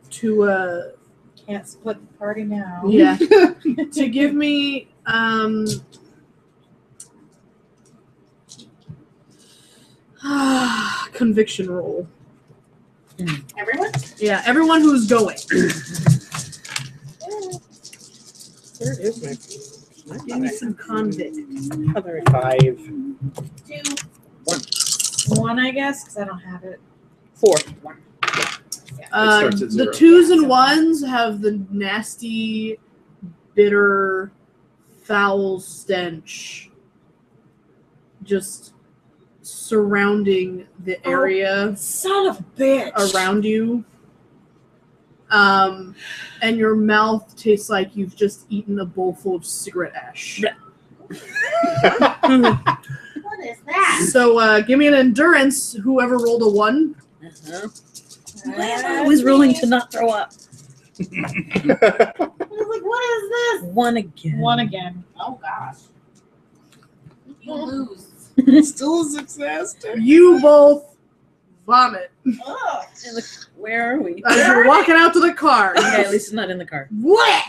To Can't split the party now. yeah, to give me conviction roll. Everyone? Yeah, everyone who's going. Where is my Give me some convict. other 5? 2. One, I guess, because I don't have it. 4. starts at The 0. 2s and 1s have the nasty, bitter, foul stench just surrounding the area Son of a bitch. around you. And your mouth tastes like you've just eaten a bowl full of cigarette ash. What is that? So give me an endurance, whoever rolled a 1. Uh-huh. I was rolling to not throw up. I was like, what is this? One again. One again. Oh gosh. You lose. Still a success. You both vomit Ugh. Where are we? as you're walking out to the car. Okay, at least it's not in the car. What?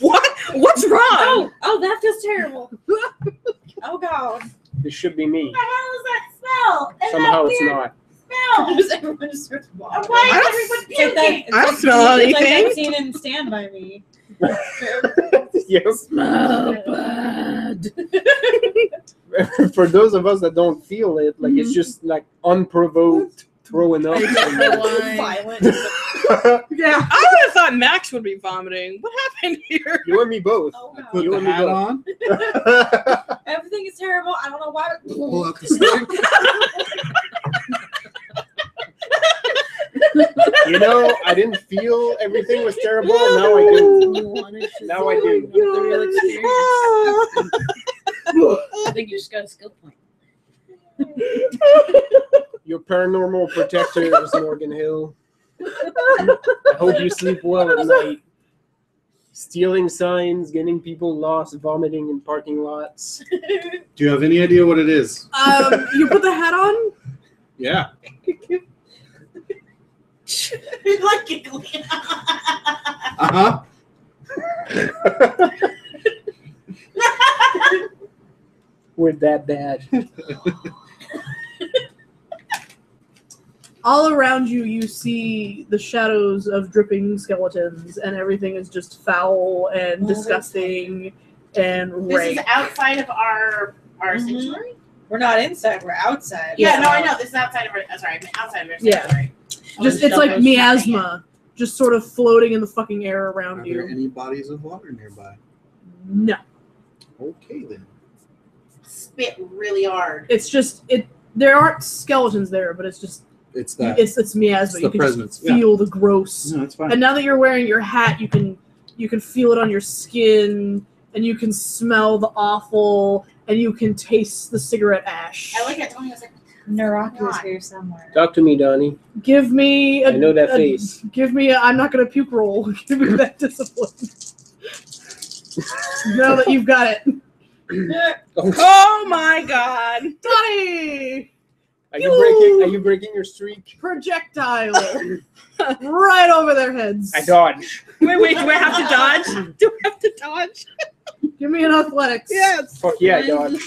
What? What's wrong? Oh, that feels terrible. Oh, God. This should be me. What the hell is that smell? And Somehow that it's weird not. smell. Just everyone just starts walking. Why I is don't- everyone It's like that, puking? it's I don't like- smell it's like anything. that scene in Stand By Me. Yes. Oh, bad. For those of us that don't feel it, like it's just like unprovoked throwing up. I don't know why. Violent. Yeah. I would have thought Max would be vomiting. What happened here? You and me both. Oh, God. Put You the and me hat both. on. Everything is terrible. I don't know why. Pull out the stick. You know, I didn't feel everything was terrible. Now I do. You wanted to Now I do. the real experience. I think you just got a skill point. Your paranormal protectors, Morgan Hill. I hope you sleep well at night. Stealing signs, getting people lost, vomiting in parking lots. Do you have any idea what it is? You put the hat on? Yeah. You're like giggling. Uh-huh. We're that bad. All around you, you see the shadows of dripping skeletons, and everything is just foul and disgusting and This rank. is outside of our sanctuary? We're not inside. We're outside. Yeah, no, I know. This is outside of our. Sorry, outside of our Yeah. sanctuary. Just it's like miasma, just sort of floating in the fucking air Are around there you. any bodies of water nearby? No, Okay, then. Spit really hard. it's just it. There aren't skeletons there, but it's just It's that. it's miasma. It's You the can just presence, yeah. feel the gross. No, it's fine. And now that you're wearing your hat, you can feel it on your skin, and you can smell the awful, and you can taste the cigarette ash. I like it. Tony was like, Naraki was God. here somewhere. Talk to me, Donnie. Give me I know that face. Give me a I'm not gonna puke roll. Give me that discipline. Now that you've got it. Oh my god. Donnie! Are you breaking your streak? Projectile. Right over their heads. I dodge. Wait, do I have to dodge? Do I have to dodge? Give me an athletics. Yes. Fuck yeah, I dodge.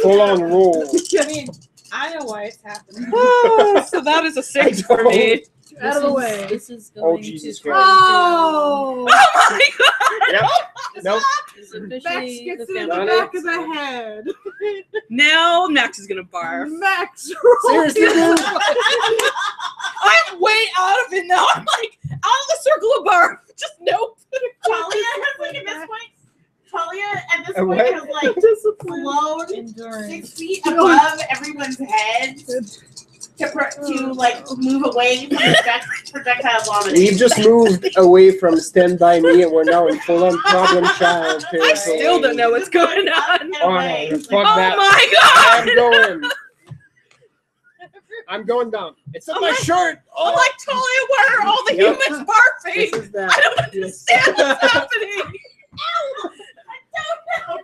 Full on roll. I mean, I know why it's happening. Oh, so that is a 6 for me. Out of the way. This is Oh, going Jesus to Christ. Oh! Oh my god. Yep. Nope. This is Max officially gets the it in the family. back of the head. Now Max is gonna barf. Max, roll. Seriously, dude? I'm way out of it now. I'm like out of the circle of barf. Just nope. Talia has like at this point. Talia at this A point what? has like Discipline. flown Enduring. 6 feet above everyone's head to like move away from the projectile vomiting. We've just moved away from Stand By Me, and we're now in full-on problem child I territory. still don't know what's going on. And Oh, away. no, It's fuck like, that. Oh my god. I'm going down. It's on I'm my like- shirt. I'm like, Talia, why are all the Yep. humans barfing? This is that. I don't understand what's happening.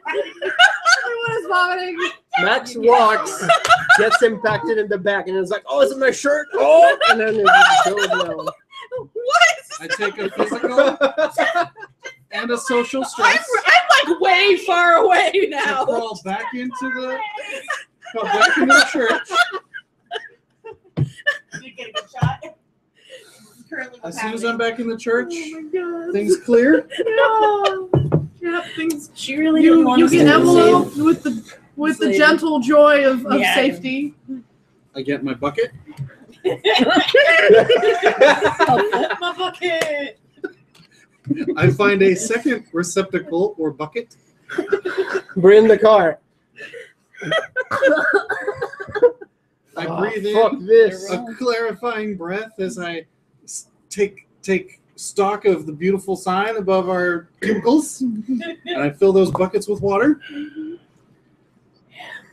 Everyone is vomiting. Max walks, gets impacted in the back, and is like, "Oh, it's in my shirt." Oh, and then it just goes down. What? I take a physical and a social stress. I'm like way far away to now. crawl back into the church. You get a good shot. Currently what's As soon as happening. I'm back in the church, Oh my god. things clear. No. Yep, things. She really didn't want You us get to enveloped with the Slave. gentle joy of Yeah. safety. I get my bucket. My bucket. I find a second receptacle or bucket. We're in the car. I Oh, breathe fuck in this. a clarifying breath as I take stock of the beautiful sign above our cubicles, and I fill those buckets with water.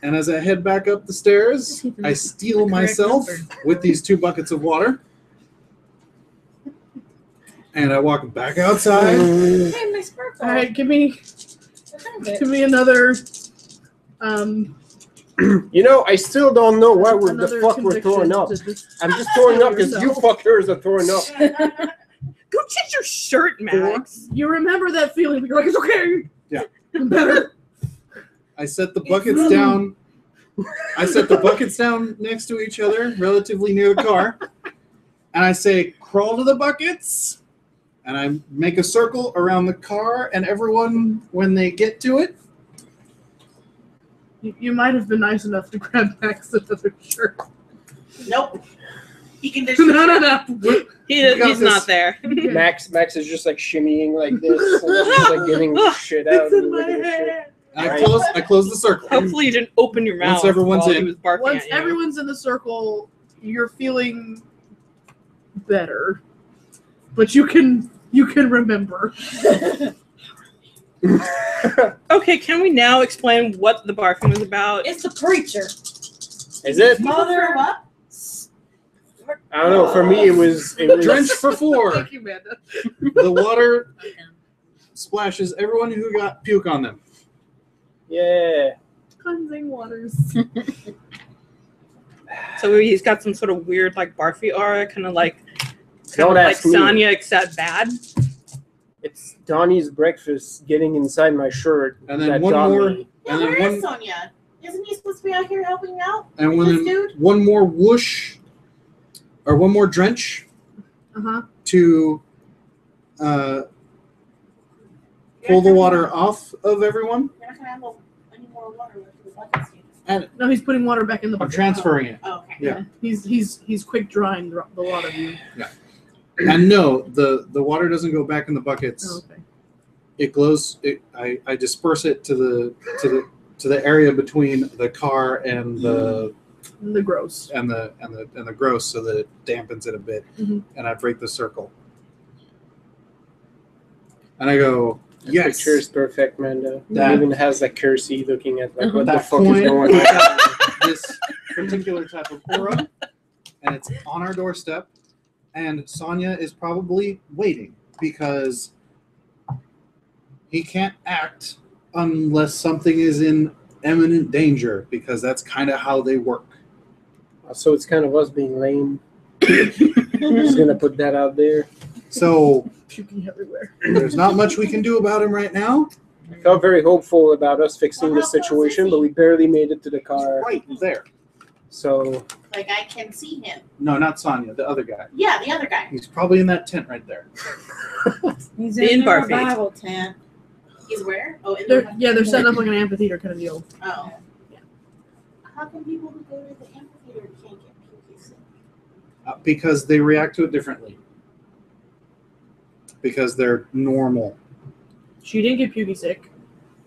And as I head back up the stairs, I steal myself with these 2 buckets of water. And I walk back outside. Hey, my sparkle. All right, give me It. another. You know, I still don't know why the another fuck we're throwing up. conviction to just- I'm just throwing up because you fuckers are throwing up. Go change your shirt, Max. You remember that feeling? You're like, it's okay. Yeah. I'm better. I set the buckets down. I set the buckets down next to each other, relatively near the car. And I say, crawl to the buckets. And I make a circle around the car, and everyone, when they get to it, You might have been nice enough to grab Max another shirt. Nope. He can just No. He's not there. Max is just like shimmying like this, and just like getting shit out. It's in and my looking at shit. head. and Right. I close the circle. Hopefully you didn't open your mouth Once everyone's while in. he was barking Once at you. everyone's in the circle, you're feeling better, but you can remember. Okay, can we now explain what the barfing was about? It's the preacher. Is it? Mother. I don't know. For me, it was Drench for 4. Thank you, Amanda. The water splashes everyone who got puke on them. Yeah. Cleansing waters. So he's got some sort of weird, like, barfy aura, kind of like Ask me. Sonya, except bad. It's Donnie's breakfast getting inside my shirt. And then that one got more. me. Yeah, And then where is one- Sonia? Isn't he supposed to be out here helping out? And This when dude? one more whoosh, or one more drench Uh-huh. to pull the water off of everyone. You're not gonna have any more water left in the buckets. And No, he's putting water back in the I'm bucket. transferring it. Oh, okay. Yeah. He's quick drying the water. And no, the water doesn't go back in the buckets. Oh, okay. It glows. I disperse it to the area between the car and the The gross. and the gross, so that it dampens it a bit. Mhm. And I break the circle. And I go, The yes. picture is perfect, Manda. That- It even has like Kersey looking at like what the That fuck point, is going we on. got this particular type of aura, and it's on our doorstep. And Sonya is probably waiting because he can't act unless something is in imminent danger, because that's kind of how they work. So it's kind of us being lame. Just gonna put that out there. So Puking everywhere. there's not much we can do about him right now. I felt very hopeful about us fixing Well, the how close situation, is but he? we barely made it to the car. Right there. So Like I can see him. No, not Sonya, the other guy. Yeah, the other guy. He's probably in that tent right there. He's The in in-bar the feed. revival tent. He's where? Oh, in They're the setting up like an amphitheater kind of deal. Oh. How come people who go to the amphitheater can't get pukey sick? Because they react to it differently. Because they're normal. She didn't get pukey sick.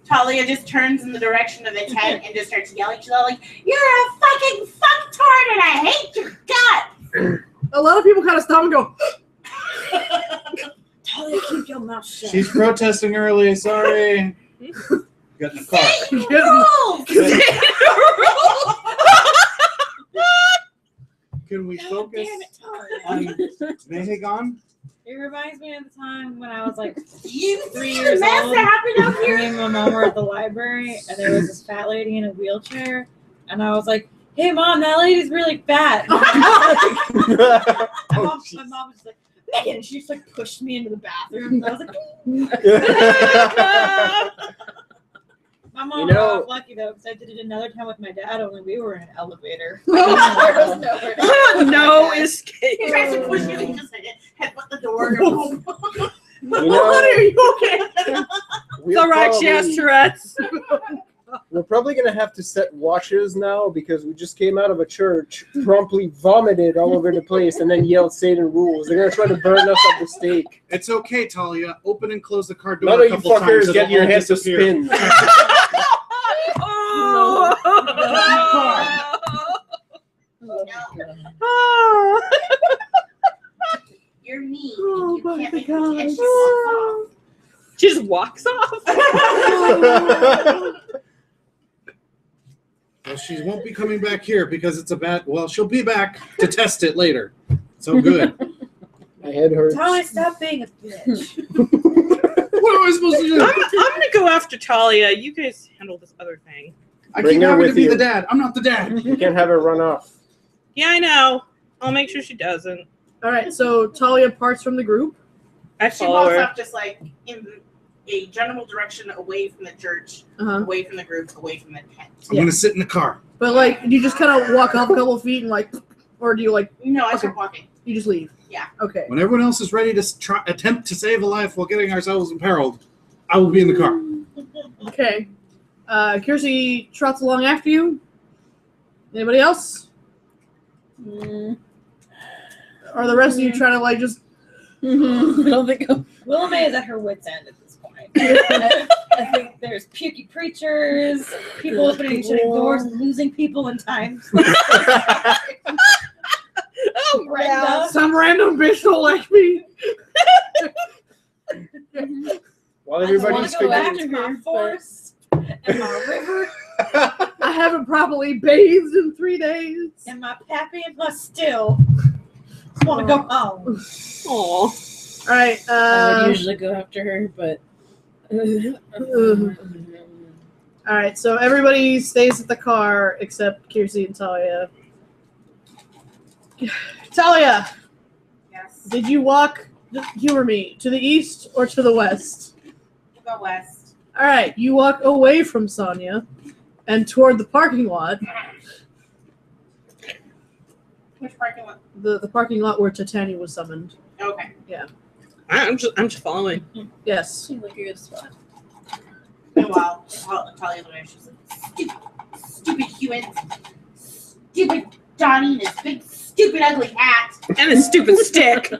Talia just turns in the direction of the tent and just starts yelling. She's all like, "You're a fucking fucktard and I hate your guts!" A lot of people kind of stop and go, Talia, keep your mouth shut. She's protesting early. Sorry. Got in the car. Rules! Can we God focus damn it, Talia. on Mehegon? It reminds me of the time when I was like You 3 see the years mess old. that happened out Me here? and my mom were at the library, and there was this fat lady in a wheelchair, and I was like, "Hey, mom, that lady's really fat." oh, my mom jeez. was just like, "Megan," and she just like pushed me into the bathroom. And I was like, my mom You know- was lucky though, because I did it another time with my dad. Only we were in an elevator. There was nowhere. No escape. He tries to push you and just headbutt the door. You know, are you okay? we're It's all right, she has probably- Tourette's. We're probably gonna have to set watches now because we just came out of a church, promptly vomited all over the place, and then yelled Satan rules. They're gonna try to burn us at the stake. It's okay, Talia. Open and close the car door None a of you couple times. fuckers It'll get your all head to disappear. spin. Oh. You're mean. Oh You my can't make God. me and she walks off. She just walks off. Well, she won't be coming back here because it's a bad. Well, she'll be back to test it later. So good. My head hurts. Talia, stop being a bitch. What am I supposed to do? I'm gonna go after Talia. You guys handle this other thing. I Bring keep her having to with be you. the dad. I'm not the dad. You can't have her run off. Yeah, I know. I'll make sure she doesn't. All right, so Talia parts from the group. I She follow walks her. off just like in a general direction away from the church, Uh-huh. away from the group, away from the tent. I'm gonna sit in the car. But like, you just kind of walk off a couple of feet and like, or do you like, No, I Okay. start walking. you just leave? Yeah. Okay. When everyone else is ready to attempt to save a life while getting ourselves imperiled, I will be in the car. Okay. Kiersey trots along after you. Anybody else? Or the rest of you trying to like just? I don't think I'm. Willamay is at her wit's end at this point. I think there's pukey preachers, people opening and shutting doors and losing people in times. Oh, Brenda. Some random bitch don't like me. While I everybody's want to go figuring after my forest and my river I haven't properly bathed in 3 days. and my pappy and my still. just want to go home. Aw. All right. I would usually go after her, but. All right. So everybody stays at the car except Kiersey and Talia. Talia, Yes. did you walk? Humor me. To the east or to the west? Go west. All right. You walk away from Sonia and toward the parking lot. Which parking lot? The parking lot where Titania was summoned. Okay. I'm just following. Yes. Seems like a good spot. Meanwhile, Talia the way she's like, stupid humans, stupid Johnny and his big stupid ugly hat. And a stupid stick.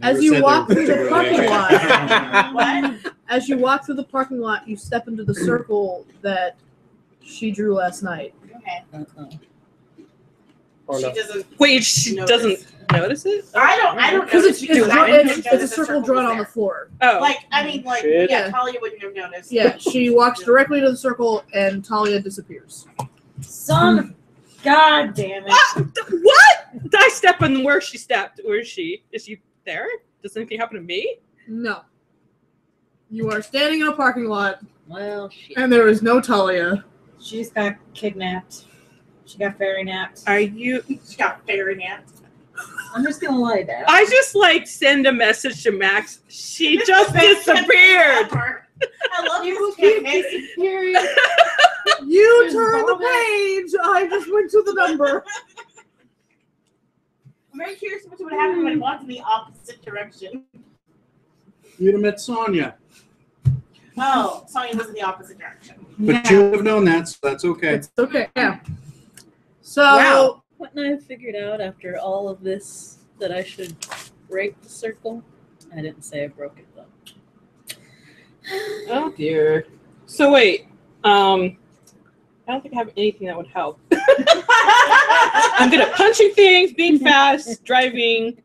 As you walk through the parking lot, What? as you walk through the parking lot, you step into the circle that she drew last night. Okay. Oh, She no. doesn't. Wait, she notice. doesn't notice it? I don't Because notice because I didn't notice it's a the circle was drawn on there. the floor. Oh. Like, I mean, like, Shit. yeah, Talia wouldn't have noticed. Yeah, she walks directly to the circle and Talia disappears. Son of God damn it. What? Did I step on where she stepped? Where is she? Is she there? Does anything happen to me? No. You are standing in a parking lot Well, shit. and there is no Talia. She just got kidnapped. She got fairy napped. Are you? She got fairy napped. I'm just gonna lie down. I just like send a message to Max. She just disappeared. I love You you, keep Mason. disappearing. You turn the page. I just went to the number. I'm very curious what would happen when I walked in the opposite direction. You'd have met Sonya. Oh, Sonya was in the opposite direction. But you would have known that, so that's okay. It's okay. Yeah. So Wow. Wouldn't I have figured out after all of this that I should break the circle? I didn't say I broke it though. Oh dear. So wait. I don't think I have anything that would help. I'm good at punching things, being fast, driving,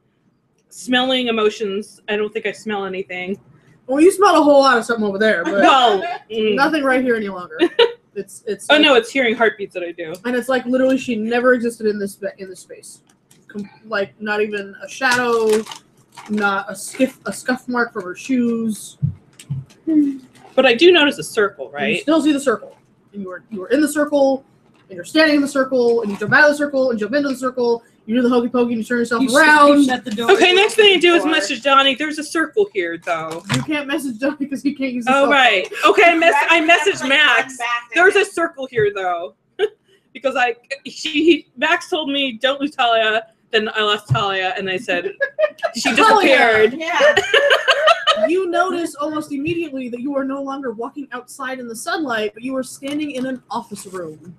smelling emotions. I don't think I smell anything. well, you smell a whole lot of something over there, but Well, nothing right here any longer. It's oh like- no, it's hearing heartbeats that I do. and it's like literally she never existed in this space. Like not even a shadow, not a scuff mark from her shoes. But I do notice a circle, You right? still see the circle. And you were in the circle, and you're standing in the circle, and you jump out of the circle and jump into the circle. You do the hokey pokey, and you turn yourself You around. shut the door. Okay, next thing I do is Or- message Donnie. There's a circle here, though. You can't message John because he can't use the Oh cell right. phone. Okay, I That's messaged like Max. run back There's there. a circle here though, because Max told me don't lose Talia. Then I lost Talia, and I said she Talia! disappeared. Yeah. You notice almost immediately that you are no longer walking outside in the sunlight, but you are standing in an office room.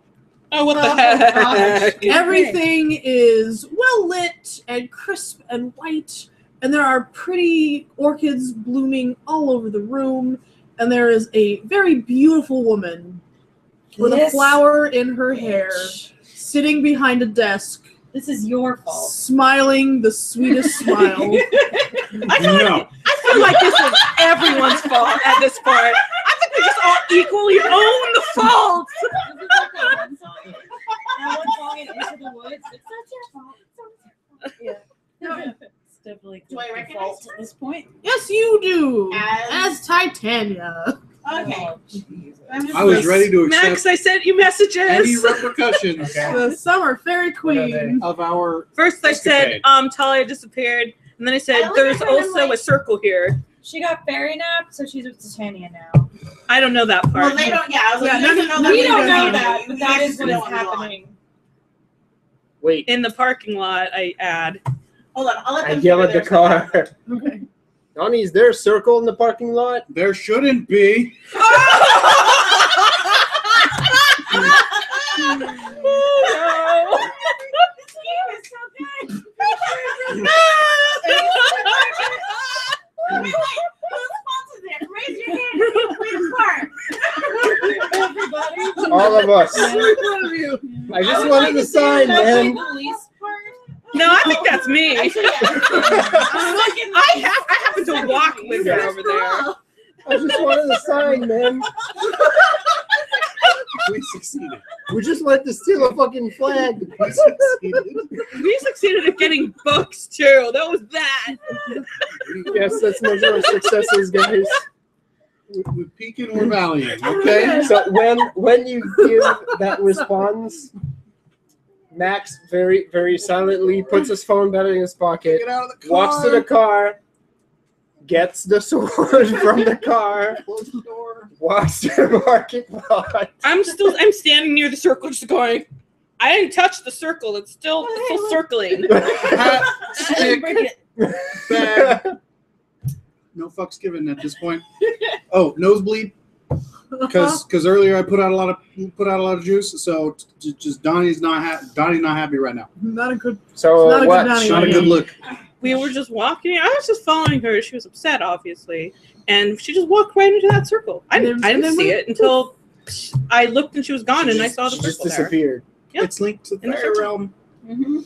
Oh, what the Oh, heck? Everything is well lit and crisp and white, and there are pretty orchids blooming all over the room, and there is a very beautiful woman with a This flower in her hair, sitting behind a desk, This is your fault. smiling the sweetest smile. I feel like this is everyone's fault at this point. I think we just all equally own the fault. It's definitely Do I the recognize fault her? at this point. Yes, you do. As- As Titania. Okay. Oh, Jesus. I'm just I was like- ready to accept Max, I sent you messages. any repercussions The summer fairy What are they? queen. of our. First, I said Escapade. Talia disappeared, and then I said I look there's at her and I'm also like- a circle here. She got fairy napped, so she's with Titania now. I don't know that Well, part. they don't. Yeah, I was like, Yeah, you guys none- don't know none that. of We you don't guys know know. that, You but that guys is what know is what's going on. happening. Wait, In the parking lot, I add. Hold on, I'll let I them yell figure at the theirs out. car. Okay. Donnie, is there a circle in the parking lot? There shouldn't be. Oh, This game is so good. Wait, who's sponsored it? Raise your hand if you play the part. Everybody. All of us. One of you. I just wanted the sign, man. Police part. no, I think that's me. Actually, yeah. I happen to walk with her over there. I just wanted the sign, man. We succeeded. We just wanted to steal a fucking flag. We succeeded. We succeeded at getting books too. That was that. Yes, that's measure of successes, guys. We're peaking, we're valiant. Okay. So when you give that response, Max very, very silently puts his phone back in his pocket, Get out of the car. walks to the car, gets the sword from the car, Close the door. walks to the market lot. I'm standing near the circle, just going. I didn't touch the circle. It's still circling. Hat, stick, Break it. bag. No fucks given at this point. Oh, nosebleed. Because earlier I put out a lot of juice, so just Donnie's not happy right now. Not a good. So Not a good what? Donnie. Not a good look. We were just walking. I was just following her. She was upset, obviously, and she just walked right into that circle. I didn't see it until I looked and she was gone, and I saw the She just circle there. disappeared. Yep. It's linked to the In the fire center. realm. Mm-hmm.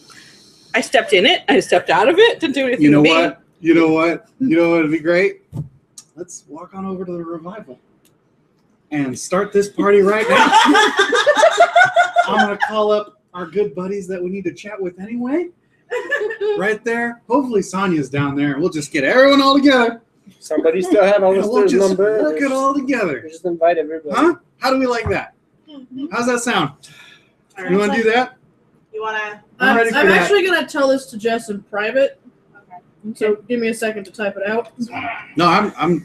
I stepped in it. I stepped out of it. Didn't do anything. You know to me. what? You know what? You know what would be great? Let's walk on over to the revival and start this party right now. I'm gonna call up our good buddies that we need to chat with anyway. Right there. Hopefully Sonia's down there, and we'll just get everyone all together. Somebody still have And we'll Alistair's just number. work it all together. Just invite everybody. Huh? How do we like that? How's that sound? You want to do that? You wanna? I'm ready for I'm that. actually gonna tell this to Jess in private. Okay. So give me a second to type it out. No, I'm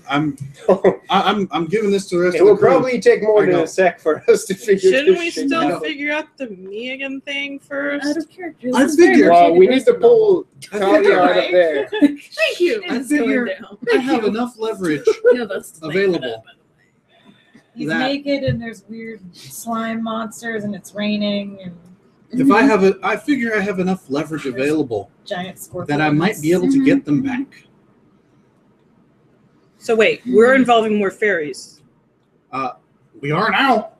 giving this to the rest It of the will crew. probably take more I than know. a sec for us to figure Shouldn't we this shit still out. figure out the me again thing Out first? of character. I This is very figured- much Well, like a we need to Dresden novel. pull Talia out of there. Thank you. I It's going figure down. I have enough leverage Yeah, that's the thing. available. He's That- naked and there's weird slime monsters and it's raining and If I figure I have enough leverage available giant scorpions. that I might be able to get them back. So wait, we're involving more fairies. We are now.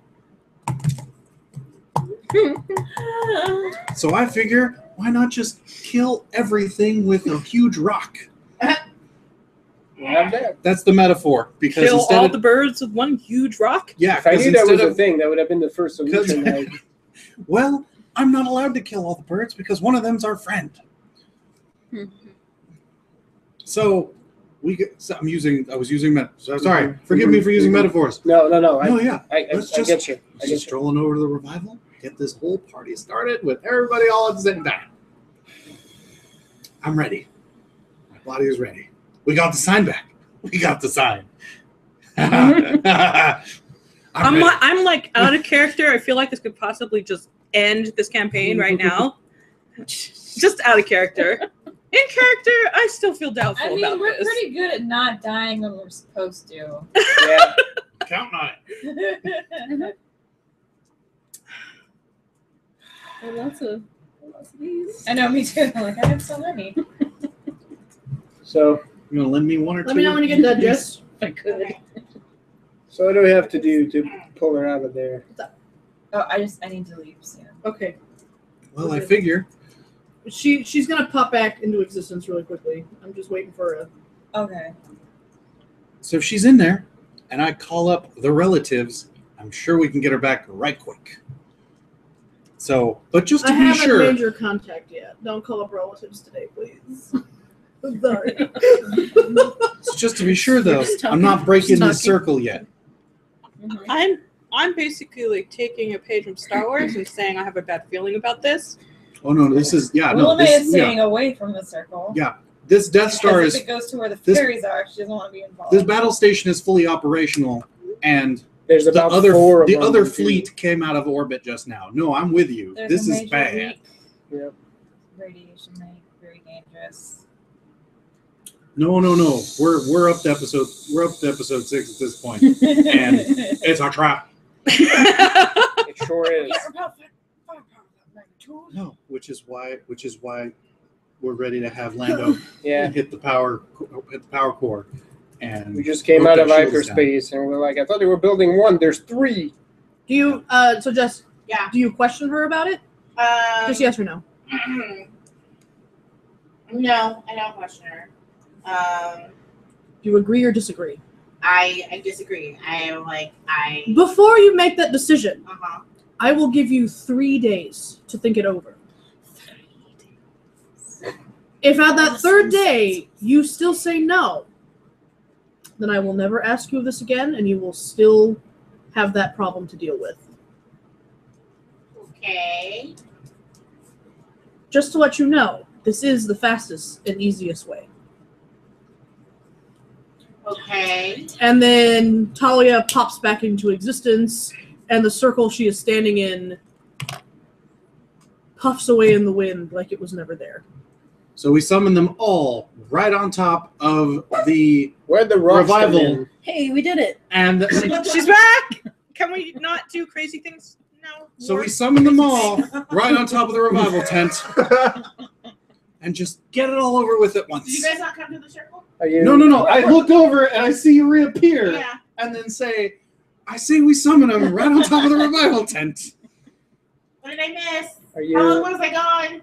So I figure, why not just kill everything with a huge rock? Have that. That's the metaphor. Because Kill instead all of the birds with one huge rock. yeah, If I because knew that was instead a of thing, that would have been the first solution. Like, well, I'm not allowed to kill all the birds because one of them's our friend. So I was using sorry, forgive me for using metaphors. no. No, yeah. I Let's get just- you. I Just get you. strolling over to the revival, get this whole party started with everybody all sitting down. I'm ready. My body is ready. We got the sign back. We got the sign. I'm ready. I'm like out of character. I feel like this could possibly just end this campaign right now. Just out of character. In character, I still feel doubtful I mean, about we're this. pretty good at not dying when we're supposed to. Yeah. Count on it. Lots of these. I know, me too. I'm like, I have so many. So, You gonna lend me one or two? Let me know when you get done, Jess. I could. so what do we have to do to pull her out of there? Oh, I need to leave soon. Okay. Well, I figure. She's gonna pop back into existence really quickly. I'm just waiting for her. Okay. So if she's in there, and I call up the relatives, I'm sure we can get her back right quick. So, but just to I be haven't sure, made your contact yet. Don't call up relatives today, please. I'm sorry. just to be sure though, Just I'm not talking. breaking Just the talking. circle yet. I'm basically like taking a page from Star Wars and saying I have a bad feeling about this. Oh no, this is Luna this, is staying away from the circle. Yeah. This Death Star Because is if it goes to where the this- fairies are, she doesn't want to be involved. this battle station is fully operational, and There's the about other four of them. other fleet came out of orbit just now. No, I'm with you. There's This a is major bad. leak. Yep. Radiation leak, very dangerous. No. We're up to episode 6 at this point. And it's a trap. It sure is. No, which is why we're ready to have Lando Yeah. hit the power core. And We just came broke out of their shields hyperspace and we're like, I thought they were building one. There's three. Do you so Jess, Yeah. do you question her about it? Just yes or no? No, I don't question her. Do you agree or disagree? I disagree. I am like I. Before you make that decision, Uh-huh. I will give you 3 days to think it over. If at that third day you still say no, then I will never ask you of this again, and you will still have that problem to deal with. Okay. Just to let you know, this is the fastest and easiest way. Okay. And then Talia pops back into existence, and the circle she is standing in puffs away in the wind like it was never there. So we summon them all right on top of the Where'd the rocks come revival. in? Hey, we did it. And She's back! Can we not do crazy things now? so we summon them all right on top of the revival tent and just get it all over with at Did you once. guys not come to the circle? Are you? No. I look over and I see you reappear Yeah. and then say, I say we summon them right on top of the revival tent. What did I miss? Are How long you? was I gone?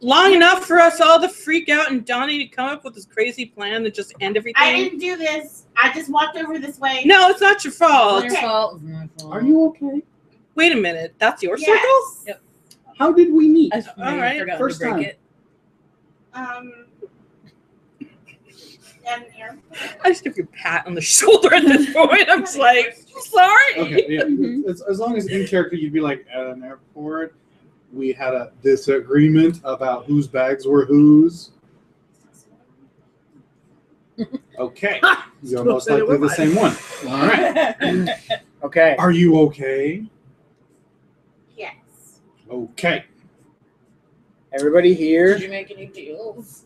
Long enough for us all to freak out and Donnie to come up with this crazy plan to just end everything. I didn't do this. I just walked over this way. No, it's not your fault. Okay. Are you okay? Wait a minute. That's your Yes. circle? Yep. How did we meet? I All right, forgot first to break time. it. And here. I just give you a pat on the shoulder at this point. I'm just like, sorry. Okay, yeah. Mhm. As long as in character, you'd be like, at an airport, we had a disagreement about whose bags were whose. Okay. You're most Say it likely with the same one. All right. Okay. Are you okay? Yes. Okay. Everybody Did here? you make any deals?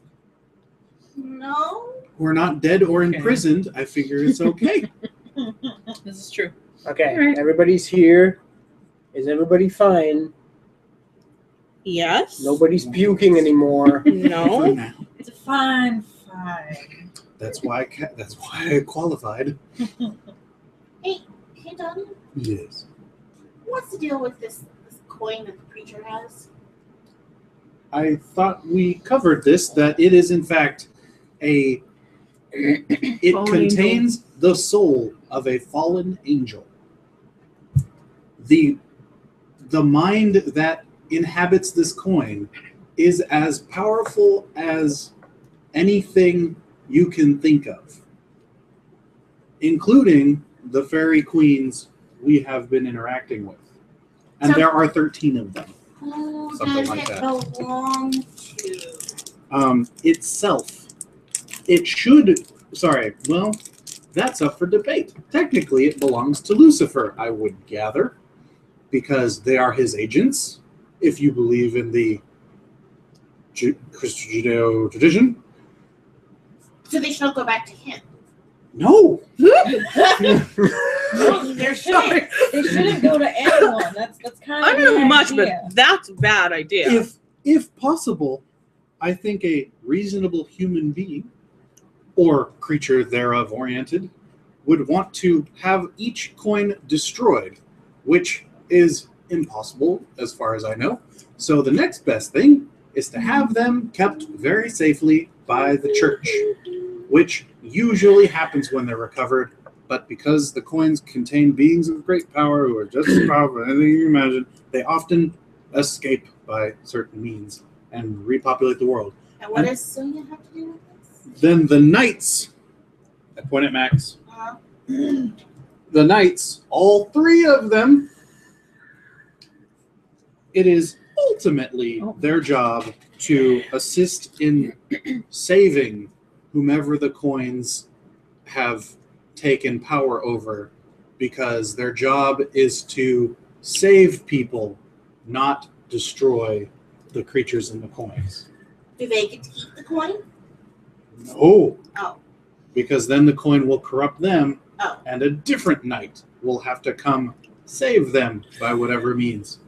No. We're not dead or Okay. imprisoned. I figure it's okay. This is true. Okay. Alright. Everybody's here. Is everybody fine? Yes. Nobody's puking anymore. For No. now. It's a fine. That's why I qualified. Hey, Donnie. Yes. What's the deal with this coin that the preacher has? I thought we covered this, that it is in fact it Fallen contains the soul of a fallen angel. The mind that inhabits this coin is as powerful as anything you can think of, including the fairy queens we have been interacting with. And So- there are 13 of them. Who Something does like it that. belong to? Itself. It should. Sorry. Well, that's up for debate. Technically, it belongs to Lucifer, I would gather, because they are his agents. If you believe in the Christian Judeo tradition, So they should all go back to him. no. They're shit. They shouldn't go to anyone. That's kind I of don't know the much, idea. but that's a bad idea. If possible, I think a reasonable human being or creature thereof oriented would want to have each coin destroyed, which is impossible as far as I know. So the next best thing is to have them kept very safely by the church, which usually happens when they're recovered. But because the coins contain beings of great power who are just as powerful as anything you can imagine, they often escape by certain means and repopulate the world. And what does Sonia have to do with this? Then the knights, I point at Max, the knights, all 3 of them, it is ultimately their job to assist in saving whomever the coins have taken power over, because their job is to save people, not destroy the creatures in the coins. Do they get to keep the coin? No. Oh. Because then the coin will corrupt them, Oh. and a different knight will have to come save them by whatever means.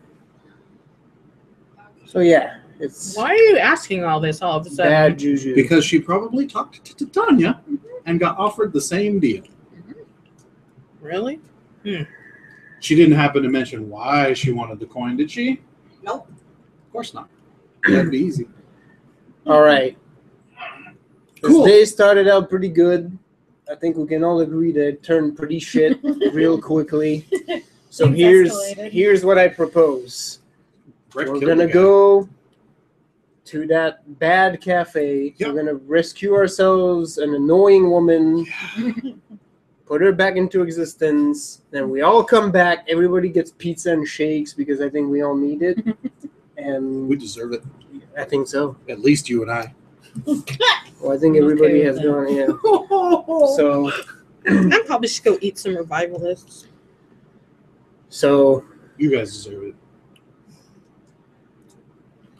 So yeah, it's Why are you asking all this all of a sudden? bad juju. Because she probably talked to Titania and got offered the same deal. Really? She didn't happen to mention why she wanted the coin, did she? Nope. Of course not. That'd be easy. All right. Cool. This day started out pretty good. I think we can all agree that it turned pretty shit real quickly. So Things escalated. here's what I propose. Brett We're killed gonna the guy. go to that bad cafe. Yep. We're gonna rescue ourselves an annoying woman, put her back into existence. Then we all come back. Everybody gets pizza and shakes because I think we all need it, and We deserve it. I think so. At least you and I. Well, I think I'm everybody okay has with gone. Yeah. So I'd probably just go eat some revivalists. so You guys deserve it.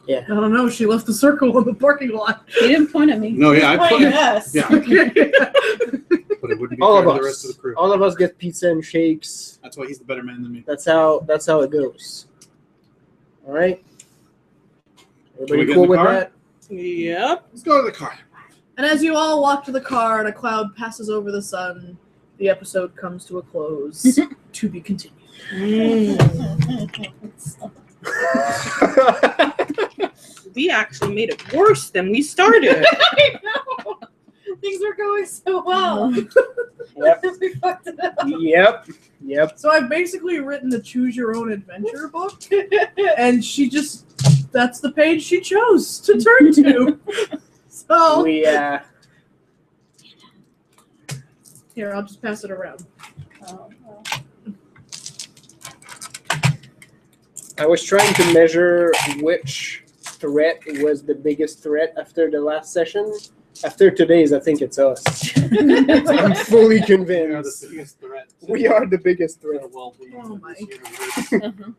I don't know. She left the circle in the parking lot. He didn't point at me. No, yeah, I put Pointing it. at us. Yeah, Okay. but it wouldn't be all fair of to us, the rest of the crew. all of us get pizza and shakes. That's why he's the better man than me. That's how it goes. All right. we Everybody get cool in the with car? that? Yep. Let's go to the car. And as you all walk to the car and a cloud passes over the sun, the episode comes to a close. To be continued. We actually made it worse than we started. I know. Things were going so well. Yep. We fucked it up. Yep. So I've basically written the Choose Your Own Adventure book, and that's the page she chose to turn to. So We here, I'll just pass it around. I was trying to measure which threat was the biggest threat after the last session. After today's, I think it's us. I'm fully We are the convinced. biggest threat. We are the biggest to threat. the well-being Oh of my. this universe.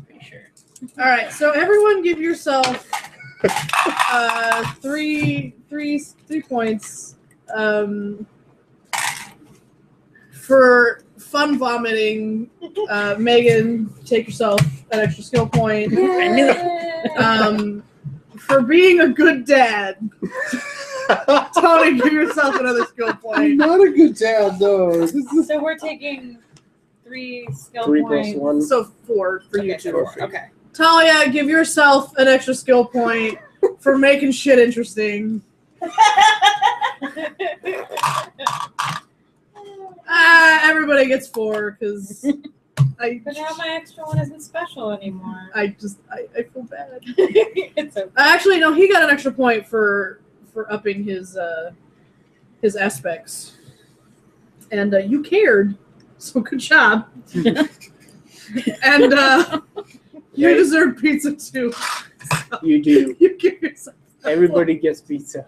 Pretty sure. All right, so everyone give yourself three points for fun vomiting. Megan, take yourself an extra skill point. I knew it. For being a good dad, Tony, give yourself another skill I'm point. not a good dad, though. This is So we're taking 3 skill 3 points. plus 1. So 4 for you Okay, two. 4. Okay. Talia, give yourself an extra skill point for making shit interesting. Everybody gets 4 because But now my extra one isn't special anymore. I feel bad. It's okay. Actually, no, he got an extra point for upping his aspects, and you cared, so good job. And you deserve pizza too. You do. You give yourself Everybody gets pizza.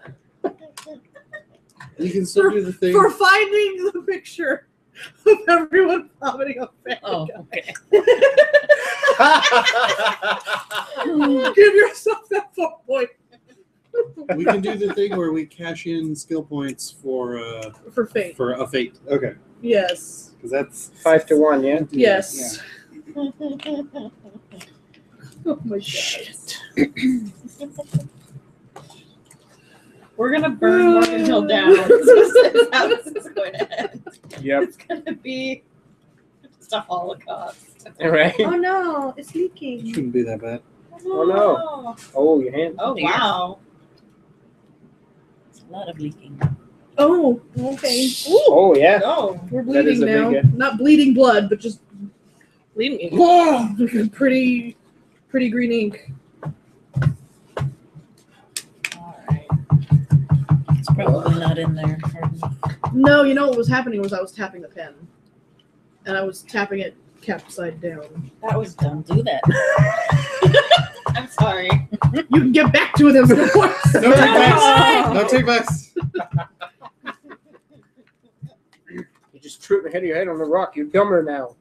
You can still do the thing. for finding the picture of everyone vomiting up there. Oh, okay. Give yourself that 4 point We can do the thing where we cash in skill points for for fate. a fate. Okay, Yes. because that's 5 to 1, yeah? Yes. Oh my god. Shit. We're gonna burn Morgan Hill down. That's how this is going to end. Yep. It's gonna be just a holocaust. All right. Oh no, it's leaking. Shouldn't be that bad. Oh, no. Oh, your hand. Oh wow. It's a lot of leaking. Oh, okay. Oh, yeah. Oh. We're That is bleeding a now. big, Not bleeding blood, but just Leave me. pretty green ink. Alright. It's probably not in there. No, you know what was happening was I was tapping the pen. And I was tapping it kept side down. That was dumb. Don't do that. I'm sorry. You can get back to them skill points. No takebacks. No takebacks. You just tripped ahead of your head on the rock. You're dumber now.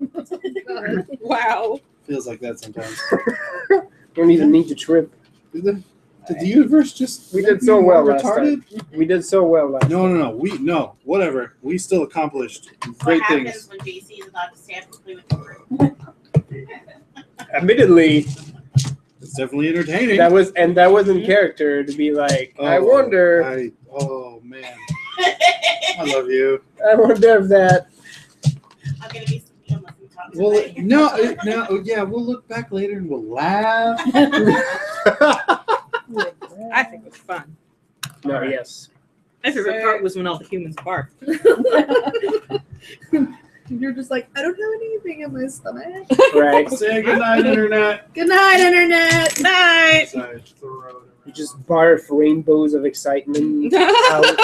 Wow. Feels like that sometimes. You don't even need to trip. Did the universe just? We did make so me well more last retarded? We did so well last No. No. Whatever. We still accomplished great What happens things. when JC is allowed to stand and play with the room? Admittedly, It's definitely entertaining. that was in character to be like, I Oh, wonder oh man, I love you. I wonder if that I'm gonna be sleeping unless we talk Well, tonight. yeah, we'll look back later and we'll laugh. I think it was fun. No, Alright. yes. My favorite part was when all the humans barked. and you're just like, I don't have anything in my stomach. Right. Say goodnight, internet. Good night, internet. Night. Sorry, throw it You just barf rainbows of excitement out.